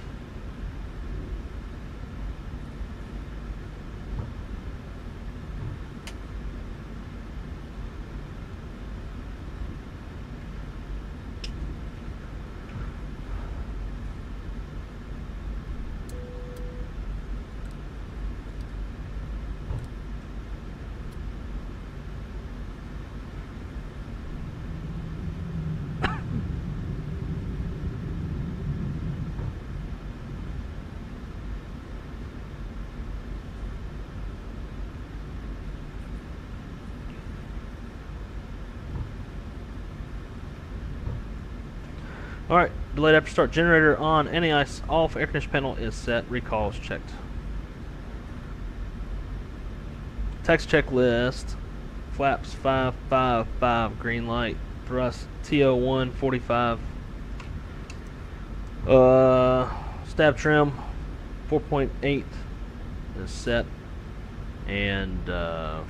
Alright, delayed after start. Generator on, anti-ice off, air conditioning panel is set, recalls checked. Text checklist, flaps 555, green light, thrust TO1 45, stab trim 4.8 is set, and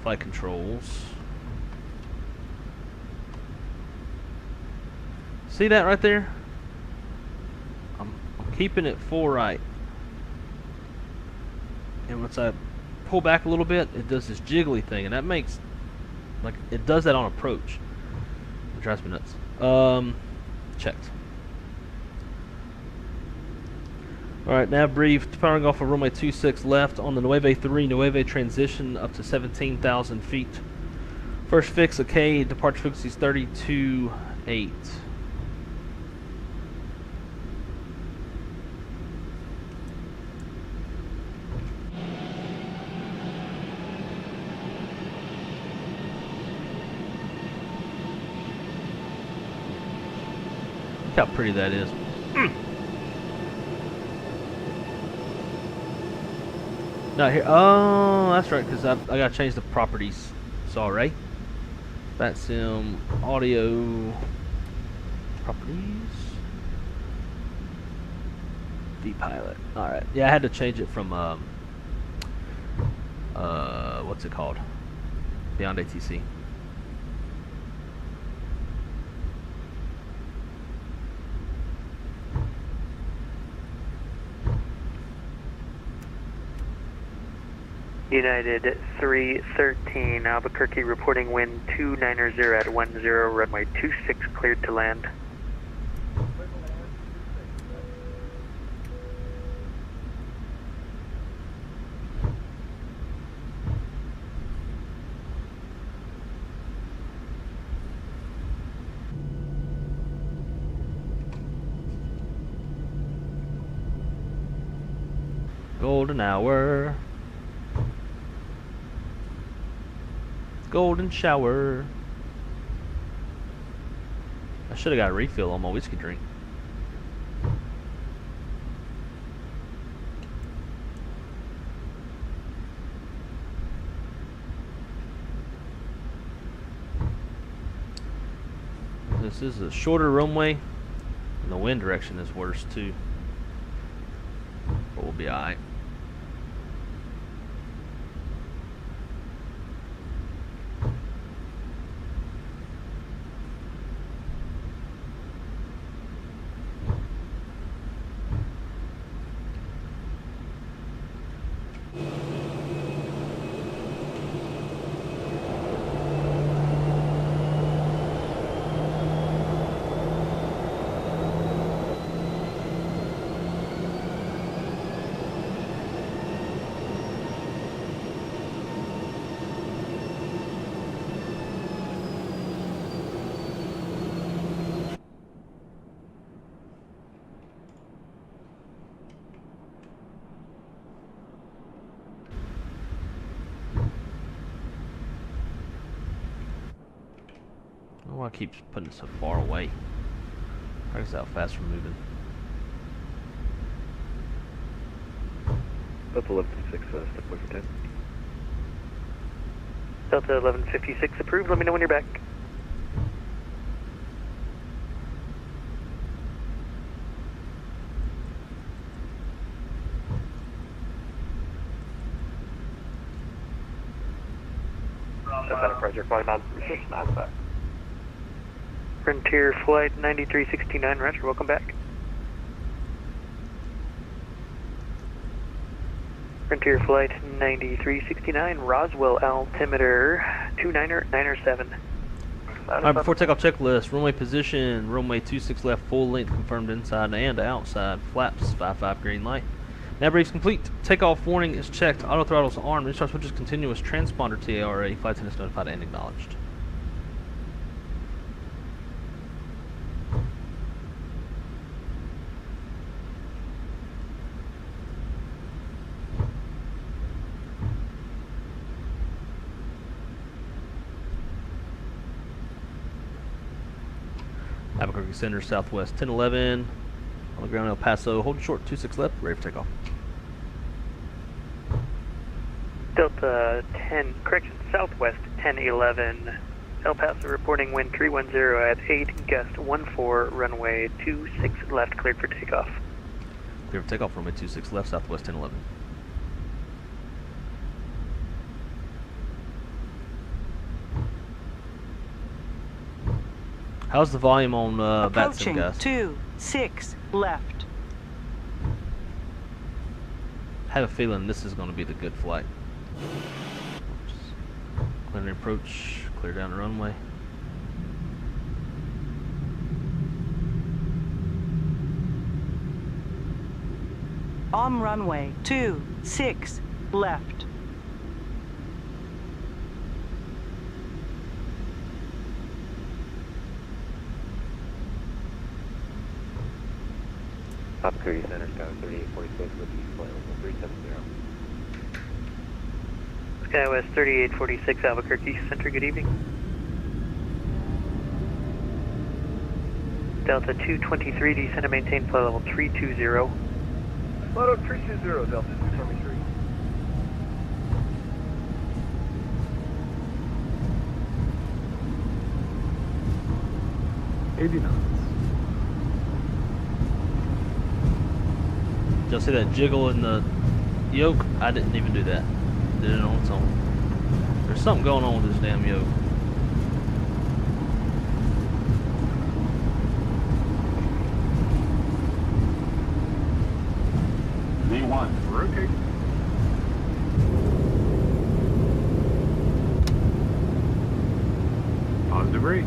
flight controls. See that right there? I'm keeping it full right. And once I pull back a little bit, it does this jiggly thing, and that makes, like, it does that on approach. It drives me nuts. Checked. Alright, nav brief. Powering off of runway 26 left on the Nueve 3. Nueve transition up to 17,000 feet. First fix, okay. Departure frequency is 32.8. Look how pretty that is. Not here. Oh, that's right, because I got to change the properties. Sorry. VATSIM audio properties. V-Pilot. Alright. Yeah, I had to change it from, what's it called? Beyond ATC. United 313, Albuquerque reporting wind 290 at 10, runway 26 cleared to land. Golden hour. Golden shower. I should have got a refill on my whiskey drink. This is a shorter runway, and the wind direction is worse too. But we'll be alright. Why keeps putting it so far away? How how fast we're moving. Delta 1156, step away from 10. Delta 1156 approved, let me know when you're back. Project Flight 93695. Frontier Flight 9369, roger, welcome back. Frontier Flight 9369, Roswell altimeter 299er7. Alright, before takeoff checklist, runway position, runway 26 left, full length confirmed inside and outside, flaps 55 green light. Nav brief's complete. Takeoff warning is checked, auto throttles armed, restart switches continuous, transponder TARA, flight attendants notified and acknowledged. Albuquerque Center, Southwest 1011. On the ground, El Paso. Hold short, 26 left. Ready for takeoff. Delta 10, correction, Southwest 1011. El Paso reporting wind 310 at 8, gust 14, runway 26 left, cleared for takeoff. Clear for takeoff, runway 26 left, Southwest 1011. How's the volume on approaching, VATSIM, guys? 26 left. I have a feeling this is going to be the good flight. Clear the approach, clear down the runway. On runway 26 left. Albuquerque Center, Sky 3846 with the flight level 370. Skywest 3846, Albuquerque Center, good evening. Delta 223, descend and maintain flight level 320. Flight level 320, Delta 223. Y'all see that jiggle in the yoke? I didn't even do that. Did it on its own. There's something going on with this damn yoke. V1, rotate. Positive rate.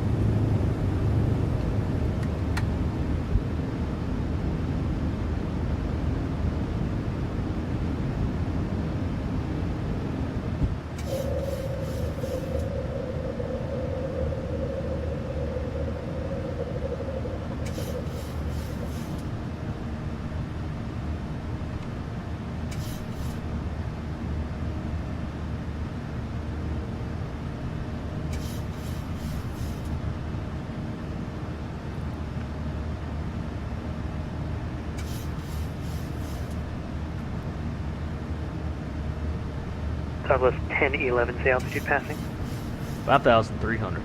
Southwest 1011, say altitude passing. 5,300.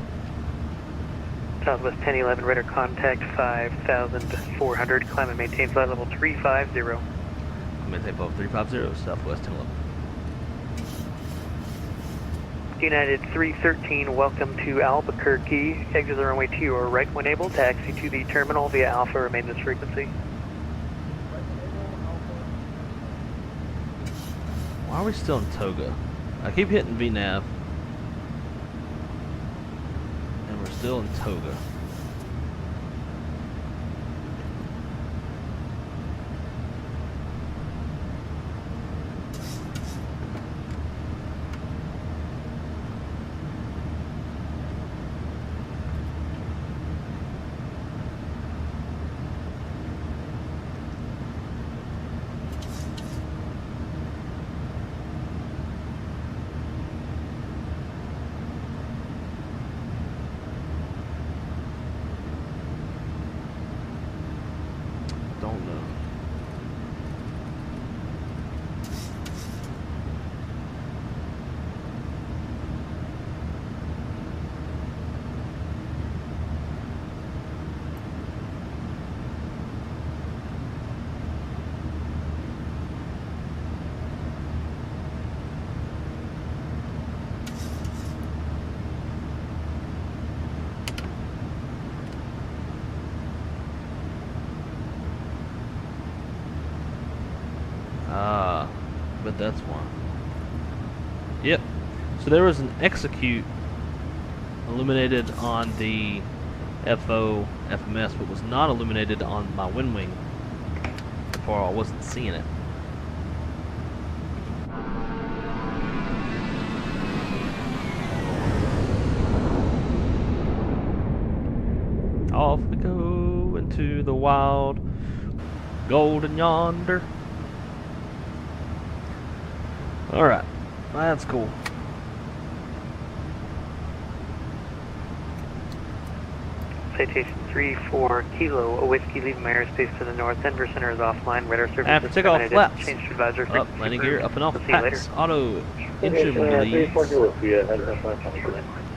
Southwest 1011, radar contact 5,400, climb and maintain flight level 350. Maintain level 350, Southwest 1011. United 313, welcome to Albuquerque. Exit the runway to your right when able. Taxi to the terminal via Alpha, remain this frequency. Why are we still in Toga? I keep hitting VNAV. And we're still in Toga. Don't know. but that's why. Yep. So there was an execute illuminated on the FO FMS, but was not illuminated on my wind wing. Therefore, I wasn't seeing it. Off we go into the wild, golden yonder. Alright, that's cool. Citation 3-4 Kilo, a whiskey leaving my airspace to the north. Denver Center is offline. Radar service After is takeoff terminated. flaps. Change to advisor. Up, landing gear, up and off. We'll see you later. Packs, auto, engine leads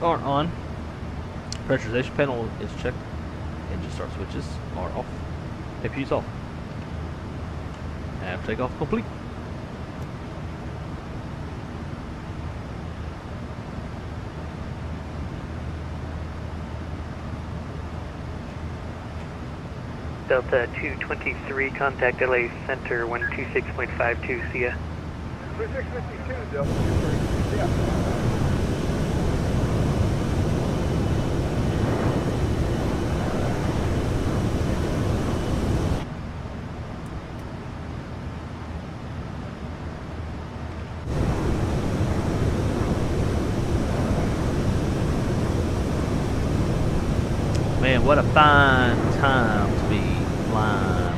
are on. Pressurization panel is checked. Engine start switches are off. APU's off. After takeoff complete. Delta 223, contact LA Center 126.52, see ya. 3652, Delta 223, yeah. Man, what a fine time to be flying.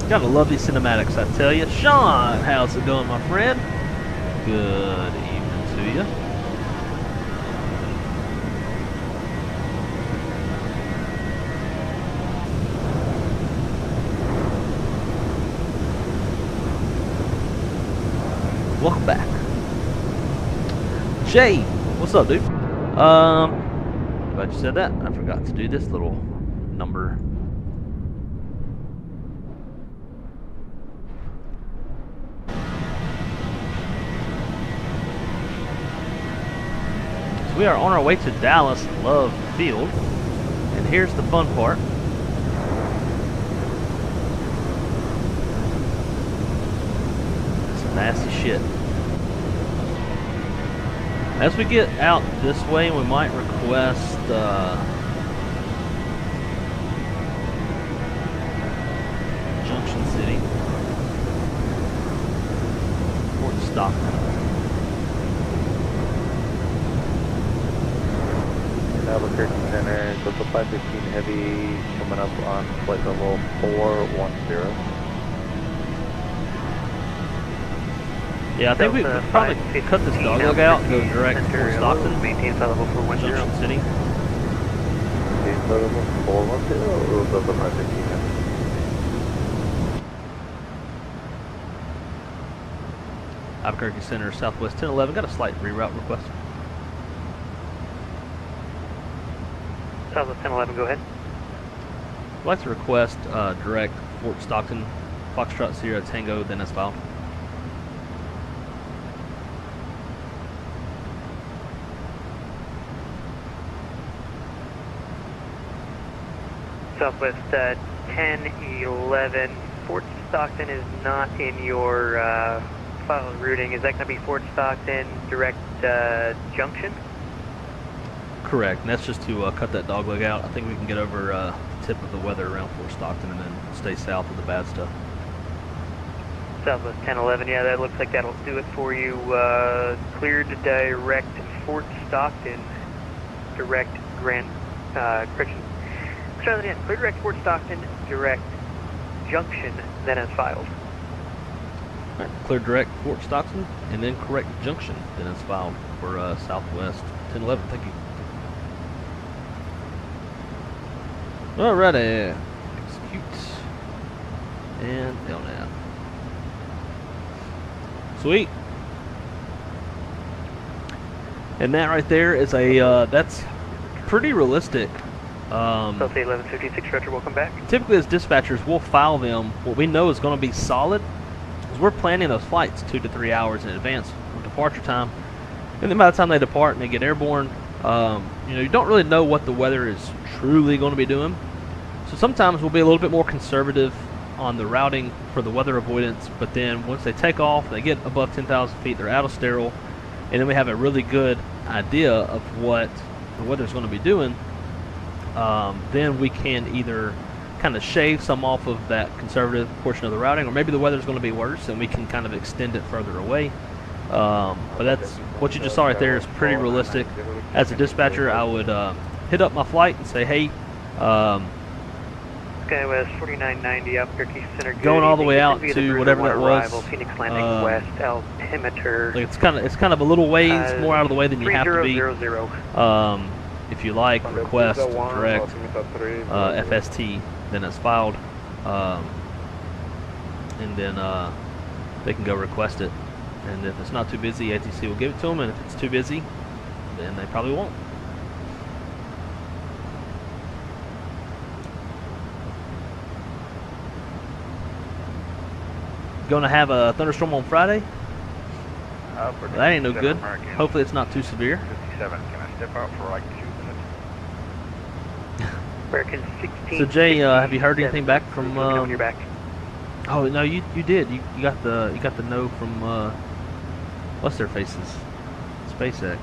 Gotta love these cinematics, I tell you. Sean, how's it going, my friend? Good evening to you. Welcome back. Jay, what's up, dude? Glad you said that. I forgot to do this little number. So we are on our way to Dallas Love Field. And here's the fun part. Nasty shit. As we get out this way, we might request Junction City, Fort Stockton. Albuquerque Center, Delta 515 Heavy coming up on flight level 410. Yeah, I think we could probably cut this dogleg out and go direct to Fort Stockton. Maintain flight level 410. Junction City. Maintain flight level 410 or Delta 515 Heavy? Albuquerque Center, Southwest 1011. Got a slight reroute request. Southwest 1011, go ahead. I'd like to request direct Fort Stockton, Foxtrot Sierra Tango, then as filed. Southwest 1011. Fort Stockton is not in your file routing. Is that going to be Fort Stockton direct junction? Correct, and that's just to cut that dogleg out. I think we can get over the tip of the weather around Fort Stockton and then stay south of the bad stuff. Southwest 1011, yeah, that looks like that'll do it for you. Cleared to direct Fort Stockton, direct Grand, correction. Let's try that again. Clear direct Fort Stockton, direct junction, then as filed. All right, clear direct Fort Stockton, and then correct junction, then as filed for Southwest 1011. Thank you. Alrighty, execute, and LNAV. Sweet. And that right there is a, that's pretty realistic. Delta 1156, Roger, welcome back. Typically as dispatchers, we'll file them what we know is going to be solid, we're planning those flights 2 to 3 hours in advance of departure time, and then by the time they depart and they get airborne, you know, you don't really know what the weather is truly going to be doing. So sometimes we'll be a little bit more conservative on the routing for the weather avoidance, but then once they take off, they get above 10,000 feet, they're out of sterile, and then we have a really good idea of what the weather's going to be doing. Then we can either kind of shave some off of that conservative portion of the routing, or maybe the weather's going to be worse and we can kind of extend it further away. But that's what you just saw right there is pretty realistic. As a dispatcher, I would hit up my flight and say, hey, SkyWest 4990 Albuquerque Center. Going all the way out to whatever that was. Arrival, Phoenix Landing West altimeter. It's kind of a little ways more out of the way than you have to be. If you like, request direct FST, then it's filed, and then they can go request it. And if it's not too busy, ATC will give it to them, and if it's too busy, then they probably won't. Going to have a thunderstorm on Friday? That ain't no good. Hopefully it's not too severe. 57, can I step out for like 2 minutes? American 16. So Jay, have you heard anything back from? You're back. Oh no, you did. You got the no from what's their faces? SpaceX.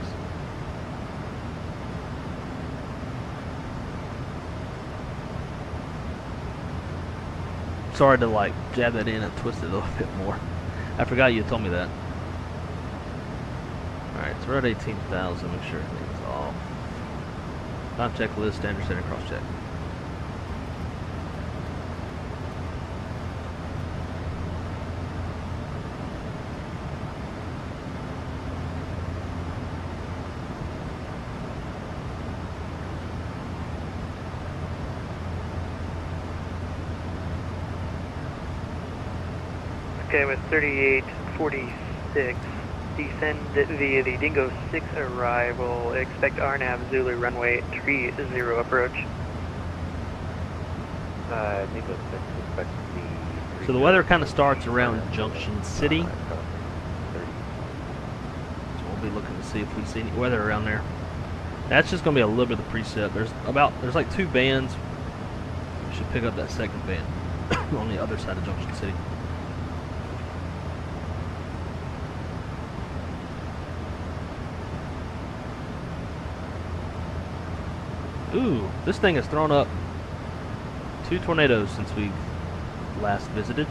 Sorry to like jab that in and twist it a little bit more. I forgot you told me that. Alright, so we're at 18,000. Make sure everything's off. Time check list, standard setting, cross check. Okay, with 3846, descend via the Dingo 6 arrival. Expect RNAV Zulu runway 30 approach. Dingo 6, expect the... So the weather kind of starts around Junction City. So we'll be looking to see if we see any weather around there. That's just going to be a little bit of the precip. There's like 2 bands. We should pick up that second band on the other side of Junction City. Ooh, this thing has thrown up 2 tornadoes since we last visited.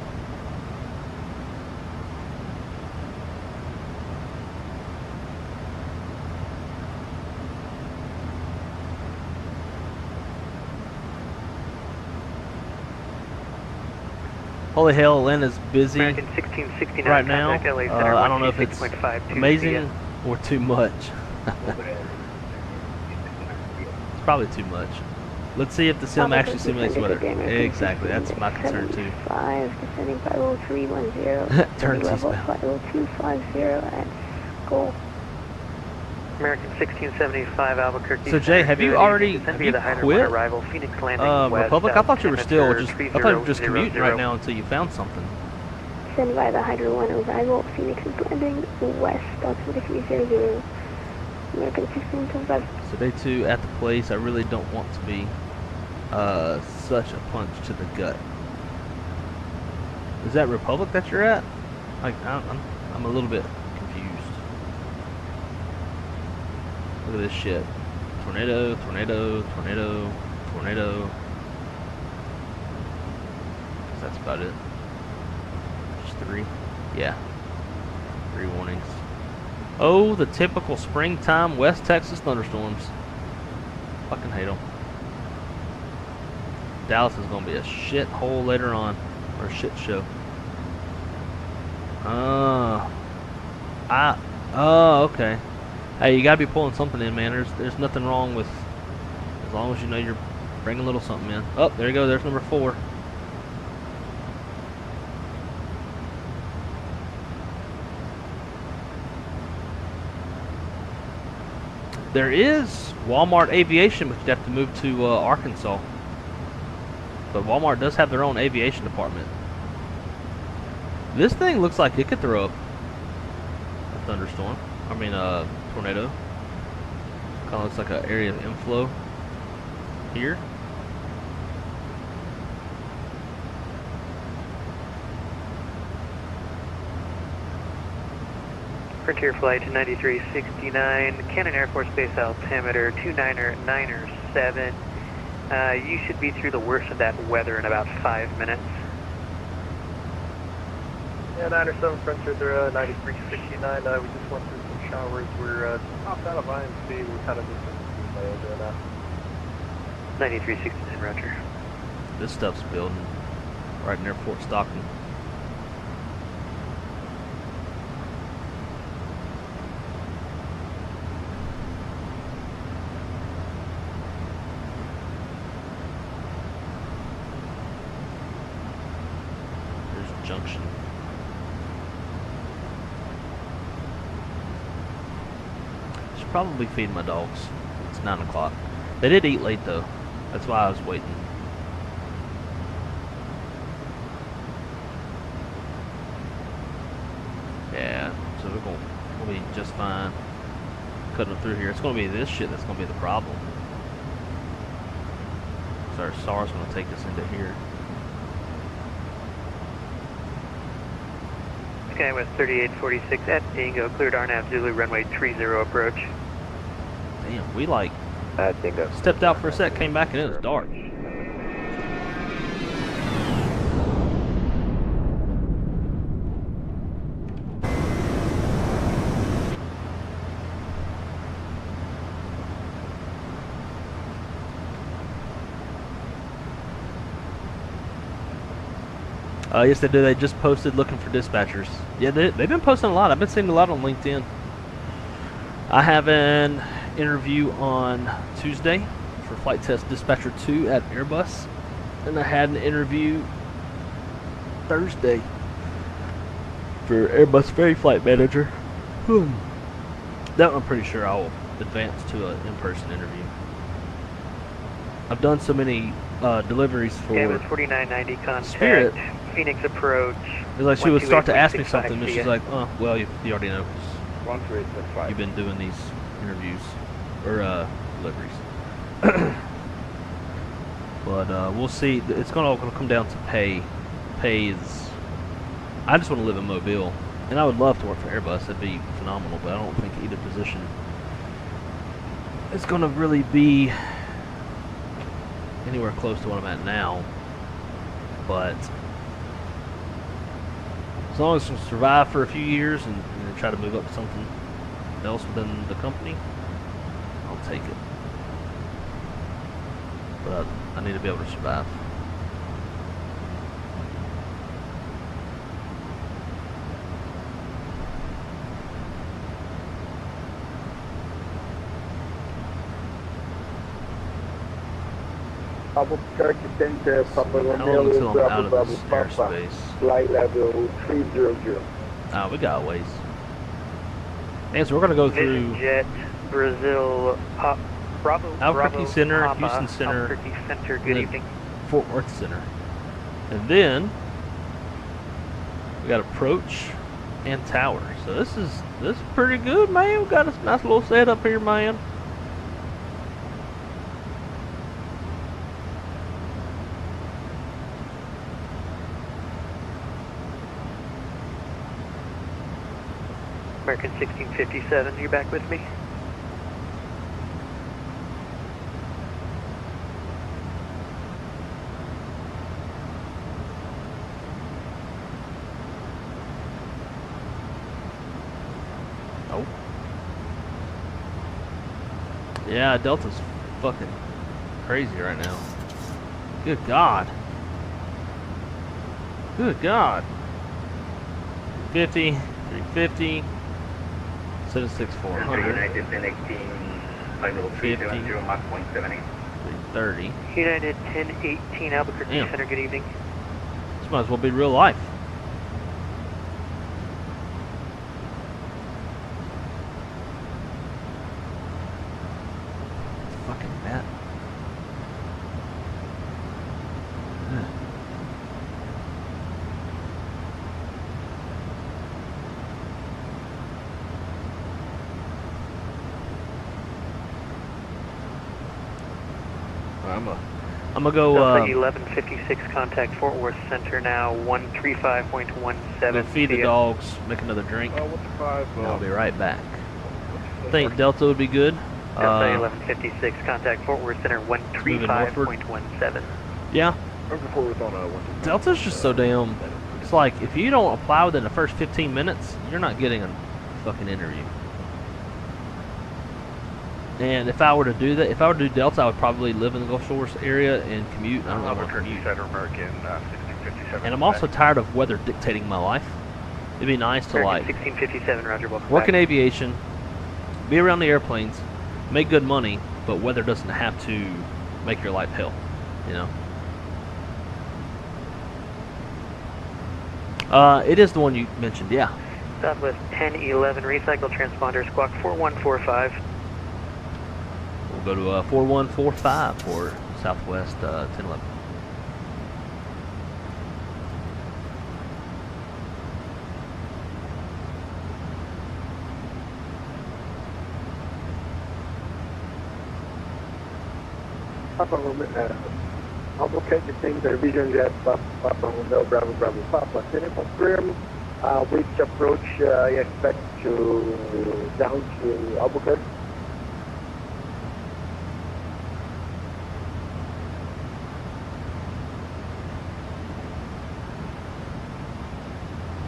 Holy hell, Atlanta's busy American 1669 right now. LA Center, I don't know if it's amazing or too much. Probably too much. Let's see if the sim actually simulates weather. Exactly, that's my concern too. 5, descending 50310. Turn level eastbound. 50250 at goal. American 1675 Albuquerque. So Jay, have you already quit arrival, Phoenix Landing West, Republic? I thought you were still just altimeter I thought you were just commuting right now until you found something. Send by the Hydro 1 arrival, Phoenix is landing west, altimeter 300. American 1625. So day 2 at the place. I really don't want to be such a punch to the gut. Is that Republic that you're at? Like I'm a little bit confused. Look at this shit. Tornado, tornado, tornado, tornado. That's about it. Just 3. Yeah. 3 warnings. Oh, the typical springtime West Texas thunderstorms. Fucking hate them. Dallas is going to be a shit hole later on. Or a shit show. Okay. Hey, you got to be pulling something in, man. There's nothing wrong with... As long as you know you're bringing a little something in. Oh, there you go. There's number 4. There is Walmart Aviation, but you'd have to move to Arkansas. But Walmart does have their own aviation department. This thing looks like it could throw up a thunderstorm. I mean, tornado. Kind of looks like an area of inflow here. Frontier Flight 9369, Cannon Air Force Base altimeter 299er7. You should be through the worst of that weather in about 5 minutes. Yeah, 907 Frontier 9369. We just went through some showers. We're popped out of IMC. We're kind of just right now. 9369, Roger. This stuff's building right near Fort Stockton. Junction. Should probably feed my dogs. It's 9 o'clock. They did eat late though. That's why I was waiting. Yeah, so we'll be just fine cutting through here. It's gonna be this shit that's gonna be the problem. So our SAR's gonna take us into here. SkyWest 3846 at Dingo, cleared RNAV Zulu runway 30 approach. Damn, we like stepped out for a sec, came back and it was dark. Yes, they do. They just posted looking for dispatchers. Yeah, they've been posting a lot. I've been seeing a lot on LinkedIn. I have an interview on Tuesday for Flight Test Dispatcher 2 at Airbus. And I had an interview Thursday for Airbus Ferry Flight Manager. That one I'm pretty sure I'll advance to an in-person interview. I've done so many deliveries for Airbus 4990 contact. Spirit. Phoenix approach. It's like she would start to ask me something, and she's like, "Oh, well, you already know, 'cause you've been doing these interviews or deliveries." But we'll see. It's all gonna come down to pay. Pay is. I just want to live in Mobile, and I would love to work for Airbus. That'd be phenomenal. But I don't think either position is gonna really be anywhere close to what I'm at now. But as long as we survive for a few years and try to move up to something else within the company, I'll take it. But I need to be able to survive. Papa Turkey Center, Papa Romeo, Bravo, Bravo, Papa, flight level 300. We got ways. And so we're going to go through Jet, Brazil, Bravo, Albuquerque Bravo, Center, Papa, Houston Center, Albuquerque Center, good evening. Fort Worth Center. And then we got approach and tower. So this is pretty good, man. We got a nice little setup here, man. American 1657, you back with me? Oh. Yeah, Delta's fucking crazy right now. Good God. Good God. 50, 350. 76400. United 1018, flight level 370, Mach 0.78. 330. United 1018, Albuquerque Center, good evening. This might as well be real life. Fucking bat. I'm gonna go. Delta 1156, contact Fort Worth Center now. 135.17. Go feed the dogs, make another drink. And I'll be right back. I think Delta would be good. Delta 1156, contact Fort Worth Center. 135.17. Yeah. Delta's just so damn. It's like if you don't apply within the first 15 minutes, you're not getting a fucking interview. And if I were to do that, if I were to do Delta, I would probably live in the Gulf Shores area and commute. I don't know what commute. And I'm also tired of weather dictating my life. It'd be nice to like 1657, Roger. work in aviation, be around the airplanes, make good money, but weather doesn't have to make your life hell, you know. It is the one you mentioned, yeah. Southwest 1011, recycle transponder, squawk 4145. We'll go to 4145 for Southwest 1011. Albuquerque Center, Vision Jet, Papa Hotel, Bravo, Bravo, Papa. Can you confirm which approach you expect to down to Albuquerque?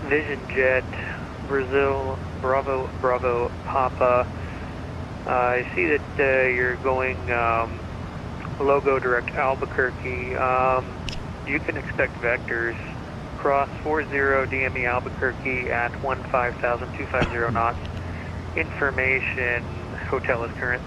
Vision Jet, Brazil, Bravo, Bravo, Papa. I see that you're going logo direct Albuquerque. You can expect vectors. Cross 40 DME Albuquerque at 15,250 knots. Information, hotel is current.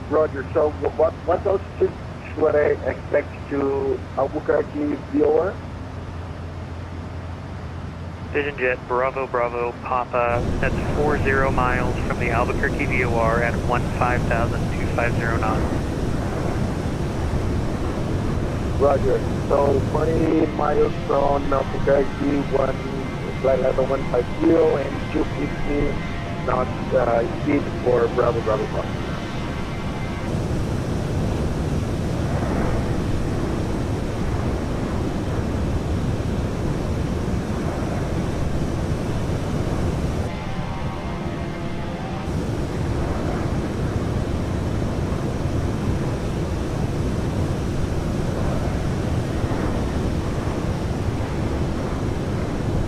Roger, so what altitude should I expect to Albuquerque VOR? Vision Jet, Bravo, Bravo, Papa. That's 40 miles from the Albuquerque VOR at 15,250 knots. Roger. So 20 miles from Albuquerque, flight level 150 and 250 knots speed for Bravo, Bravo, Papa.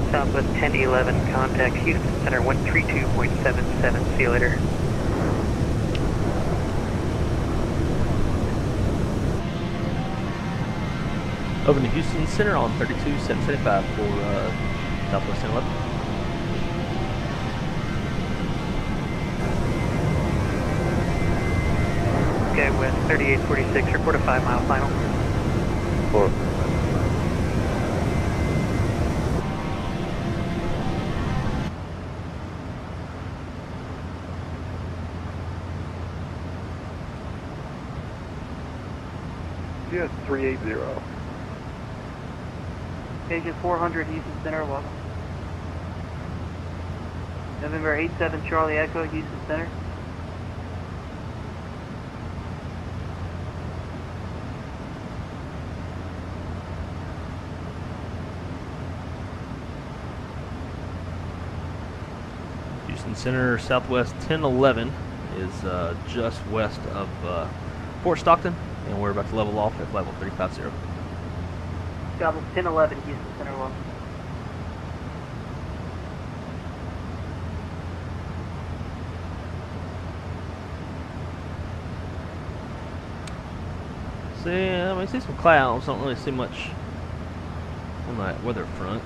Southwest 1011, contact Houston Center 132.77. See you later. Over to Houston Center on 32.775 for Southwest 1011. Okay, with 3846, report a 5-mile final. 4. Yes, 380. Station 400 Houston Center, welcome. November 87 Charlie Echo, Houston Center. Houston Center, Southwest 1011 is just west of Fort Stockton, and we're about to level off at level 350. Southwest 1011 Houston Center, welcome. See, I mean, see some clouds. Don't really see much on that weather front.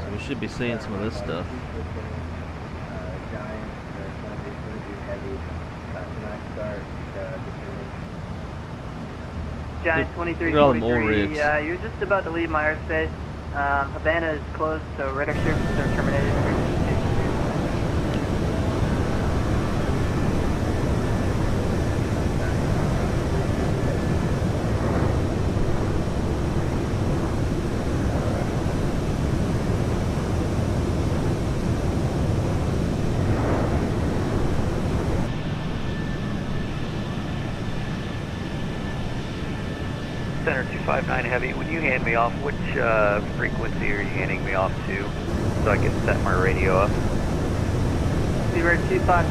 So we should be seeing some of this stuff. Giant 2343, you're just about to leave my airspace. Havana is closed, so radar services are terminated. Center 259 Heavy, when you hand me off, which frequency are you handing me off to so I can set my radio up? Seabird 259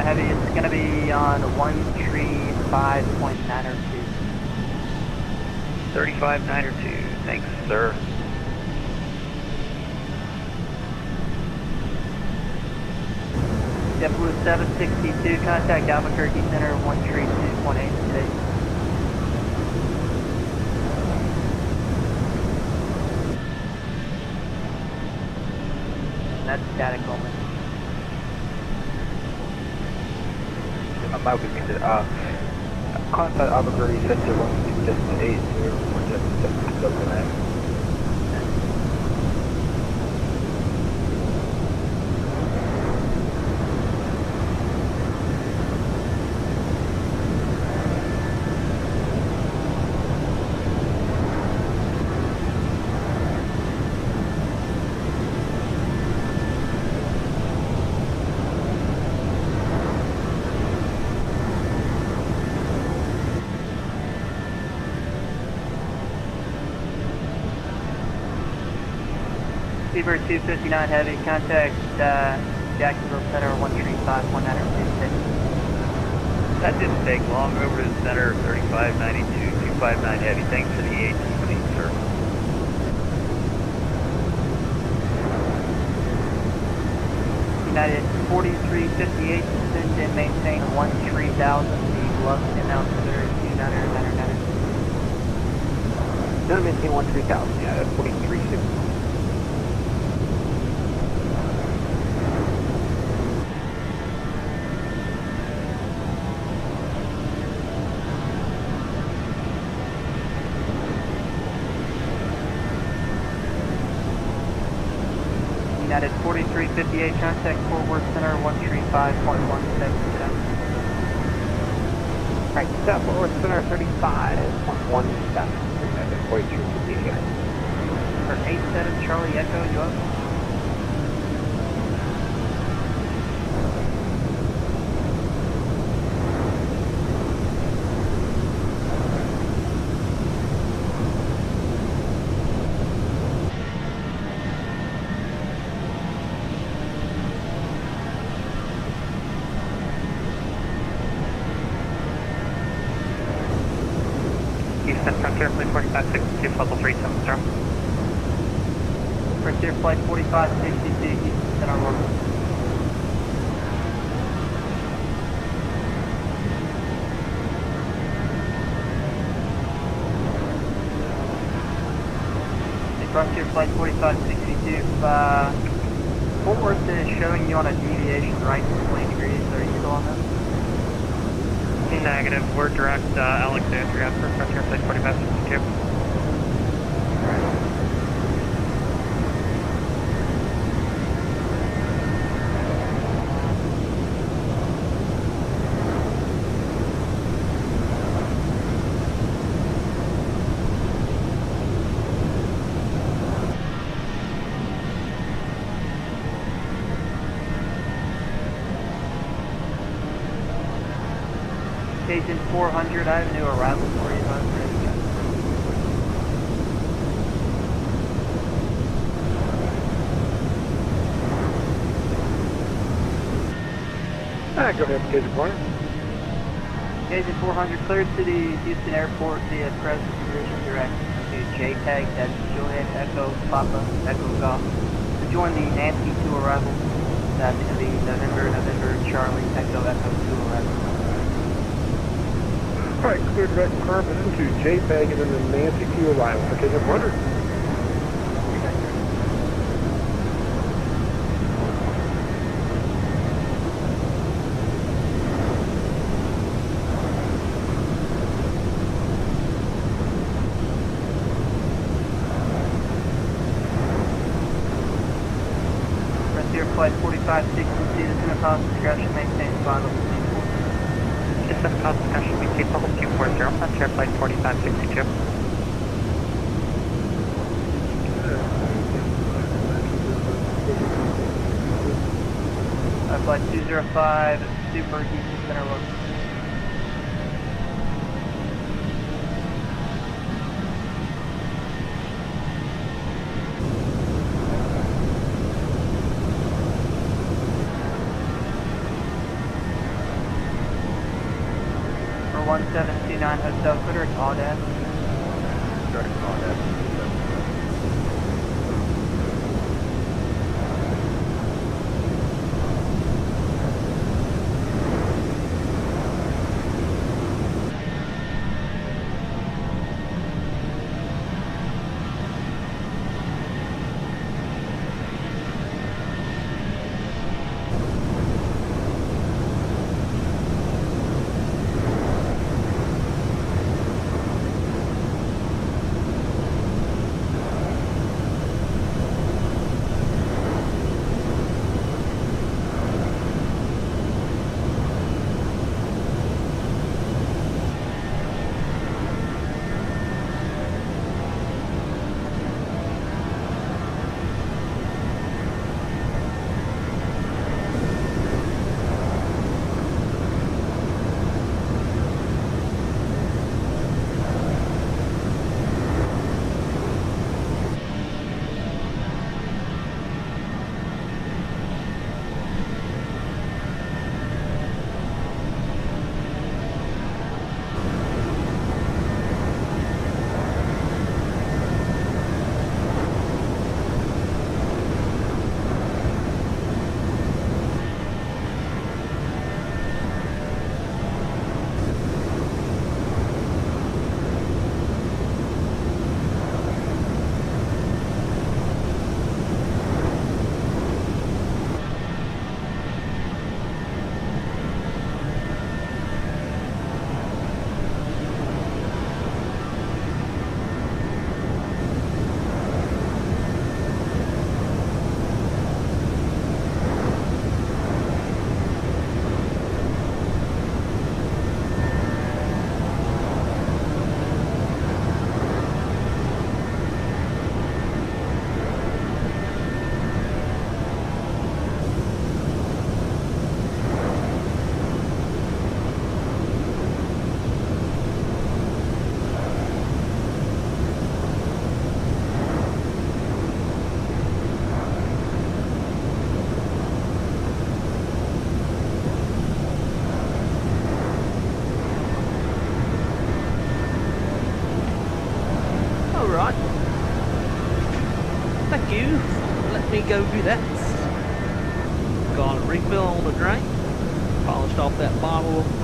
Heavy, it's going to be on 135.902. 35.902, thanks, sir. JetBlue 762, contact Albuquerque Center 132.86. That's static only. I'm out with me. Contact Albuquerque Center 162.80 for Jet 779. Seabird 259 Heavy, contact Jacksonville Center 135.926. That didn't take long. Over to the center 3592, 259 Heavy. Thanks for the ATC, sir. United 4358, descend and maintain 13,000 feet. Bluffton altimeter 2999. Gonna maintain 13,000, yeah, that's 4360. United 4358, contact Fort Worth Center 135.17. Right, Fort Worth Center 35.17. 4358. For 87 Charlie Echo, you up? Frontier Flight 4562, level 370. Frontier Flight 4562, Houston Center Road. Frontier Flight 4562, Fort Worth is showing you on a deviation right 20 degrees. Are you still on that? Negative, we're direct Alexandria for Frontier Flight 4562. Agent 400, I have a new arrival for you, bud. Ready to go. Go ahead, Agent 400. Agent 400, cleared to the Houston Airport via present position direct to JPEG, that's Juliet Echo Papa Echo Golf. To join the Nancy 2 arrival, that's going to be November Charlie Echo Echo 2 arrival. Alright, clear direct carbon into JPEG and then the Nancy Q arrival. Okay, I'm wondering. Frontier Flight 4562, this is a cost discretion, maintain final. System cost discussion, we keep level 240, Frontier Flight 4562. Flight 205, Super Houston Center Road. 1729 Hotel, clear to addons. Direct addons. Thank you. Let me go do that. Gone and refill on the drink. Polished off that bottle of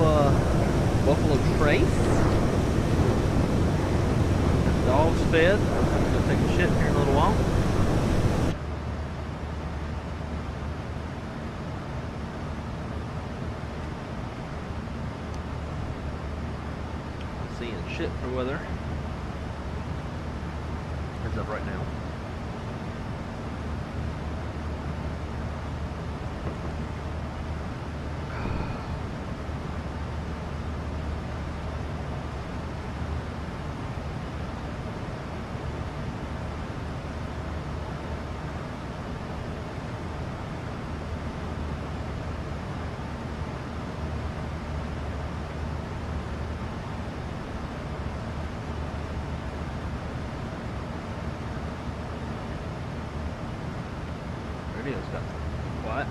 Buffalo Trace. Dog's fed. I'm gonna take a shit here in a little while. Seeing shit for weather. Heads up right now. Radio's got what?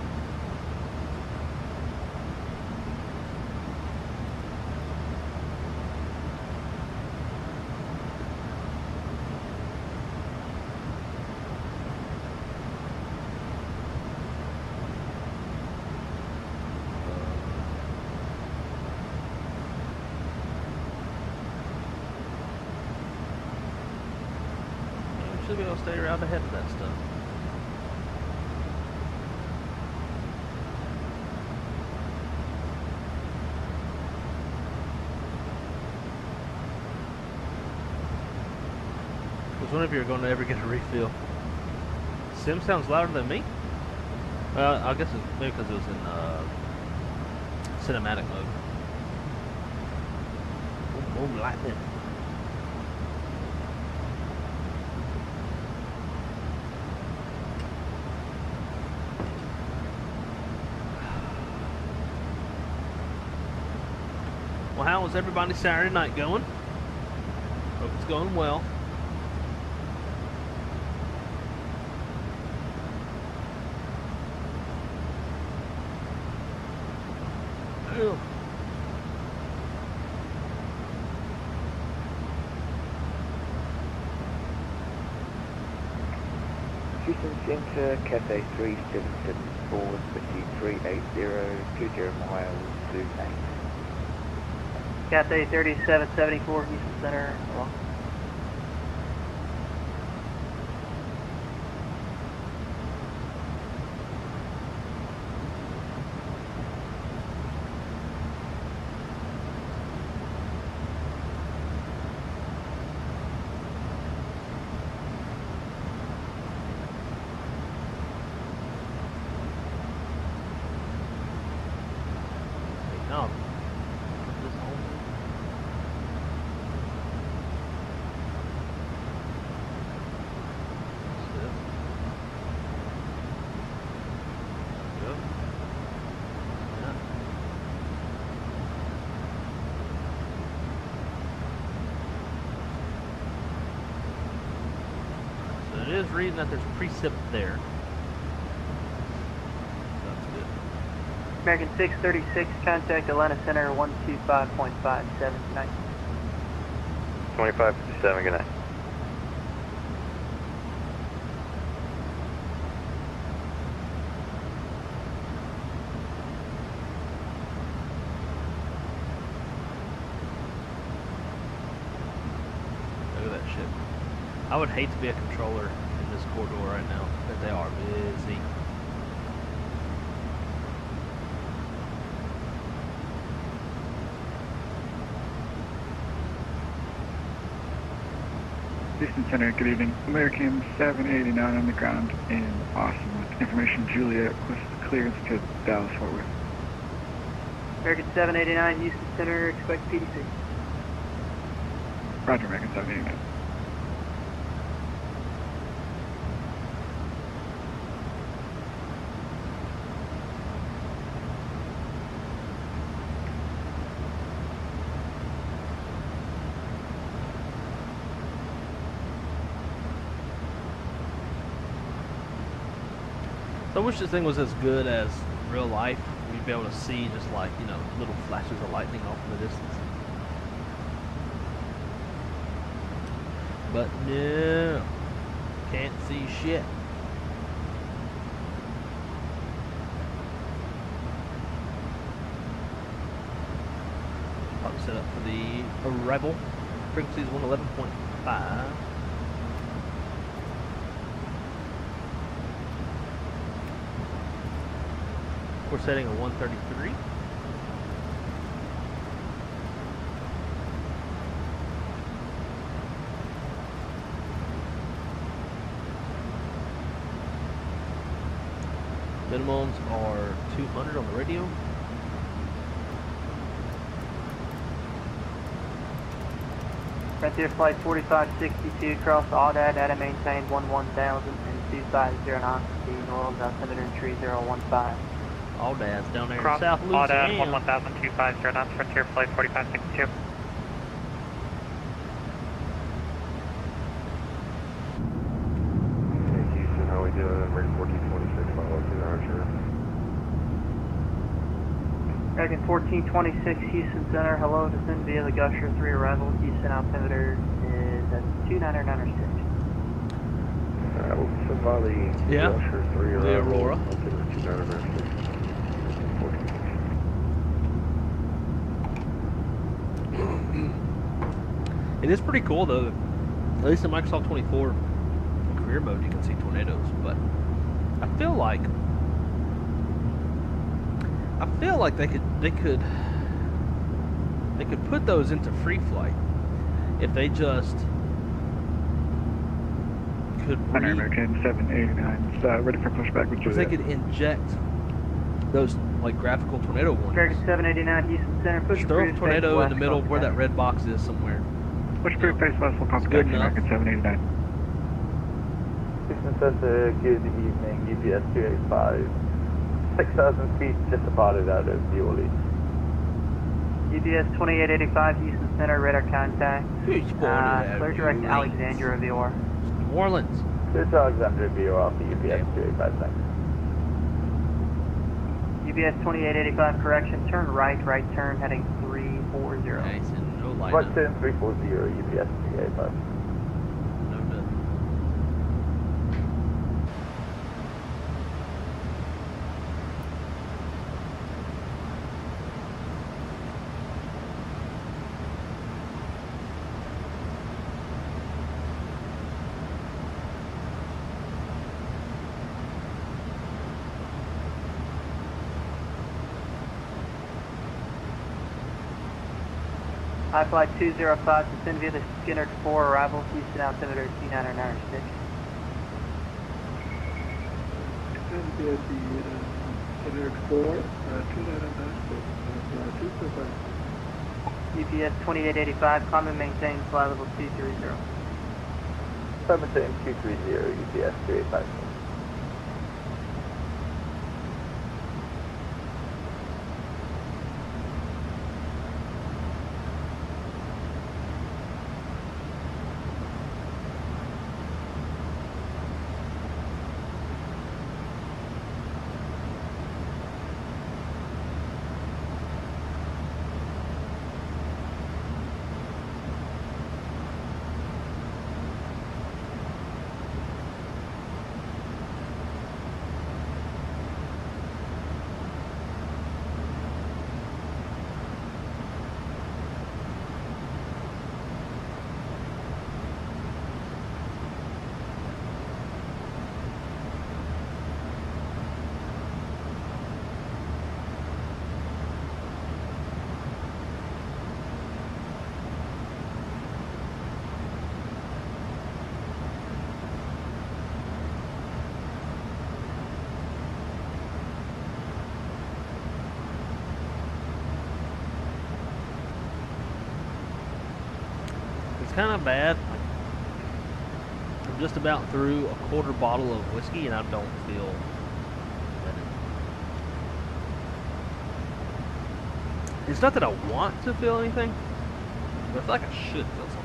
We should be able to stay around ahead of that stuff. One of you are going to ever get a refill. Sim sounds louder than me. Well, I guess it's maybe because it was in cinematic mode. Boom, boom, lightning. Well, how was everybody's Saturday night going? Hope it's going well. Houston Center, KFATv2 2380, 20 miles to 8. Cathay 3774, Houston Center. Hello. No. So it is reading that there's precip there. American 636, contact Atlanta Center 125.57 tonight. 2557, good night. Look at that shit. I would hate to be a controller in this corridor right now, but they are busy. Houston Center, good evening. American 789 on the ground in Austin with information Juliet with clearance to Dallas Fort Worth. American 789, Houston Center, expect PDC. Roger, American 789. So I wish this thing was as good as real life. We'd be able to see just like, you know, little flashes of lightning off in the distance. But no, can't see shit. Probably set up for the arrival. Frequency is 111.5. We're setting a 133. Minimums are 200 on the radio. Frontier Flight 4562, cross Audad, data maintained 11000 and 2509, speed oil, altimeter 3015. All dads down there Cross in South Louisiana. Audad 11025 knots, Frontier Flight 4562. Houston, how we doing? American 1426, mile up to the Archer. American 1426, Houston Center, hello, descend via the Gusher 3 arrival, Houston altimeter is at 29906. We'll send by the Gusher 3 arrival. The Aurora. Altimeter 29906. It is pretty cool though. At least in Microsoft 24 career mode, you can see tornadoes. But I feel like they could put those into free flight if they just could. American 789, ready for pushback with Juliet. They could inject those like graphical tornado warnings. American 789, Houston Center, push Just throw a tornado in the middle where that red box is somewhere. Push through face west, we'll contact American 789. Houston Center, good evening, UPS 285. 6,000 feet just departed out of the Orleans. UPS 2885, Houston Center, radar contact. Clear direct Alexandria VOR. New Orleans. Clear to Alexandria VOR off the UPS 285, thanks. UPS 2885, correction, turn right turn, heading 340. Nice, and no light. Right turn 340, UPS 285. No, High Flight 205, descend via the Skinner 4, arrival, Houston altimeter 2996. Descend via the Skinner 4, 2996, UPS 2885, climb and maintain flight level 230. Maintain 230, UPS 285. Kind of bad. I'm just about through a quarter bottle of whiskey and I don't feel ready. It's not that I want to feel anything, but I feel like I should feel something.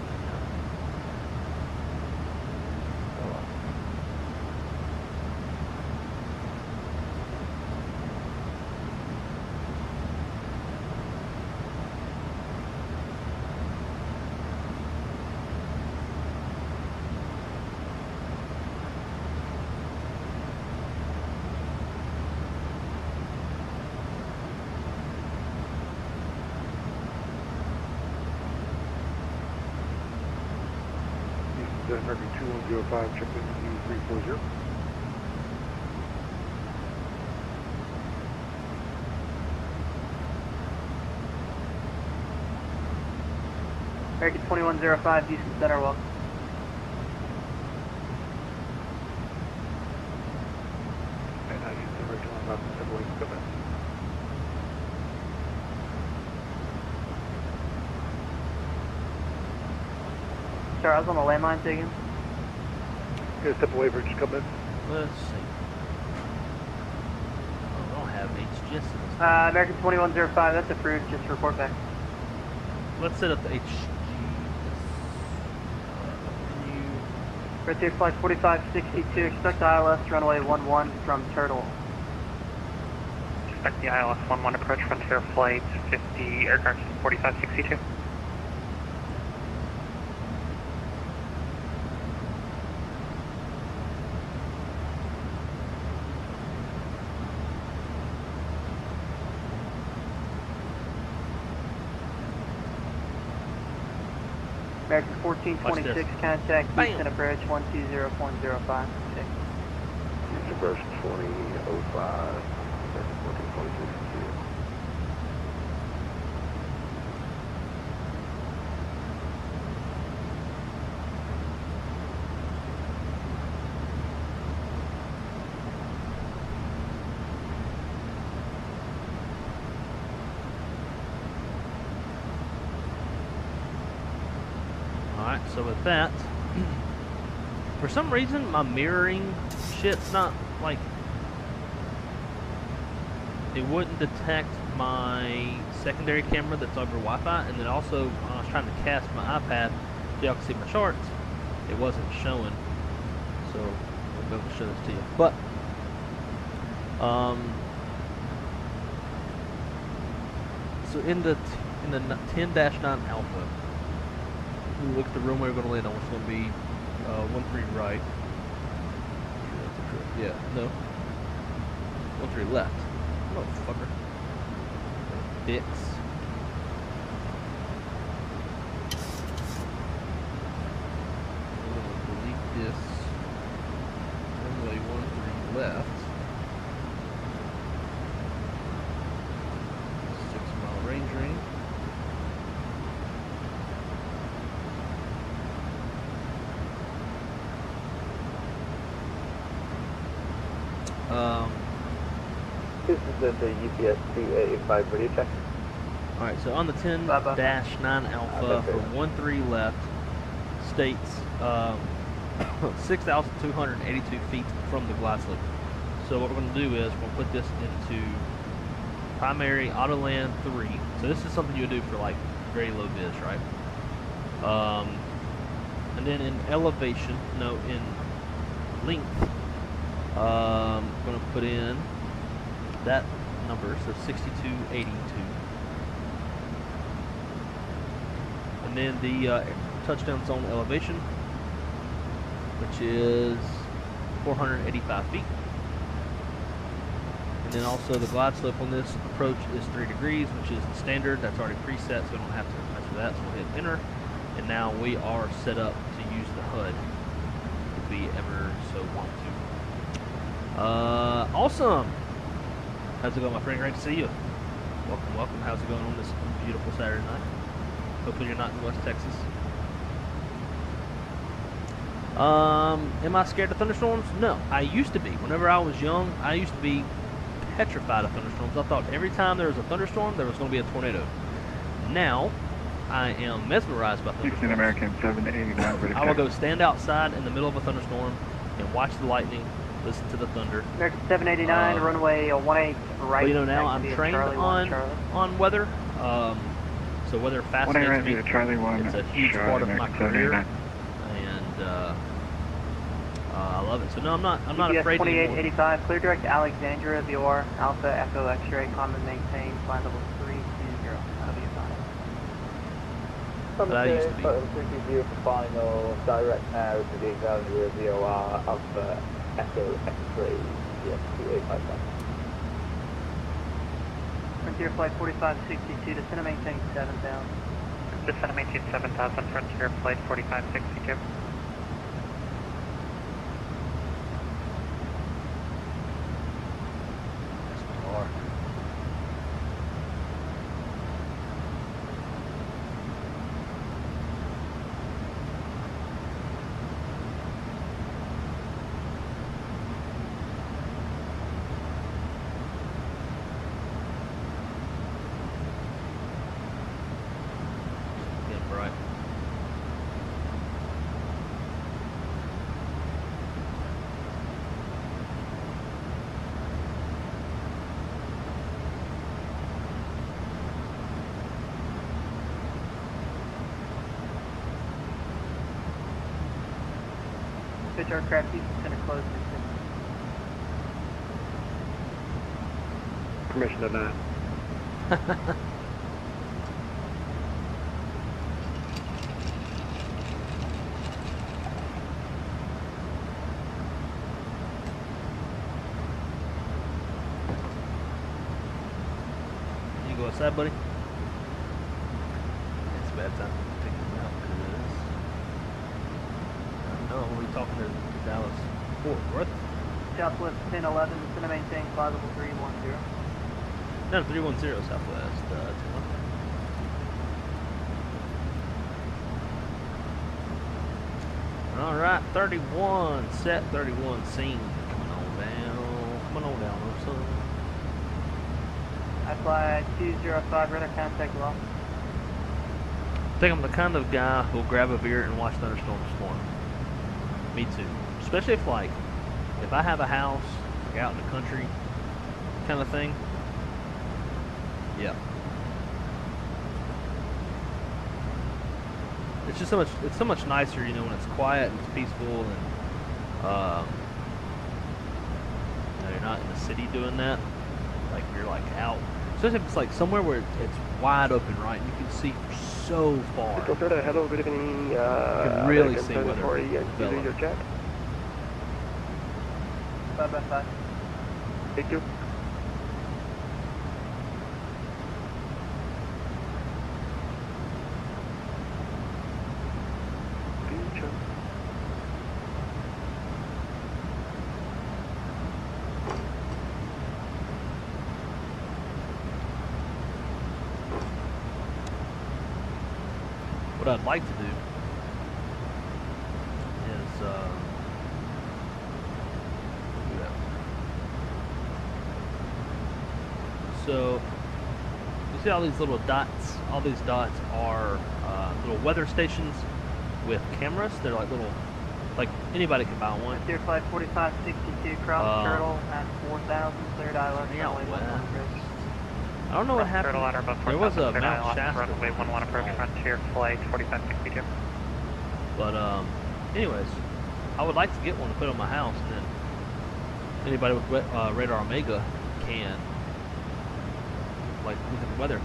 American 2105, check in U340. American 2105, Houston Center, welcome. And Houston, American 111, come in. Sorry, I was on the landline again. Gonna step away for just come in. Let's see. Oh, I don't have HGS in this. American 2105, that's approved, just report back. Let's set up the HG. Right there, flight 4562, expect ILS runway 11 from Turtle. Expect the ILS 11 approach Frontier Flight 50, aircraft 4562. American 1426, contact Houston approach 120.05. Houston approach 2005, American 1426. Alright, so with that, for some reason my mirroring shit's not, like, it wouldn't detect my secondary camera that's over Wi-Fi, and then also when I was trying to cast my iPad so y'all can see my charts, it wasn't showing, so I'll be able to show this to you. But, so in the 10-9 Alpha, we look at the runway we're going to land on, which is going to be 13 right. Yeah, no. 13 left. Motherfucker. Dicks. I'm going to delete this. Runway 13 left. 6 mile range ring. This is the UPS 385 radio check. Alright, so on the 10-9 Alpha for 13 left, states 6,282 feet from the glide slope. So what we're going to do is we're going to put this into primary Autoland 3. So this is something you would do for like very low viz, right? And then in elevation, no, in length, I'm going to put in that number, so 6282. And then the touchdown zone elevation, which is 485 feet. And then also the glide slope on this approach is 3 degrees, which is the standard. That's already preset, so we don't have to mess with that. So we'll hit enter. And now we are set up to use the HUD if we ever so want to. Awesome. How's it going, my friend? Great to see you. Welcome, welcome. How's it going on this beautiful Saturday night? Hopefully you're not in West Texas. Am I scared of thunderstorms? No, I used to be. Whenever I was young, I used to be petrified of thunderstorms. I thought every time there was a thunderstorm, there was going to be a tornado. Now, I am mesmerized by thunderstorms. American 789. I will go stand outside in the middle of a thunderstorm and watch the lightning, listen to the thunder. American 789, runway 18 right. Well, you know, now I'm trained on weather. So weather fascinates me. It's a huge part of my career, and I love it. So no, I'm not afraid anymore. 2885, clear direct to Alexandria, VOR, Alpha, Echo, X-ray, common maintain, flight level 320. That'll be fine. But I used to be. For final direct now to the Alexandria, VOR, Alpha, Echo, X-ray, yes, 2855. Frontier Flight 4562, descend and maintain 7000. Descend and maintain 7000, Frontier Flight 4562. Pitch aircraft Houston Center closed. Permission to that. You go outside, buddy? It's bad time to take them out because I know we're talking to Dallas Fort Worth. Southwest 1011, descend and maintain flight level 310. No, 310 Southwest 1011. Alright, 31, set 31 scene. Coming on down. Coming on down, son. I fly 205, radar contact lost. I think I'm the kind of guy who'll grab a beer and watch thunderstorms form. Me too. Especially if, like, if I have a house, like out in the country kind of thing. Yeah. It's just so much nicer, you know, when it's quiet and it's peaceful and you know, you're not in the city doing that. Like you're like out. Especially if it's like somewhere where it's wide open, right? You can see for so far. Hello, good evening. You can really see whether it's developed. Your check. 5x5. Thank you. What I'd like to do is So you see all these little dots? All these dots are little weather stations with cameras. They're like little, like anybody can buy one. Deer Flight 4562, cross turtle at 4,000, cleared ILS runway 100. I don't know what happened. There was a Mount Shasta. Runway 11 approach Frontier Flight 4562. But anyways, I would like to get one to put on my house, and then anybody with Radar Omega can like look at the weather.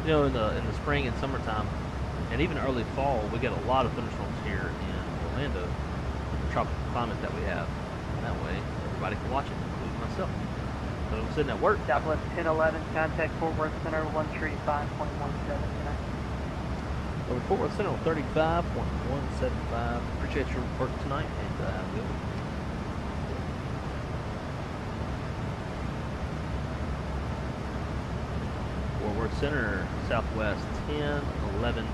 You know, in the spring and summertime, and even early fall, we get a lot of thunderstorms here in Orlando, the tropical climate that we have. And that way, everybody can watch it, including myself. So I'm sitting at work. Southwest 1011, contact Fort Worth Center 135.17 tonight. Over Fort Worth Center 35.175. Appreciate your work tonight, and have a good one. Fort Worth Center, Southwest 1011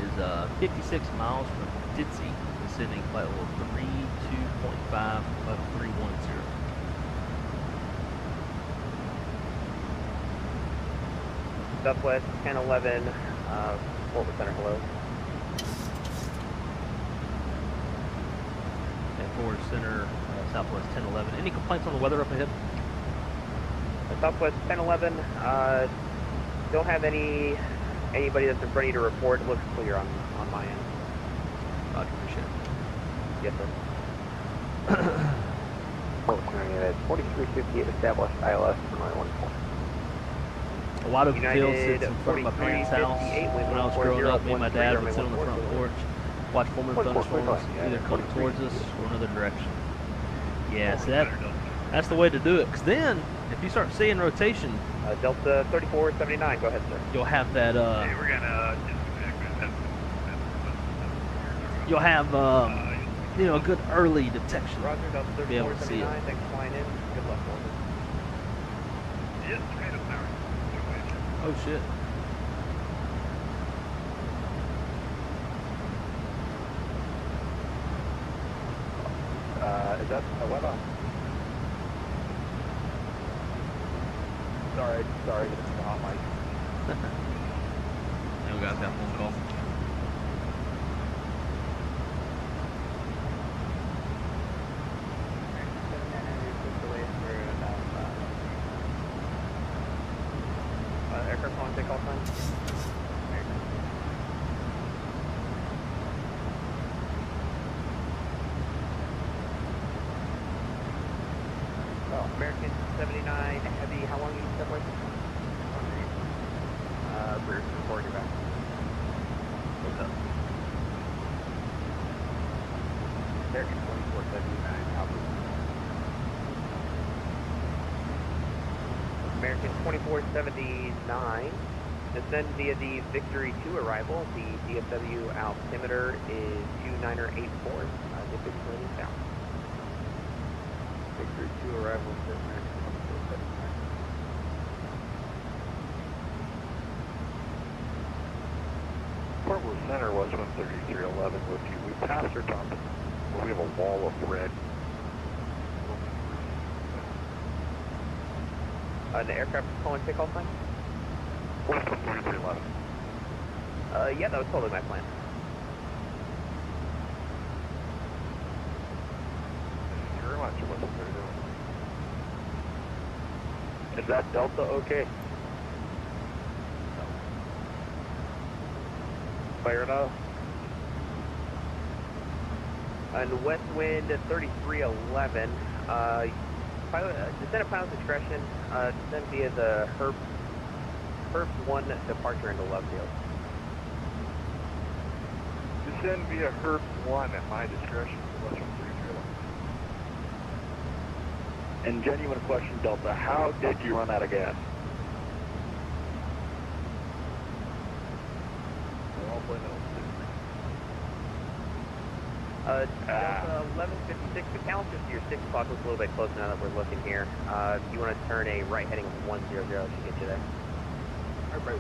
is 56 miles from Ditsy, descending flight level 32.5 above 310. Southwest 1011, Fort Worth Center, hello. And Fort Worth Center, Southwest 1011. Any complaints on the weather up ahead? Southwest 1011, don't have anybody that's in front of you to report. It looks clear on my end. Roger, appreciate it. Yes, sir. Fort Worth Unit 4358 established ILS runway 14. A lot of field sits in front of my parents' house. When I was growing up, me and my dad would sit on the front porch, watch full-moon thunderstorms either come towards us or another direction. Yeah, so that's the way to do it. Because then, if you start seeing rotation, Delta 3479, go ahead, sir. You'll have that. You'll have you know, a good early detection. Roger, Delta to be able to see it. 3479, thanks for flying in. Good luck, over. Oh shit. Is that a weather? Sorry, it's not my. And we got that phone call. Aircraft on takeoff time. American 79 Heavy, how long are you stuck with? We're reporting back. What's up? American 2479, American 2479, descend via the Victory 2 arrival. The DFW altimeter is 2984. Get this landing down. Victory 2 arrival for American 2479. Fort Worth Center was 13311 with you. We passed our top. We have a wall of red. The aircraft calling takeoff time? 13311. Yeah, that was totally my plan. Thank you very much. Is that Delta okay? Fire now. And west wind 3311. Descend at pilot discretion. Descend via the Herb 1 departure into Lovefield. Descend via Herb 1 at my discretion. And genuine question, Delta, how did you run out of gas? Delta 1156, the calendar to your 6 o'clock looks a little bit closer now that we're looking here. You want to turn a right heading of 100 to get you there. Right.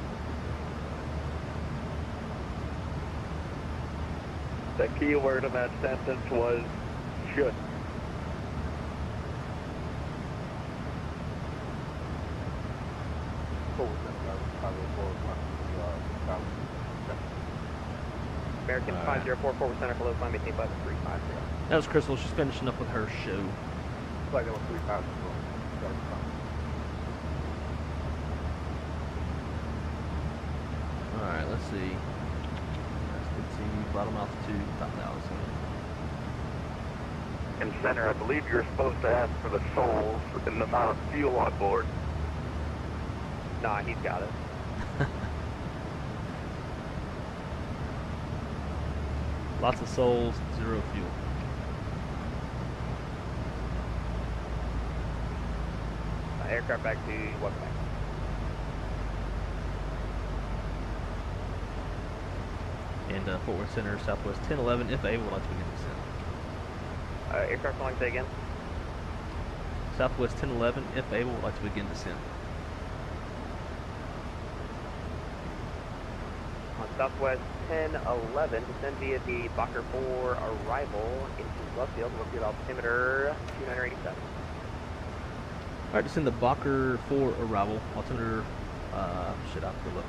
The key word in that sentence was should. American 5044 center, hello, climb 18 by 350. That was Crystal. She's finishing up with her show. Like that was 3,000. Alright, let's see. Let's see. Bottom altitude, 5,000. And center, I believe you're supposed to ask for the souls and the amount of fuel on board. Nah, he's got it. Lots of souls, 0 fuel. Aircraft back to welcome back. And Fort Worth Center, Southwest 1011, if able, let's begin descent. Aircraft calling, say again. Southwest 1011, if able, let's begin descent. On Southwest 1011, descend via the Bocker 4 arrival into left field, altimeter 2987. Alright, descend the Bocker 4 arrival, altimeter, shit, I have to look.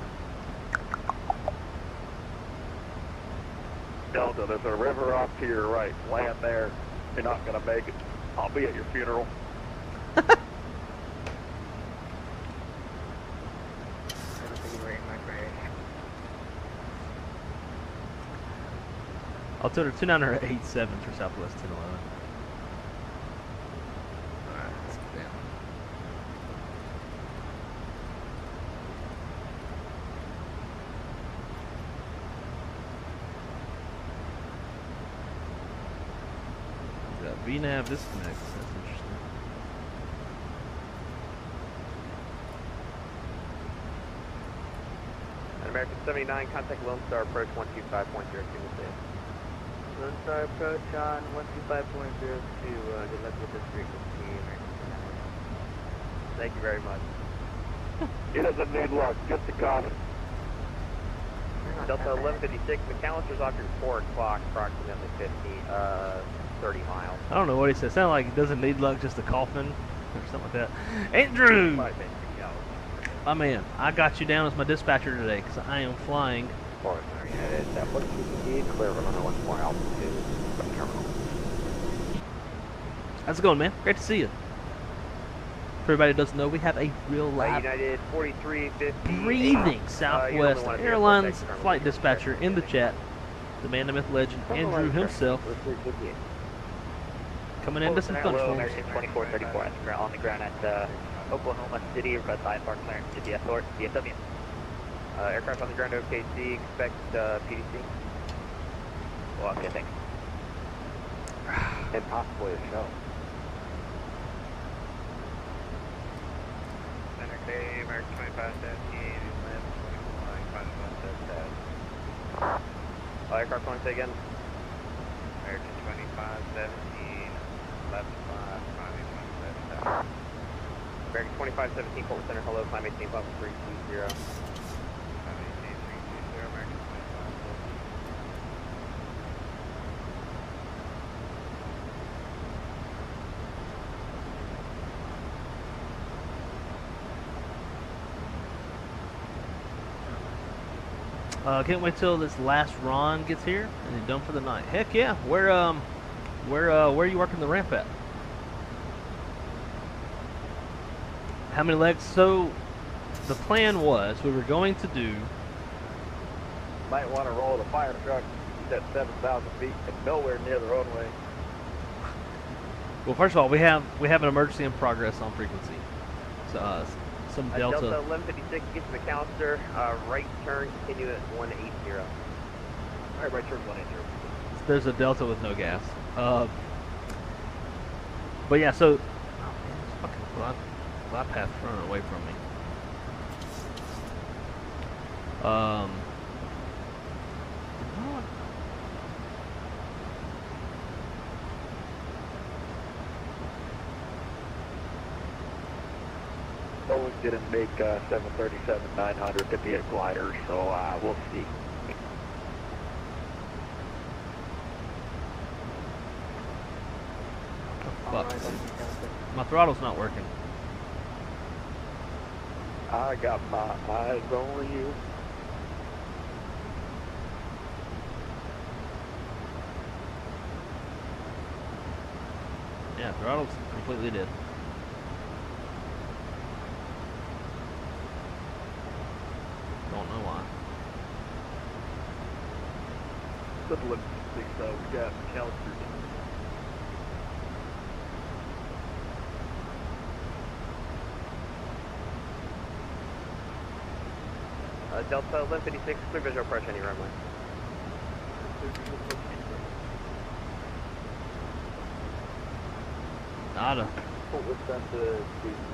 Delta, there's a river off to your right. Land there. You're not going to make it. I'll be at your funeral. Altimeter 2987 for Southwest 1011. Alright, let's get down. VNAV disconnect, that's interesting. An American 79, contact Lone Star approach 125.02 within. Lone Star approach on 125.02, good luck with this frequency, American 79. Thank you very much. He doesn't need luck, just a comment. Delta 1156, McAllister's off your 4 o'clock, approximately 30 miles. I don't know what he said. Sounded like he doesn't need luck, just a coffin or something like that. Andrew! My man, I got you down as my dispatcher today because I am flying. Clear runway 1 more altitude from terminal. How's it going, man? Great to see you. For everybody who doesn't know, we have a real live United 4350. breathing Southwest Airlines flight dispatcher in the chat. The man, the myth, legend, Andrew himself. Coming into some fun Hello, for American 2434 on the ground at Oklahoma City, request IFR clearance to DFW. Aircraft on the ground OKC, expect PDC. Well, okay, thanks. And possibly a show. Center Day, American 2517, aircraft calling, say again. American 2517, left 5, American 2517, Fort Worth Center, hello, climb 18, level 320. Can't wait till this last Ron gets here and you're done for the night. Heck yeah. Where are you working the ramp at? How many legs? So the plan was we were going to do. Might want to roll the fire truck at 7,000 feet and nowhere near the roadway. Well, first of all, we have an emergency in progress on frequency. So some Delta. Delta 1156 gets to McAllister. Right turn, continue at 180. Alright, right turn 180. There's a Delta with no gas. But yeah, so. Oh man, this fucking glide path running away from me. Boeing didn't make 737-900 to be a glider, so we'll see. Fuck. My throttle's not working. I got my eyes on you. Yeah, throttle's completely dead. Don't know why. Double M6, we got McAllister. Delta 1156, clear visual approach any runway. Nada.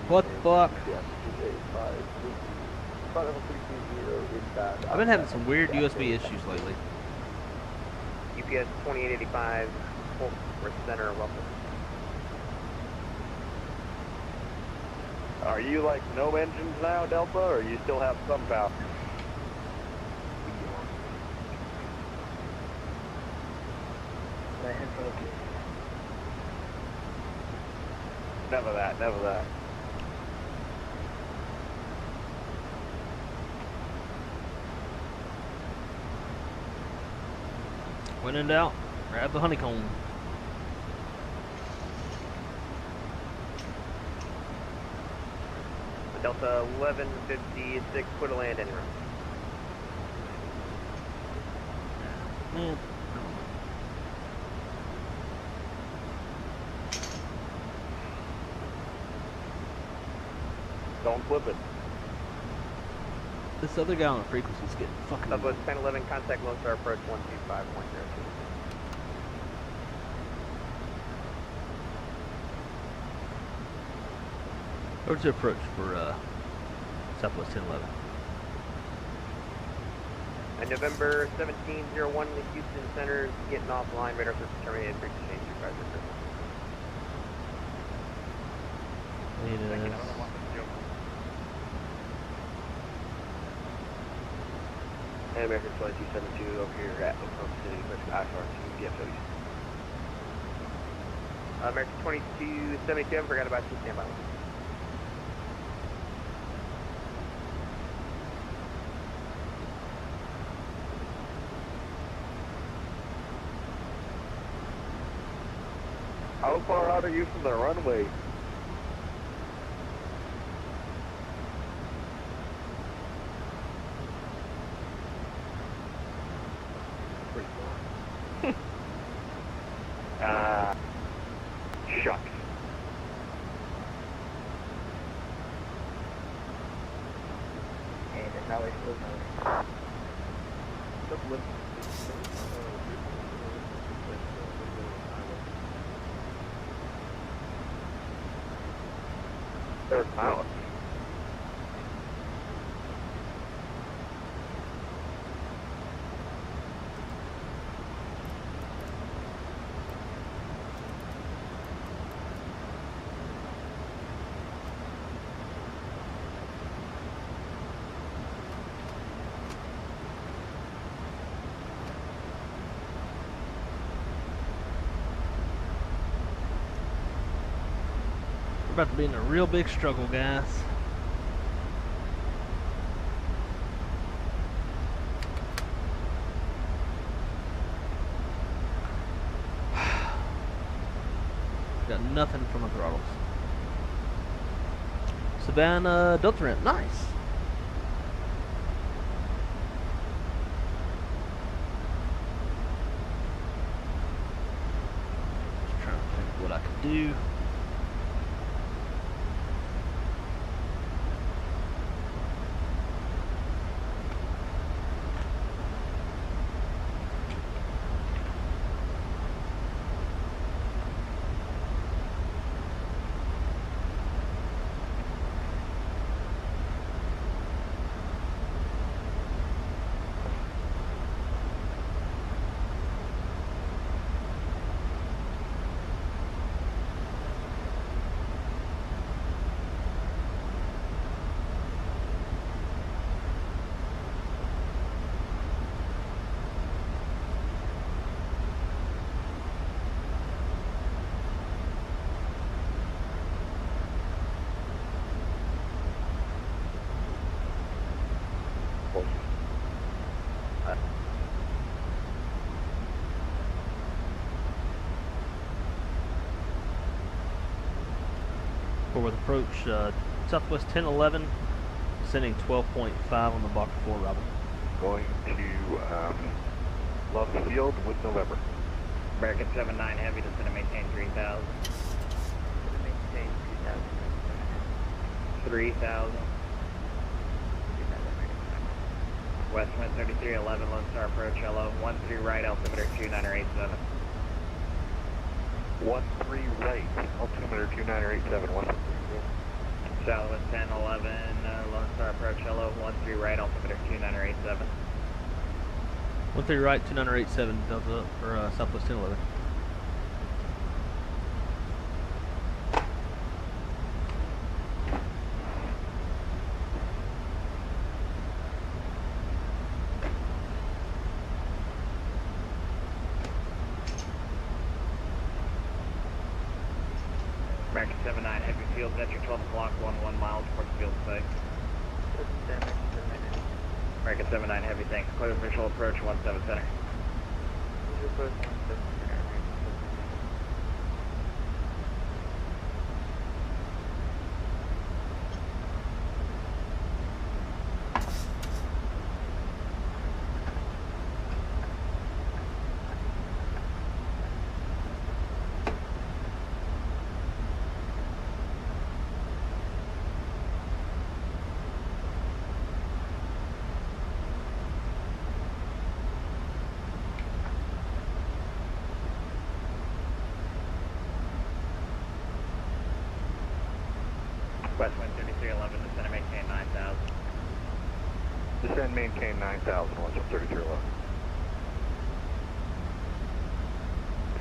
What the fuck? I've been having some weird USB issues lately. UPS 2885, full center, welcome. Are you like no engines now, Delta, or you still have some power? Never that, never that. When in doubt, grab the honeycomb. Delta 1156, put a land anywhere. Man. Don't flip it. This other guy on the frequency is getting fucking. Southwest 1011, contact Lone Star approach 125.02. Where's the approach for Southwest 1011? And November 1701, the Houston Center is getting offline. Radar system terminated. Frequency change 250. And American Flight 272 over here at Oklahoma City, ISR2 DFW. American 2272, I forgot about you, stand by. How far out are you from the runway? Shucks. And now it's still Third pilot. We're about to be in a real big struggle, guys. Got nothing from the throttles. Savannah Delta ramp, nice. Just trying to think what I could do. with approach Southwest 1011, sending 12.5 on the Bach 4 arrival. Going to Love Field with November. American 79 Heavy, descend and maintain 3,000. Maintain 3,000. Westwind 3311, Lone Star approach, hello. 13 right, altimeter 2987. 13 right, altimeter 2987, what's Southwest 1011, Lone Star approach, hello. 13 right, altimeter 2987. 13 right, 2987, Delta for Southwest 1011. American 79 Heavy Field, enter 12 o'clock, 11 miles, towards field site. American 79 Heavy, thanks. Clear visual approach, 17 center. Westwind 3311, descend and maintain 9,000. Descend, maintain 9,000, Westwind 3311.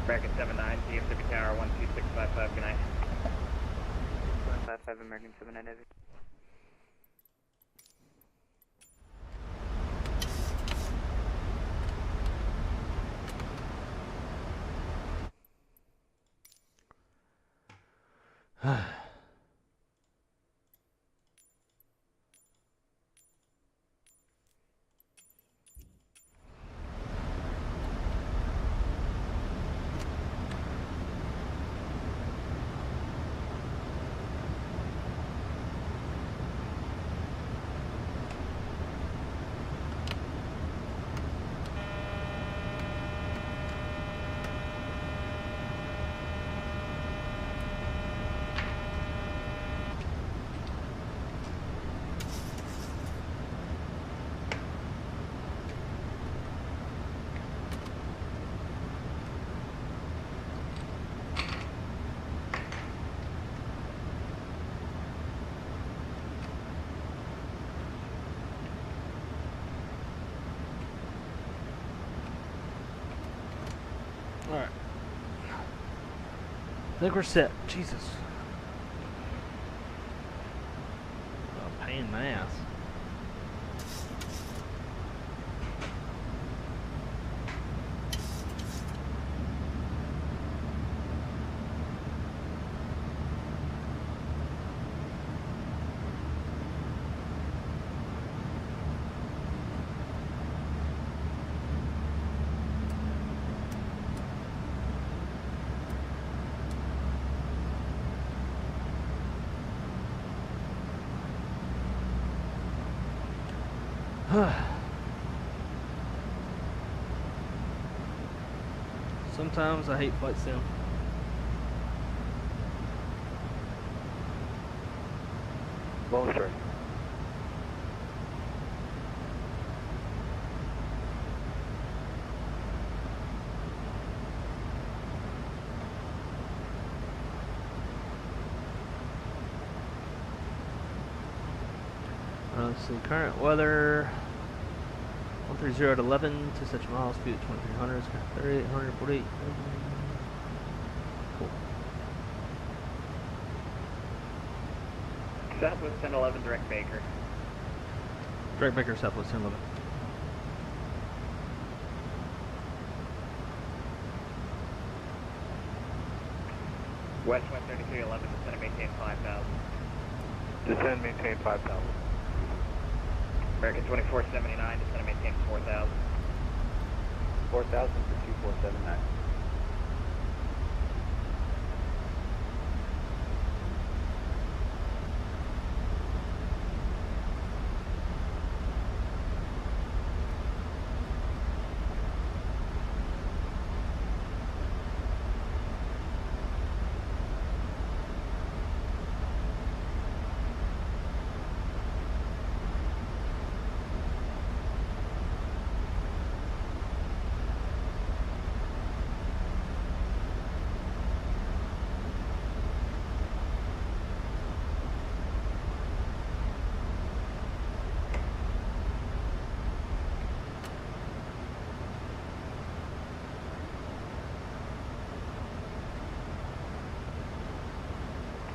American 79, TF Pacific Tower 12655, good night. 55 American 79 Heavy. Alright. I think we're set. Jesus. A pain in the ass. Sometimes I hate flight sim. Lone Star. Let's see, current weather 130 at 11 to such miles, speed at 2300, 3848. Cool. Southwest 1011, direct Baker. Direct Baker, Southwest 1011. Westwind 3311, descend and maintain 5,000. Descend, maintain 5,000. American 2479, descend and maintain 4,000. 4,000 for 2479.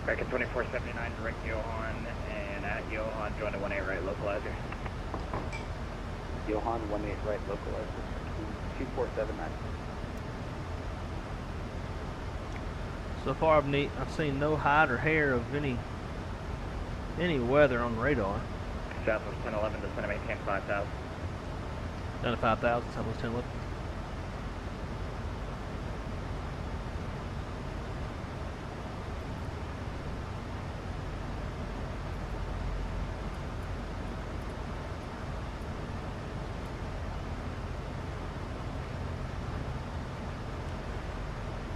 American 2479, direct Johan, and at Johan, join the 18 right localizer. Johan 18 right localizer, 2479. So far I've seen no hide or hair of any weather on the radar. Southwest 1011, descend to maintain 5,000. Down to 5,000, Southwest 1011.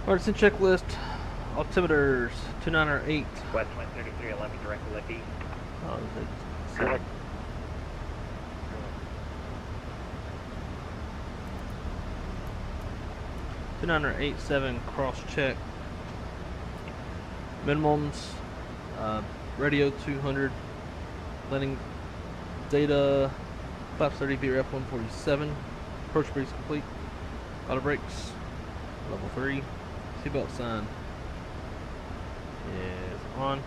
Artisan checklist, altimeters 2908. West wind 3311, direct lift east. Oh, is it? Correct. 2987 cross check. Minimums, radio 200, landing data, flaps 30 VRF 147, approach breeze complete, auto brakes, level 3, seatbelt sign is on,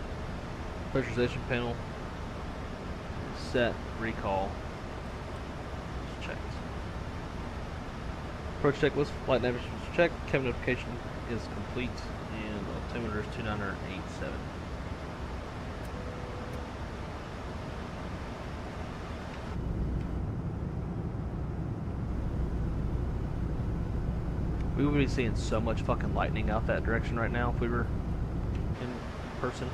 pressurization panel is set, recall is checked. Approach checklist, flight navigation is checked, cabin notification is complete, and altimeter is 2987. We would be seeing so much fucking lightning out that direction right now if we were in person.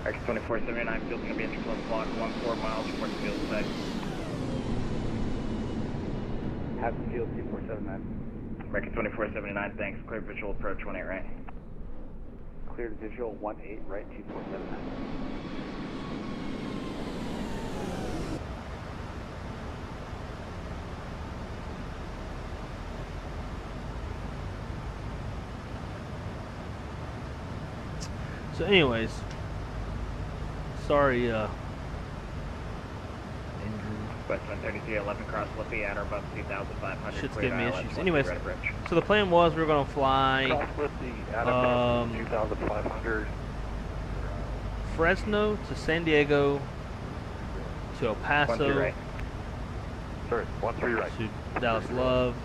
X2479, field's going to be interclone clock, 14 miles from the field side. Hampton Field 2479. American 2479, thanks. Clear visual approach 18 right. Cleared visual 18 right 2479. So anyways, sorry, Andrew. West 13311 cross Lippy at or above 2,500. Shit's giving me issues. Anyways, so the plan was we were gonna fly Cross 2,500. Fresno to San Diego to El Paso 13 right. Sorry, 13 right. to Dallas Love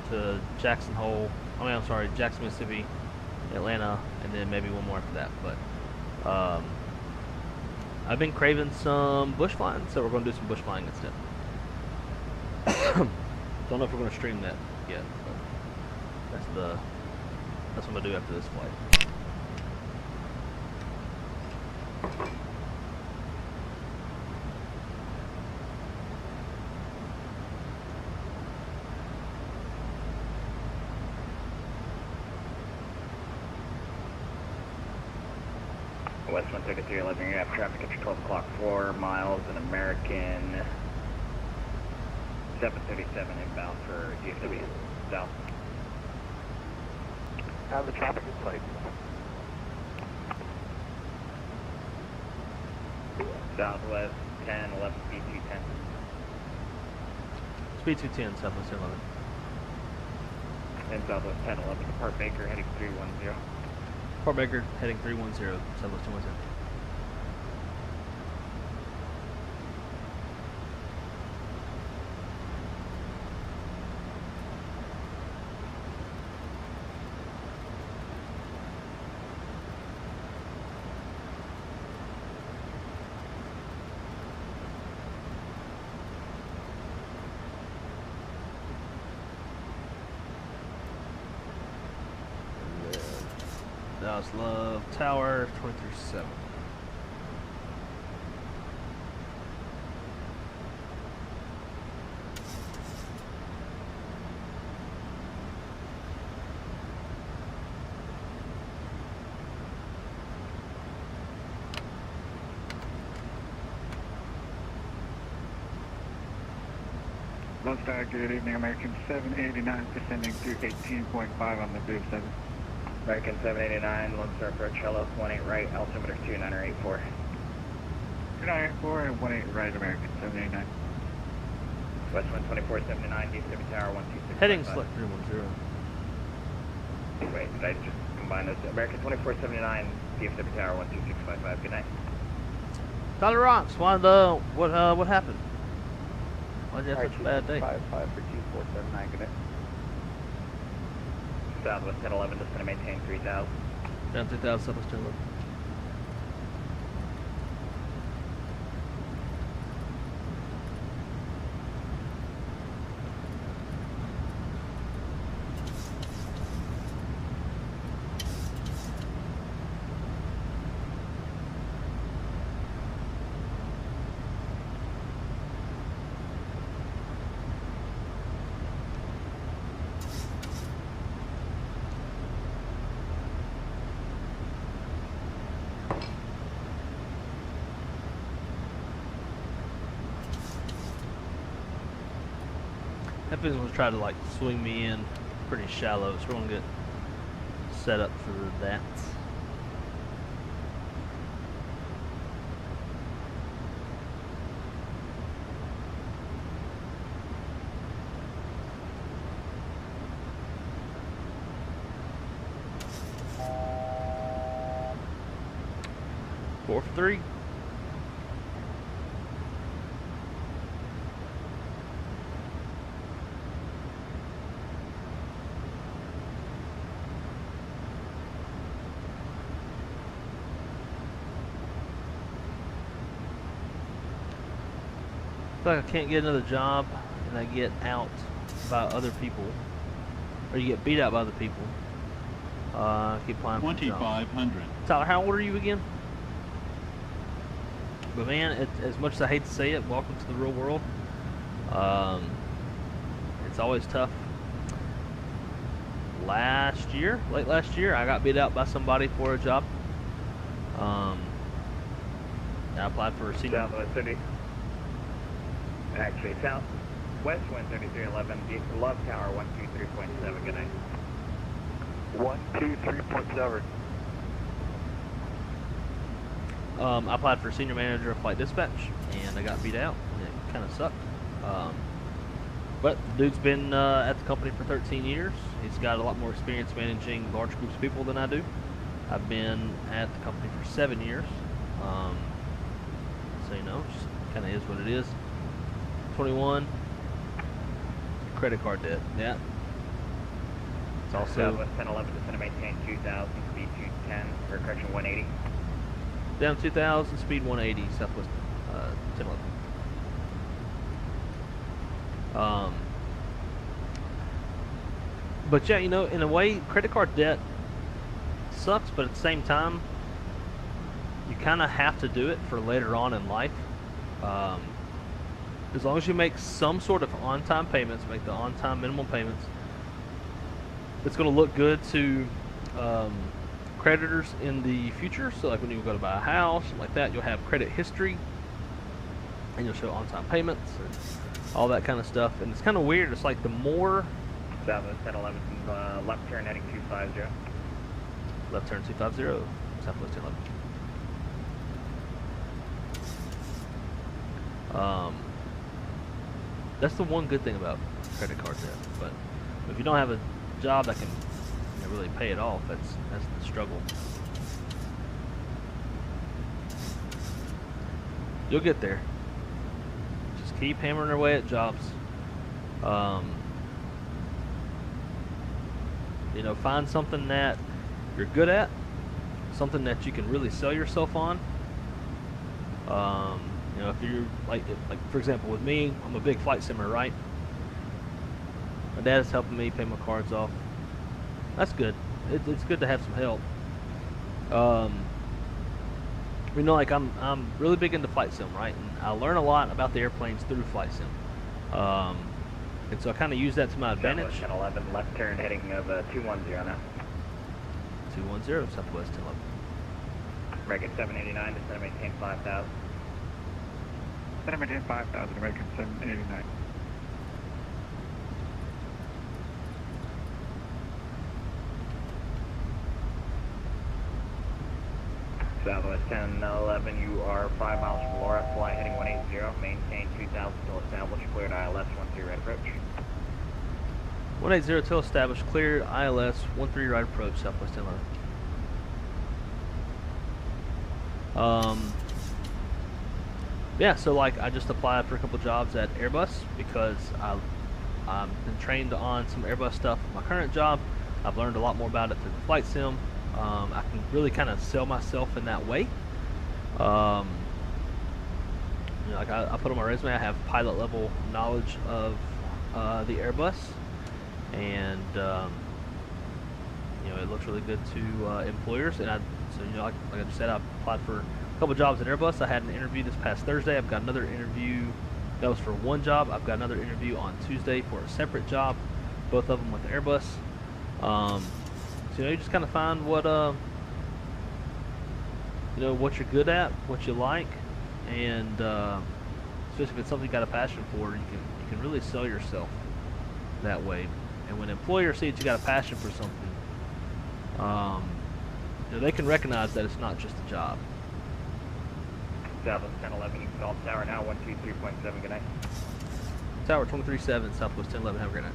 to Jackson Hole. I'm sorry, Jackson, Mississippi, Atlanta, and then maybe one more after that. But I've been craving some bush flying, so we're going to do some bush flying instead. Don't know if we're going to stream that yet, but that's what I'm going to do after this flight. West 13311, you have traffic at your 12 o'clock 4 miles, an American 737 inbound for DFW South. Have the traffic in sight. Southwest 1011, speed 210. Speed 210, Southwest 1011. And Southwest 1011, depart Baker, heading 310. Port Baker, heading 310, Southwest 210. Dallas Love Tower 23-7. Lone Star, good evening, American 789, descending through 18.5 on the Boob 7. American 789, Lone Star approach, hello, 18 right, altimeter 2984. 2984 and 18 right, American 789. West wind 2479, Deep Pacific Tower 126. Heading select 310. Wait, did I just combine those? American 2479, Deep Pacific Tower 12655, good night. Tyler Rocks, what happened? Why'd you have such a bad day? 55 for 2479, good night. Southwest 1011, just going to maintain 3000. Down 3000, Southwest 1011. That business was trying to like swing me in pretty shallow, so we're gonna get set up for that. Four for three. I feel like I can't get another job and I get out by other people, or you get beat out by other people. Keep applying for 2500. Tyler, how old are you again? But man, as much as I hate to say it, welcome to the real world. It's always tough. Late last year, I got beat out by somebody for a job. I applied for a senior. Southwest 30. Actually, southwest wind 3311, Deep Love Tower 123.7. Good night. 123.7. I applied for senior manager of flight dispatch, and I got beat out. And it kind of sucked. But the dude's been at the company for 13 years. He's got a lot more experience managing large groups of people than I do. I've been at the company for 7 years. So you know, just kind of is what it is. 21. Credit card debt. Yeah. It's also Southwest 1011 is going to maintain 2000, speed 210, or correction 180. down 2000, speed 180, Southwest 1011. But yeah, you know, in a way, credit card debt sucks, but at the same time, you kind of have to do it for later on in life. As long as you make some sort of on-time payments, make the on-time minimum payments, it's going to look good to creditors in the future. So like when you go to buy a house, something like that, you'll have credit history, and you'll show on-time payments and all that kind of stuff. And it's kind of weird. It's like the more... Southwest 1011, left turn heading 250. Left turn 250, Southwest 1011. That's the one good thing about credit card debt. But if you don't have a job that can really pay it off, that's the struggle. You'll get there. Just keep hammering away at jobs. You know, find something that you're good at, something that you can really sell yourself on. You know, if you're like for example, with me, I'm a big flight simmer, right? My dad is helping me pay my cards off. That's good. It's good to have some help. We know, like, I'm really big into flight sim, right? And I learn a lot about the airplanes through flight sim. And so I kind of use that to my advantage. Southwest 1011, left turn heading of 210 now. 210, Southwest 1011. American 789, descend to maintain 5,000. Descend to maintain 5,000, American 789. Southwest 1011, you are 5 miles from Laura, fly heading 180, maintain 2,000 till established, cleared ILS 13 right approach. 180 till established, cleared ILS 13 right approach, Southwest 1011. Yeah, so like I just applied for a couple jobs at Airbus because I've been trained on some Airbus stuff with my current job. I've learned a lot more about it through the flight sim. I can really kind of sell myself in that way. You know, like I put on my resume, I have pilot level knowledge of the Airbus, and you know, it looks really good to employers. And so you know, like I just said, I applied for a couple jobs at Airbus. I had an interview this past Thursday. I've got another interview that was for one job. I've got another interview on Tuesday for a separate job, both of them with Airbus. So, you know, you just kind of find what you know, what you're good at, what you like, and especially if it's something you got a passion for, you can really sell yourself that way. And when an employer sees you got a passion for something, you know, they can recognize that it's not just a job. Southwest 1011, you can call tower now 123.7. Good night. Tower 237, Southwest 1011. Have a great night.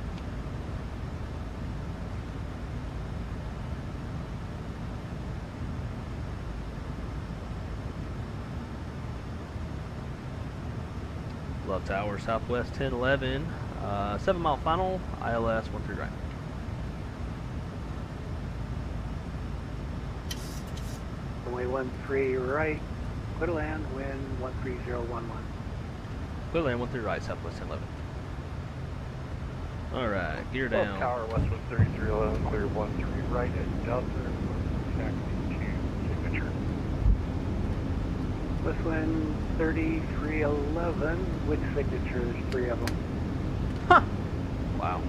Love Tower, Southwest 1011, 7 mile final, ILS 13 right. Runway 13 right, clear to land, wind 13011. Clear to land 13 right, Southwest 1011. Alright, gear down. Tower, Westwood 3311, clear 13 right at Delta, taxi to signature. Westwind 3311, which signatures? 3 of them. Huh. Wow.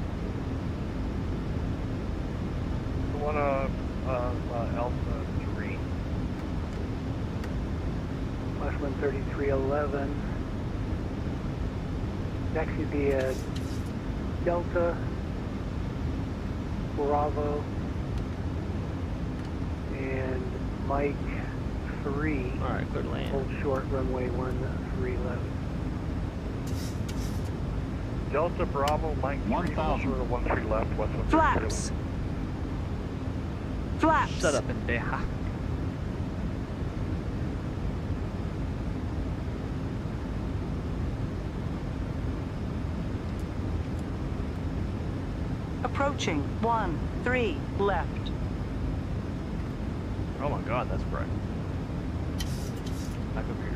The one Alpha 3. Westwind 3311. Taxi via Delta, Bravo, and Mike 3. Alright, clear to land. Hold short, runway 13 left. Delta Bravo, Mike 1000. 13 left, Westwood 3311. Flaps! Flaps! Shut up, pendeja. Approaching 13 left. Oh my god, that's bright. Back over here.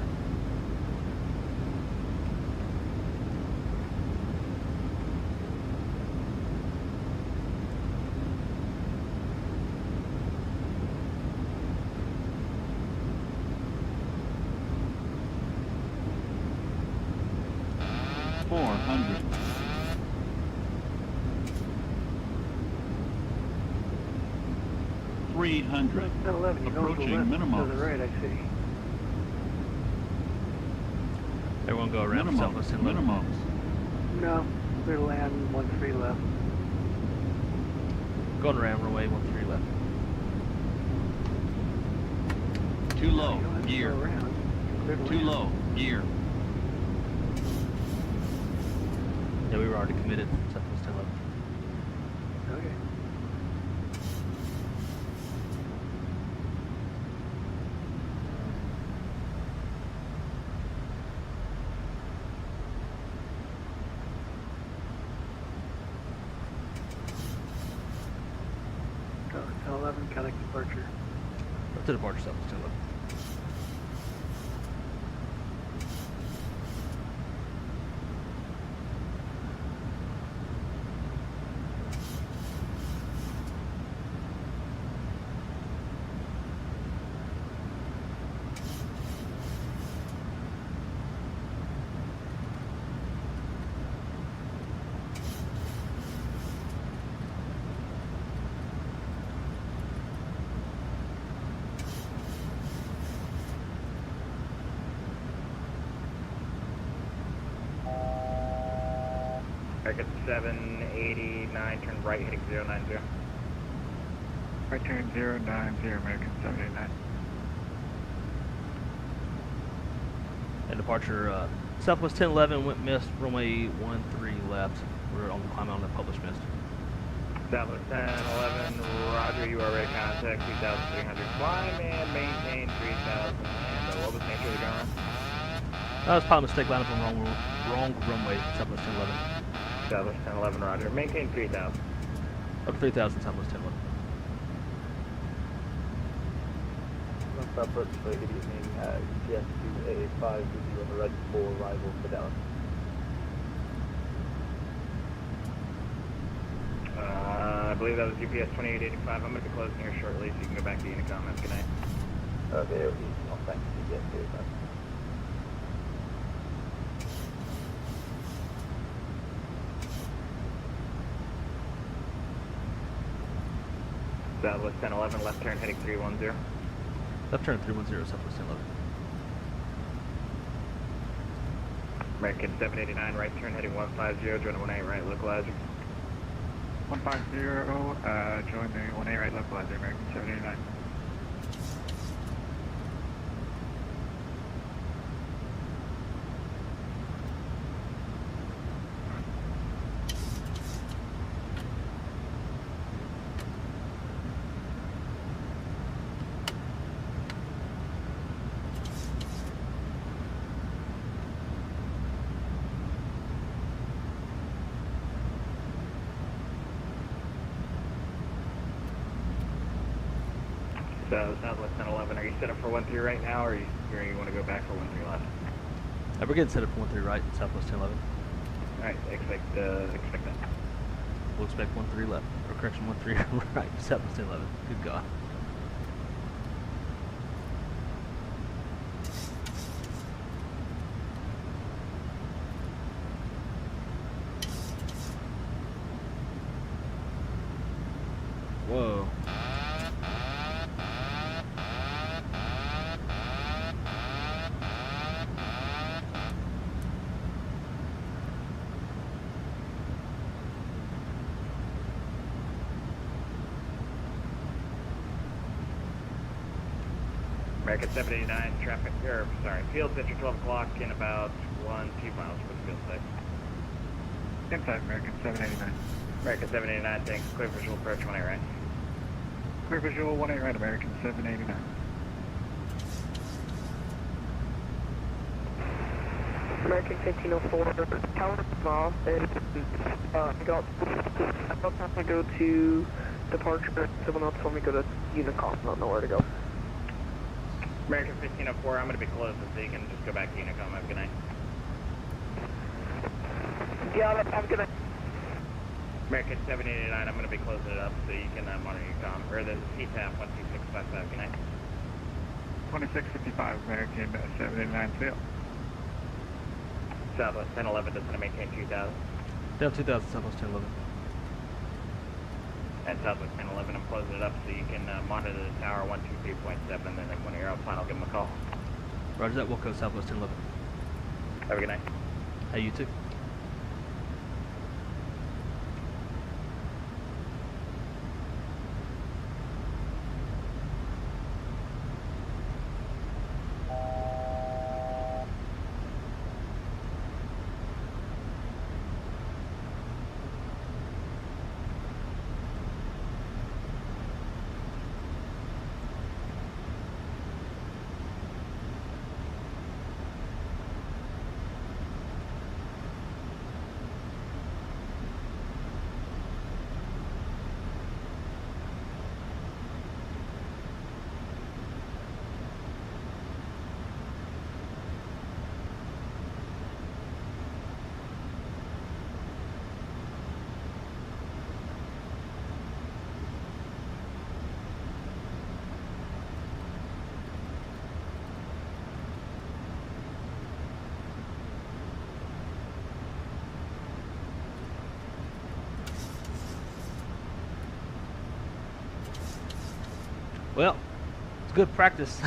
Hundred. 11, you go to the left, to the right, I see. Everyone go around Southwest 1011. No, clear to land 13 left. Going around runway 13 left. Too low, gear. Too low, gear. Yeah, we were already committed. Southwest 1011. Okay. Delta 11, connect departure. Up to departure, Southwest 1011. American 789, turn right, heading 090. Right turn 090, American 789. And departure, Southwest 1011, went missed, runway 13 left. We're on the climb on the published mist. Southwest 1011, roger, you are ready to contact 2,300. Climb and maintain 3,000. And what was the nature of the ground run? That was probably a mistake, line up on wrong runway, Southwest 1011. Southwest 1011, roger. Maintain 3,000. Up to 3,000, Southwest 1011. Southwest, good evening, GS2A5 with you on the red for arrival for Dallas. I believe that was UPS 2885. I'm going to be closing here shortly so you can go back to Unicom. Have a good night. Okay, well, thanks, GS2A5. Southwest 1011, left turn heading 310. Left turn 310, Southwest 1011. American 789, right turn heading 150, join the 18 right localizer. 150, join the 18 right localizer, American 789. So Southwest 1011, are you set up for 13 right now, or you want to go back for 13 left? We're getting set up for 13 right, Southwest 1011. Alright, expect that. We'll expect 13 left, or correction, 13 right, Southwest 1011. Good God. Whoa. American 789, traffic, field's at your 12 o'clock in about 2 miles for the field site. Inside, American 789. American 789, thanks. Clear visual approach 18 right. Clear visual 18 right, American 789. American 1504, tower off, and got to go to departure. Someone else told me to go to Unicom. I don't know where to go. American 1504, I'm going to be closing, so you can just go back to Unicom. Have a good night. Yeah, have a good night. American 789, I'm going to be closing it up so you can monitor Unicom, or the CTAP 12655. Good night. 2655, American 789 field. Southwest 1011, just going to maintain 2,000. Down 2,000, Southwest 1011. And Southwest 1011, I'm closing it up so you can monitor the tower 123.7, and then when you're outside, I'll give them a call. Roger that, we'll go Southwest 1011. Have a good night. Hey, you too. Well, it's good practice.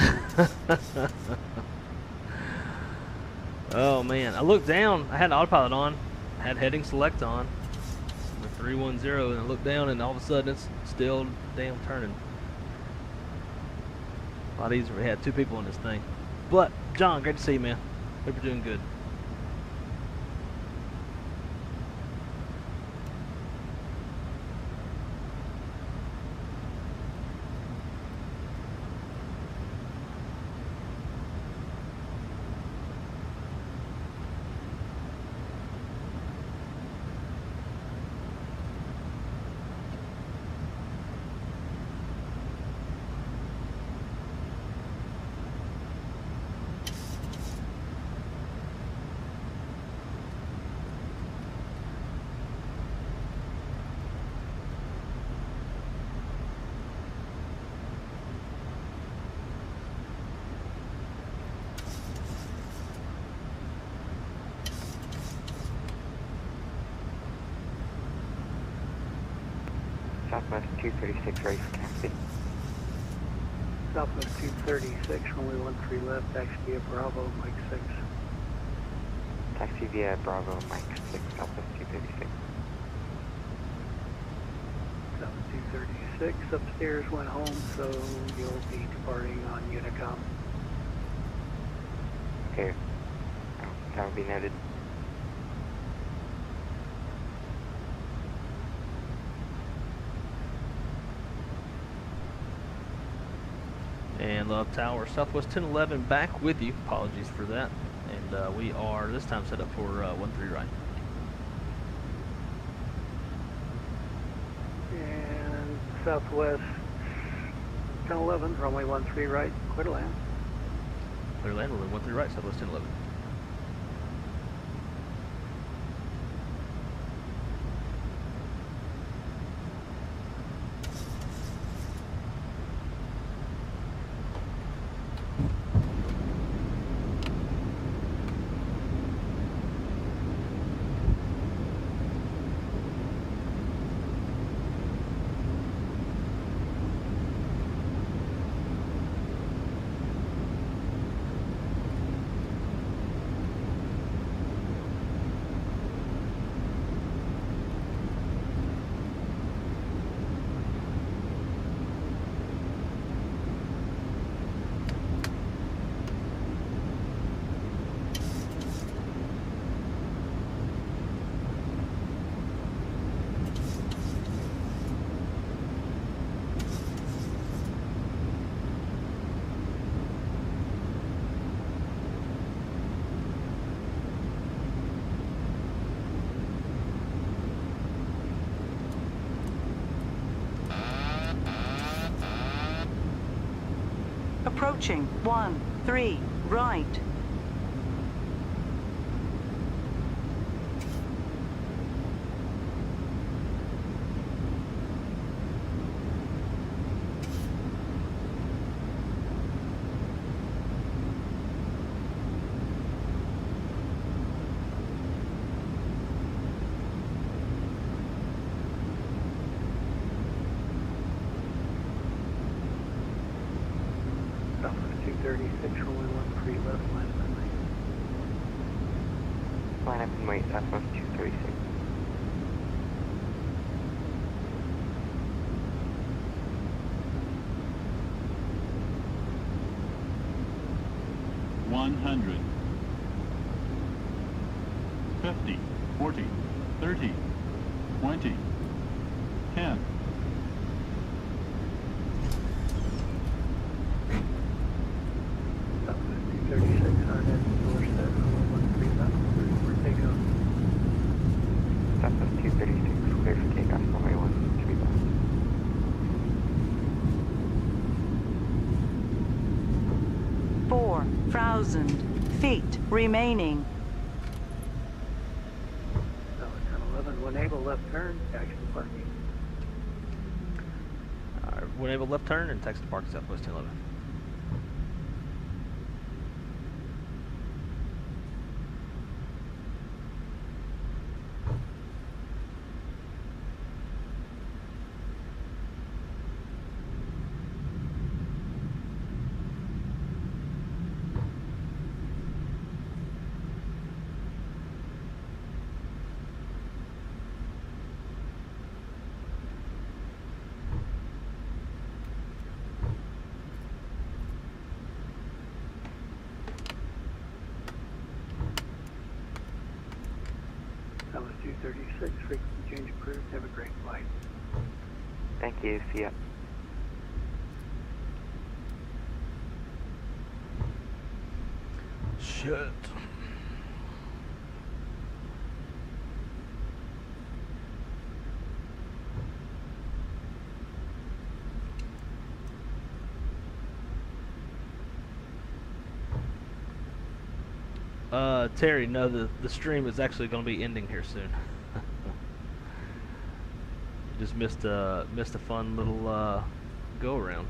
Oh man, I looked down, I had an autopilot on, had heading select on with 310, and I looked down, and all of a sudden it's still damn turning. A lot easier if we had two people in this thing. But John, great to see you, man. Hope you're doing good. Southwest 236, ready for taxi. Southwest 236, runway 13 left, taxi via Bravo, Mike 6. Taxi via Bravo, Mike 6, Southwest 236. Southwest 236, upstairs went home, so you'll be departing on Unicom. Okay, that will be noted. And Love Tower, Southwest 1011 back with you. Apologies for that. And we are this time set up for 13 right. And Southwest 1011, runway 13 right, clear to land. Clear land, runway 13 right, Southwest 1011. Approaching 13 right. Southwest 236, runway 13 left, line up and wait. Line up and wait, Southwest 236. One 50, 40, 30, 20, 10. Southwest 236, hard head, door set, runway 13 left, clear for takeoff. Southwest 236, clear for takeoff, runway 13 left. 4,000 feet remaining. Southwest 1011, when able, left turn, taxi to parking. When able, left turn and taxi to park Southwest 1011. 36, frequency change approved. Have a great flight. Thank you. See ya. Shit. Terry, no, the stream is actually going to be ending here soon. Just missed a fun little go around.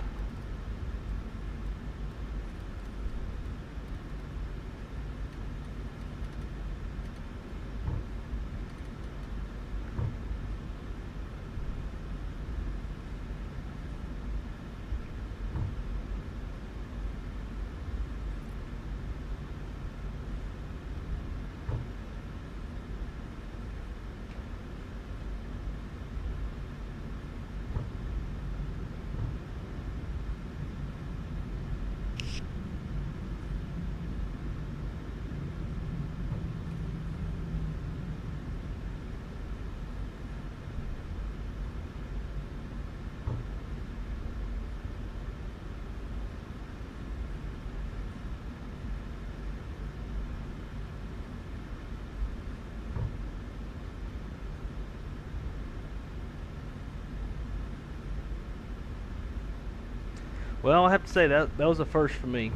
Well, I have to say that was a first for me.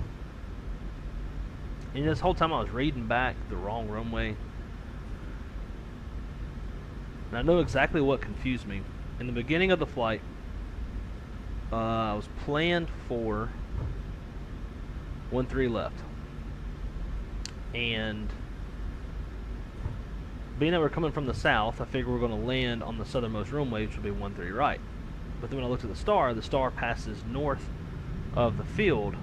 And this whole time I was reading back the wrong runway. And I know exactly what confused me. In the beginning of the flight, I was planned for 13 left. And being that we're coming from the south, I figured we're going to land on the southernmost runway, which would be 13 right. But then when I looked at the star passes north of the field,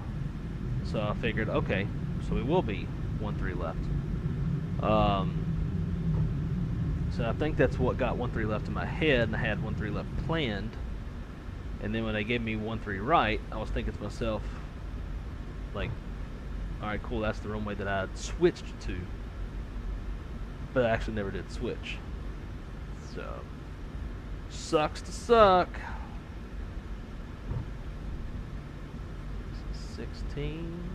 so I figured, okay, so we will be 13 left. So I think that's what got 13 left in my head, and I had 13 left planned. And then when they gave me 13 right, I was thinking to myself, like, all right, cool, that's the runway that I had switched to. But I actually never did switch. So, sucks to suck. 16.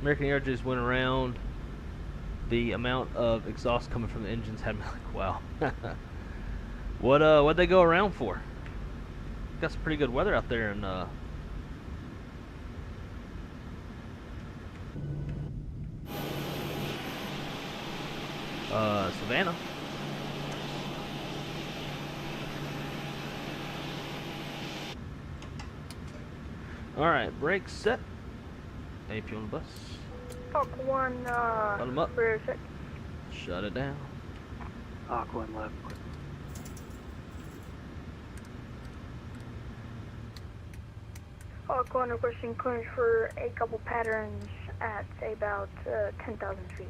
American Air just went around. The amount of exhaust coming from the engines had me like, wow. What'd they go around for? Got some pretty good weather out there in Savannah. Alright, brakes set. AP on the bus. Hawk 1, Shut 'em up. rear check. Shut it down. Hawk 1 left. Hawk 1 requesting clearance for a couple patterns at, say, about 10,000 feet.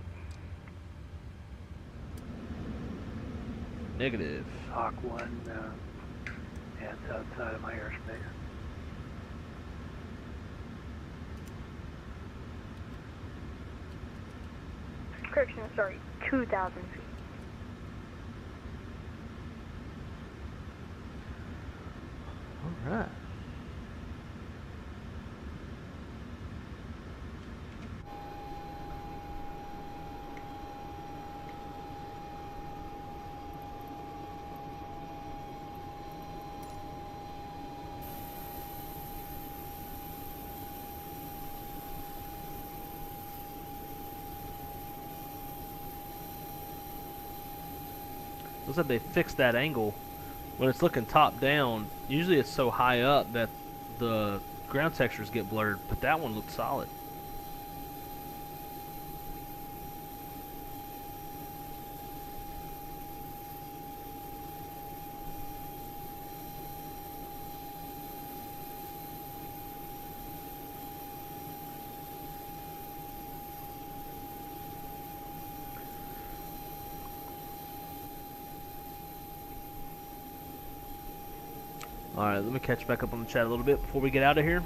Negative. Hawk 1, hands outside of my airspace. Correction, sorry, 2,000 feet. Alright. Looks like they fixed that angle. When it's looking top down, usually it's so high up that the ground textures get blurred, but that one looked solid. Alright, let me catch back up on the chat a little bit before we get out of here.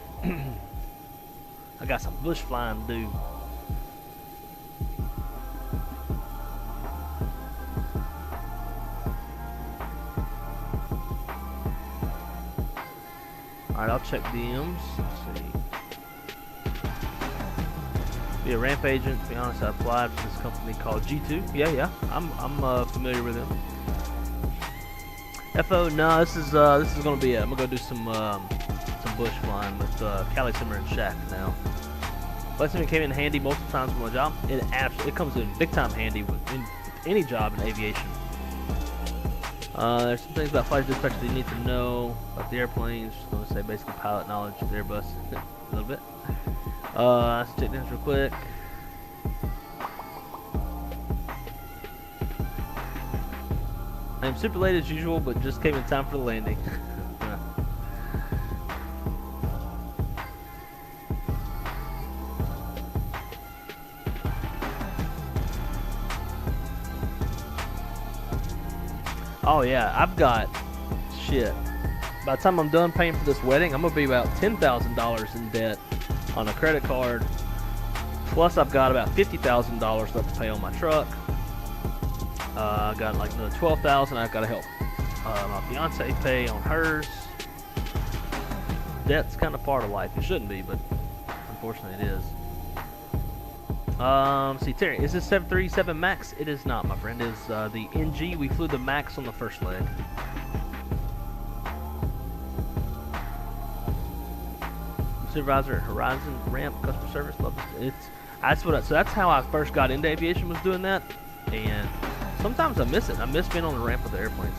I got some bush flying to do. Alright, I'll check DMs. Let's see. Be a ramp agent. To be honest, I applied for this company called G2. Yeah, I'm familiar with them. FO, no, this is gonna be it. I'm gonna go do some bush flying with Cali Simmer and Shaq now. Flight Sim came in handy multiple times for my job. It comes in big time handy with any job in aviation. There's some things about flight dispatch that you need to know about the airplanes. Just gonna say basically pilot knowledge of the Airbus a little bit. Let's check this real quick. I am super late as usual, but just came in time for the landing. Oh yeah, I've got shit. By the time I'm done paying for this wedding, I'm gonna be about $10,000 in debt on a credit card. Plus, I've got about $50,000 left to pay on my truck. I got like another $12,000. I've got to help my fiance pay on hers. Debt's kind of part of life. It shouldn't be, but unfortunately it is. See, Terry, is this 737 Max? It is not, my friend. It is the NG. We flew the Max on the first leg. Supervisor at Horizon Ramp customer service. Love it. So that's how I first got into aviation, was doing that. And sometimes I miss it. I miss being on the ramp with the airplanes.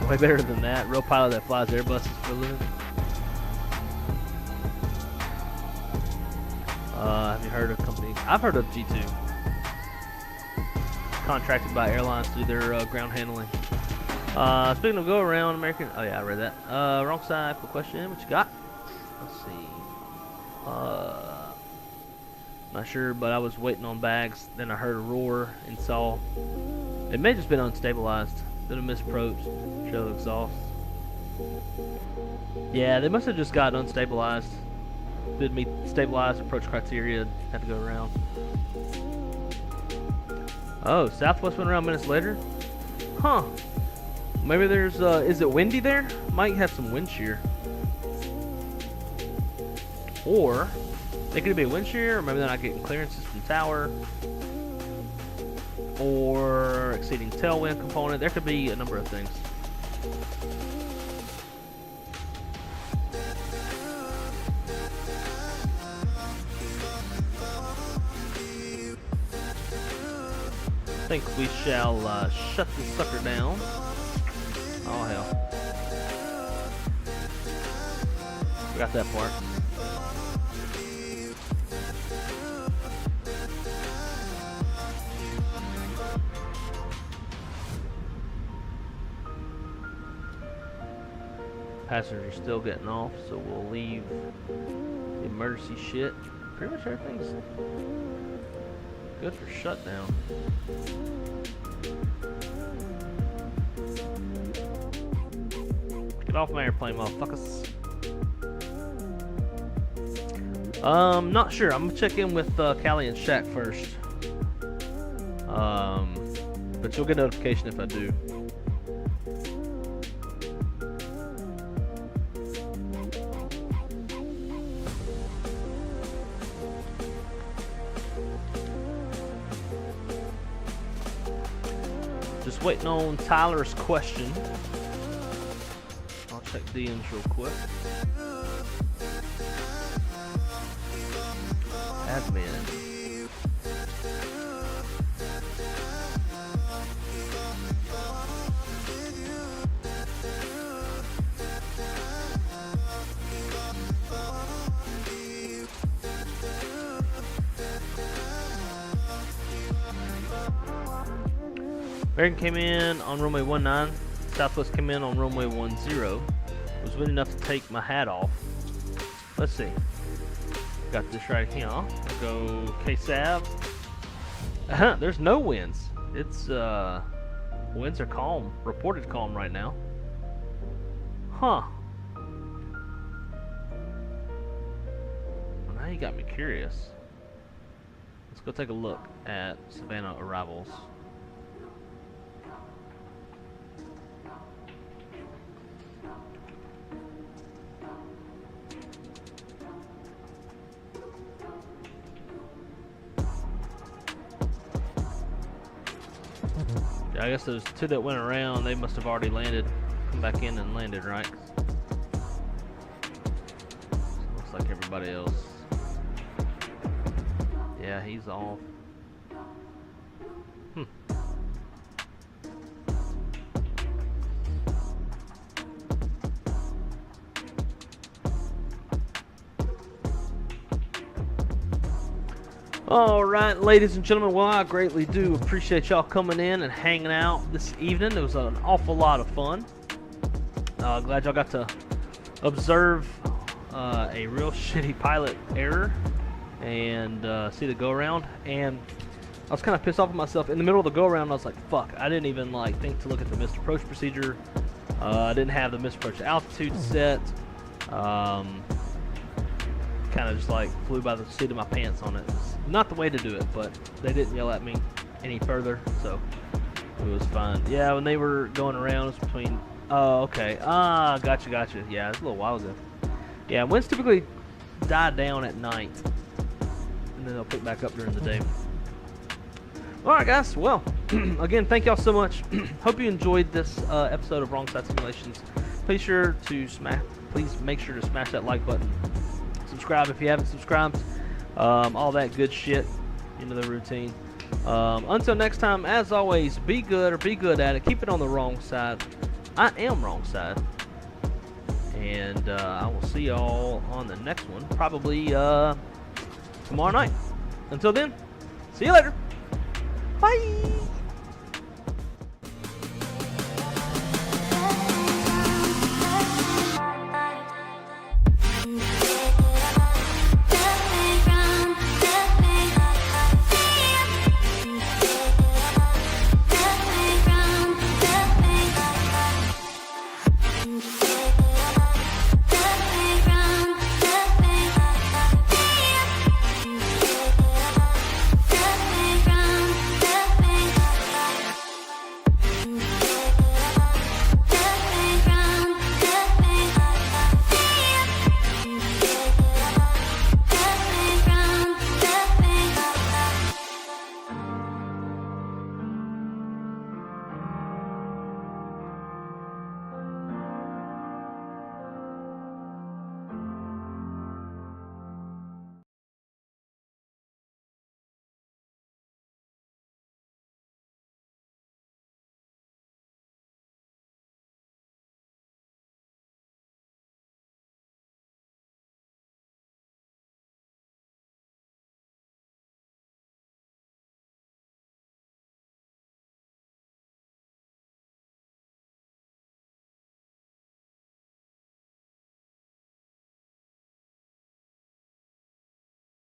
Way better than that. Real pilot that flies Airbuses for a living. Have you heard of companies? I've heard of G2. Contracted by airlines to do their ground handling. Speaking of go around American. Oh yeah, I read that. Wrong side. Quick question. What you got? Let's see. Not sure, but I was waiting on bags. Then I heard a roar and saw. It may have just been unstabilized. Did a misapproach. Show the exhaust. Yeah, they must have just got unstabilized. Didn't meet stabilized approach criteria. Had to go around. Oh, Southwest went around minutes later. Huh. Maybe there's. Is it windy there? Might have some wind shear. Or it could be a wind shear, or maybe they're not getting clearances from tower, or exceeding tailwind component. There could be a number of things. I think we shall shut this sucker down. Oh hell. We got that part. Passengers are still getting off, so we'll leave the emergency shit. Pretty much everything's good for shutdown. Get off my airplane, motherfuckers. Not sure. I'm gonna check in with Callie and Shaq first. But you'll get a notification if I do. Just waiting on Tyler's question. I'll check DMs real quick. Admin. American came in on runway 19. Southwest came in on runway 10. Was windy enough to take my hat off. Let's see. Got this right here. Go KSAV. There's no winds. It's winds are calm, reported calm right now. Huh. Well, now you got me curious. Let's go take a look at Savannah arrivals. Yeah, I guess those two that went around, they must have already landed, come back in and landed, right? So looks like everybody else. Yeah, he's off. Alright, ladies and gentlemen, well, I greatly do appreciate y'all coming in and hanging out this evening. It was an awful lot of fun. Glad y'all got to observe a real shitty pilot error and see the go-around. And I was kind of pissed off at myself. In the middle of the go-around, I was like, fuck, I didn't even like think to look at the missed approach procedure. I didn't have the missed approach altitude set. Kind of just like flew by the seat of my pants on it. It's not the way to do it, but they didn't yell at me any further, so it was fine. Yeah, when they were going around, it was between. Oh, okay. Ah, gotcha. Yeah, it's a little while ago. Yeah, winds typically die down at night, and then they'll pick back up during the day. All right, guys. Well, again, thank y'all so much. Hope you enjoyed this episode of Wrong Side Simulations. Please make sure to smash that like button. Subscribe if you haven't subscribed. All that good shit. You know the routine. Until next time, as always, be good or be good at it. Keep it on the wrong side. I am wrong side. And I will see y'all on the next one. Probably tomorrow night. Until then, see you later. Bye.